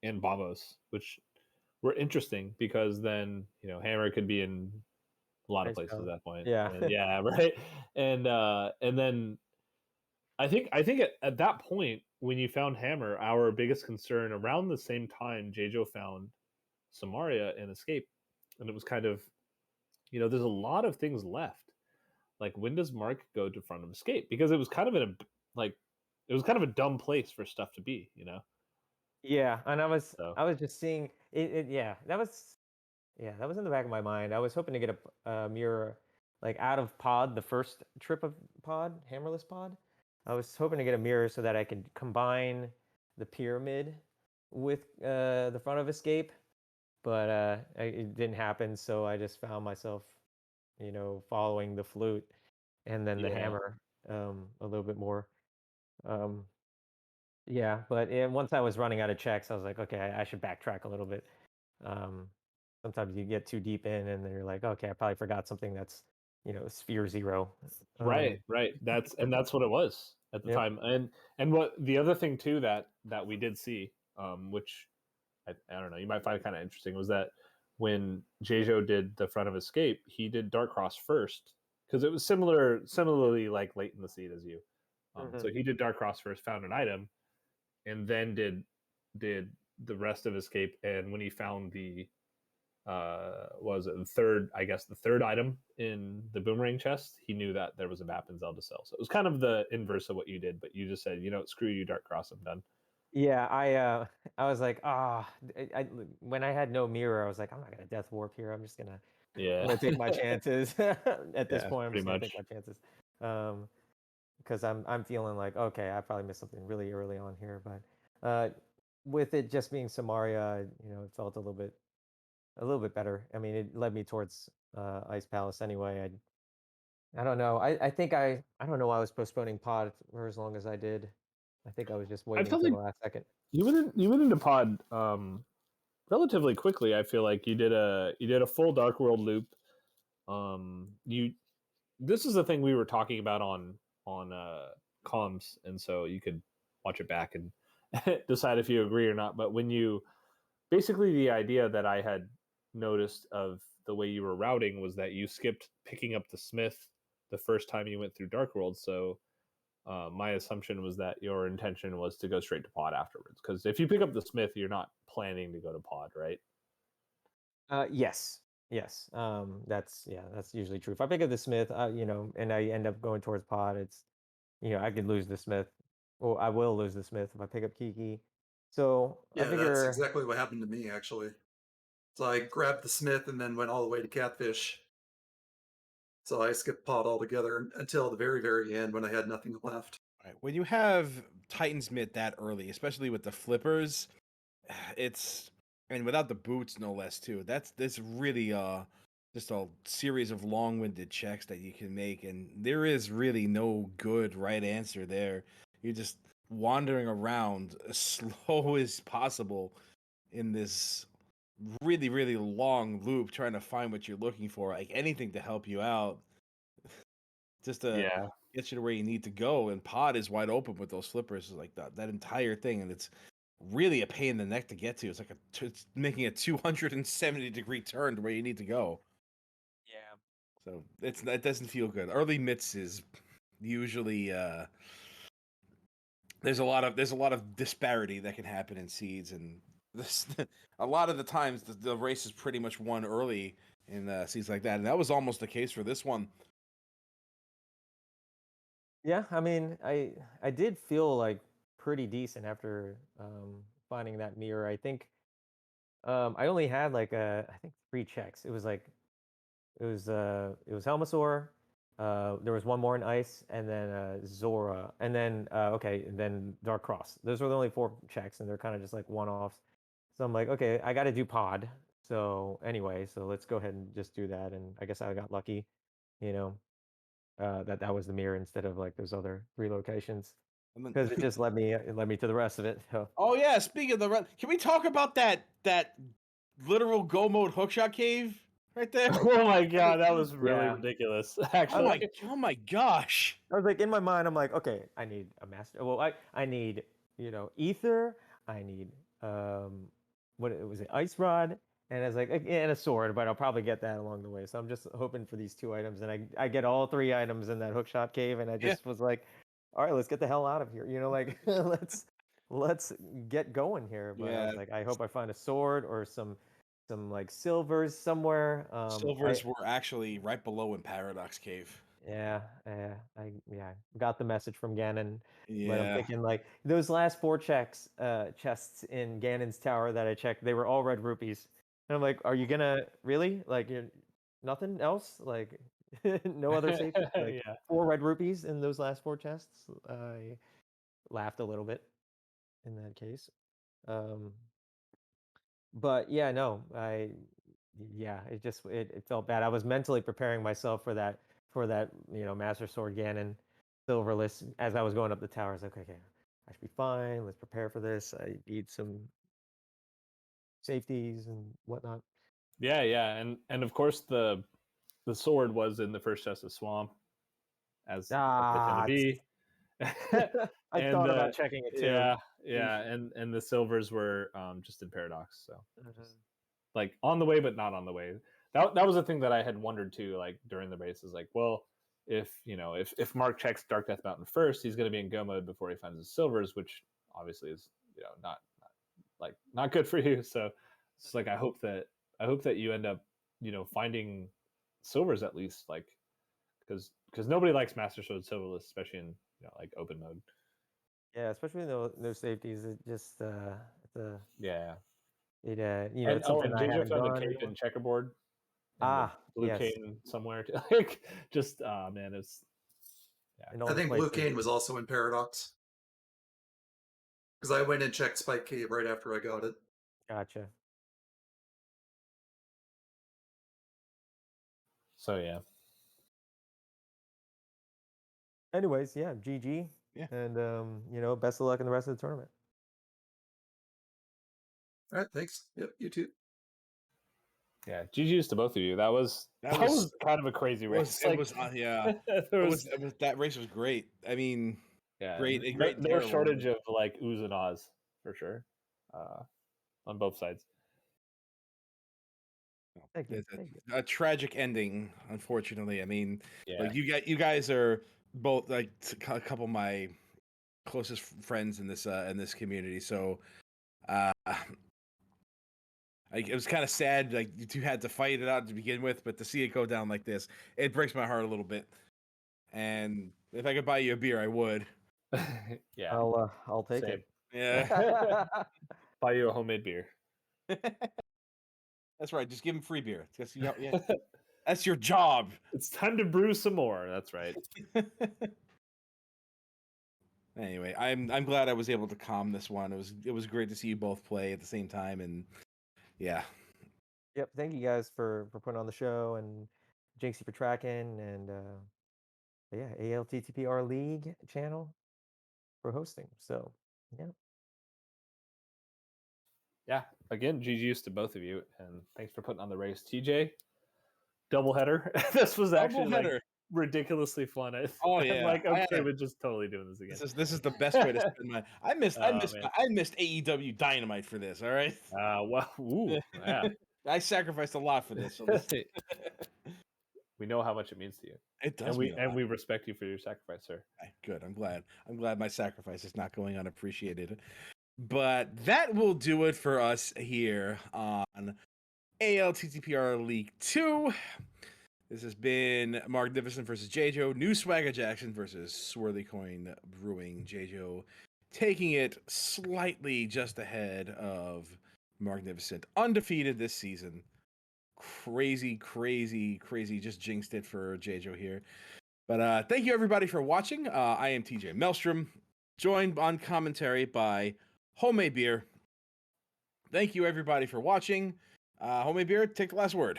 and bombos, which were interesting because then, you know, hammer could be in a lot of Ice places Palace. at that point. Yeah. And, yeah, right. And then I think at that point when you found hammer, our biggest concern around the same time Jaejo found Samaria and Escape, and it was kind of, you know, there's a lot of things left. Like, when does Mark go to front of Escape? Because it was kind of a dumb place for stuff to be, you know. Yeah, and I was So. just seeing it. Yeah, that was in the back of my mind. I was hoping to get a mirror like out of pod, the first trip of pod, hammerless pod. I was hoping to get a mirror so that I could combine the pyramid with the front of escape, but it didn't happen. So I just found myself, following the flute and then the Yeah. hammer a little bit more. Um, yeah, but once I was running out of checks, I was like, okay, I should backtrack a little bit. Um, Sometimes you get too deep in, and then you're like, okay, I probably forgot something that's, sphere zero. Right, right. That's what it was at the Yep. time. And what the other thing too that we did see, which I don't know, you might find kind of interesting, was that when Jaejo did the front of escape, he did Dark Cross first because it was similarly like late in the seed as you. So he did Dark Cross first, found an item, and then did the rest of escape. And when he found the was it the third item in the boomerang chest, he knew that there was a map in Zelda Cell. So it was kind of the inverse of what you did, but you just said, screw you, Dark Cross, I'm done. Yeah, I was like, when I had no mirror, I was like, I'm not gonna death warp here. I'm Yeah. gonna take my chances. At this Yeah, point, I'm pretty just gonna much. take my chances. Because I'm feeling like, okay, I probably missed something really early on here, but with it just being Samaria, it felt a little bit better. I mean, it led me towards Ice Palace anyway. I don't know. I think I don't know why I was postponing pod for as long as I did. I think I was just I waiting felt till like the last second. you went into pod relatively quickly. I feel like you did a full Dark World loop. You This is the thing we were talking about on comms, and so you could watch it back and decide if you agree or not. But when you basically, the idea that I had noticed of the way you were routing was that you skipped picking up the Smith the first time you went through Dark World. So my assumption was that your intention was to go straight to pod afterwards. Because if you pick up the Smith, you're not planning to go to pod, right? Yes, yes. That's usually true. If I pick up the Smith, and I end up going towards pod, it's, I could lose the Smith. Well, I will lose the Smith if I pick up Kiki. So I Yeah, that's figure, exactly what happened to me actually. So I grabbed the Smith and then went all the way to Catfish. So I skipped pod altogether until the very, very end when I had nothing left. Right. When you have Titan's Mid that early, especially with the flippers, it's and without the boots no less too. That's really just a series of long-winded checks that you can make, and there is really no good right answer there. You're just wandering around as slow as possible in this really, really long loop trying to find what you're looking for, like anything to help you out, just to Yeah. get you to where you need to go. And pod is wide open with those flippers, like that entire thing, and it's really a pain in the neck to get to. It's like it's making a 270-degree turn to where you need to go. yeah, So it doesn't feel good. Early mitts is usually there's a lot of disparity that can happen in seeds, and this a lot of the times the race is pretty much won early in seeds like that, and that was almost the case for this one. yeah. I mean, I did feel like pretty decent after finding that mirror. I think I only had like I think 3 checks. It was Helmasaur. There was one more in ice, and then Zora, and then and then Dark Cross. Those were the only 4 checks, and they're kind of just like one-offs. So I'm like, okay, I got to do pod. So anyway, so let's go ahead and just do that. And I guess I got lucky, you know, that was the mirror instead of like those other 3 locations, And then, because it led me to the rest of it. So oh yeah, speaking of the run, can we talk about that literal go mode hookshot cave right there? Oh my god, that was really yeah, ridiculous. Oh my, Actually, oh my gosh! I was like, in my mind, I'm like, okay, I need a master. Well, I need, ether. I need what was it, ice rod, and I was like, and a sword, but I'll probably get that along the way. So I'm just hoping for these 2 items, and I get all 3 items in that hookshot cave, and I Yeah. just was like, all right, let's get the hell out of here. Like let's get going here. But I Yeah, was like, I hope I find a sword or some like silvers somewhere. silvers were actually right below in Paradox Cave. Yeah, I got the message from Ganon, but I'm Yeah, thinking like those last 4 chests in Ganon's tower that I checked, they were all red rupees, and I'm like, are you gonna really like nothing else? Like No other safety. Like Yeah. 4 red rupees in those last 4 chests. I laughed a little bit in that case. But yeah, no, it felt bad. I was mentally preparing myself for that Master Sword Ganon silverless as I was going up the tower. I was like, okay, I should be fine. Let's prepare for this. I need some safeties and whatnot. Yeah, and of course the sword was in the first chest of swamp, as they tend to be. I And thought about checking it too. yeah, and the silvers were just in paradox, so Mhm. like on the way but not on the way. That was a thing that I had wondered too, like during the race, is like, well, if Mark checks Dark Death Mountain first, he's going to be in go mode before he finds his silvers, which obviously is not good for you. So it's like I hope that you end up finding silvers at least, like because nobody likes Master Sword silverless, especially in like open mode. Yeah, especially no safeties. It just Yeah. it's something And I JJ haven't found a done. cape in checkerboard in the blue Yes. cane somewhere. Like just man, it's In all I the think Blue places. Cane was also in Paradox. Because I went and checked Spike Cave right after I got it. Gotcha. so yeah. Anyways, yeah, GG. Yeah. And best of luck in the rest of the tournament. All right, thanks. Yep, you too. Yeah, GG's to both of you. That was kind of a crazy race. It was yeah. There it was that race was great. I mean, yeah, great. no shortage of like oohs and ahs for sure, on both sides. Thank you. It's a tragic ending, unfortunately. I mean, Yeah, like you guys are both like a couple of my closest friends in this community. So, like it was kind of sad. Like you two had to fight it out to begin with, but to see it go down like this, it breaks my heart a little bit. And if I could buy you a beer, I would. yeah. I'll take Same. it. Yeah, Buy you a homemade beer. that's right. Just give him free beer. Yeah, that's your job. It's time to brew some more. That's right. Anyway, I'm glad I was able to calm this one. It was great to see you both play at the same time, and yeah. Yep. Thank you guys for putting on the show, and Jinxie for tracking, and yeah, ALTTPR League channel for hosting. So yeah. Yeah. Again, GG's to both of you, and thanks for putting on the race, TJ. Doubleheader. This was actually like ridiculously fun. Oh yeah, I'm like okay with just totally doing this again. This is the best way to spend my. I missed AEW Dynamite for this. All right. Well, ooh, yeah. I sacrificed a lot for this. So we know how much it means to you. It does. And we respect you for your sacrifice, sir. Good. I'm glad. I'm glad my sacrifice is not going unappreciated. But that will do it for us here on ALTTPR League 2. This has been Marcnificent versus Jaejo, NewSwagaJackson versus Swirly Coin Brewing. Jaejo taking it slightly just ahead of Marcnificent. Undefeated this season. Crazy. Just jinxed it for Jaejo here. But thank you everybody for watching. I am TJ Maelstrom, joined on commentary by Homemade Beer. Thank you everybody for watching. Homemade Beer, take the last word.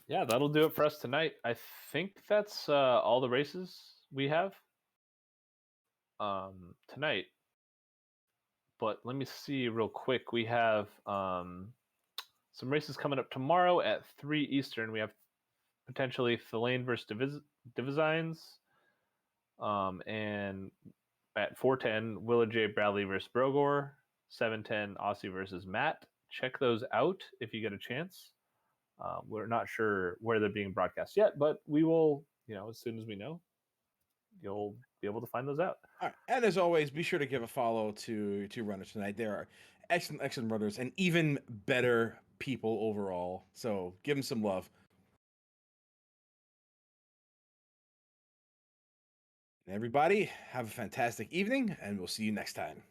Yeah, that'll do it for us tonight. I think that's all the races we have tonight. But let me see real quick. We have some races coming up tomorrow at 3 Eastern. We have potentially Thelane versus Divisines. And at 4:10, Willa J. Bradley versus Brogor. 7:10, Aussie versus Matt. Check those out if you get a chance. We're not sure where they're being broadcast yet, but we will, as soon as we know, you'll be able to find those out. All right. And as always, be sure to give a follow to runners tonight. There are excellent runners and even better people overall. So give them some love. And everybody, have a fantastic evening, and we'll see you next time.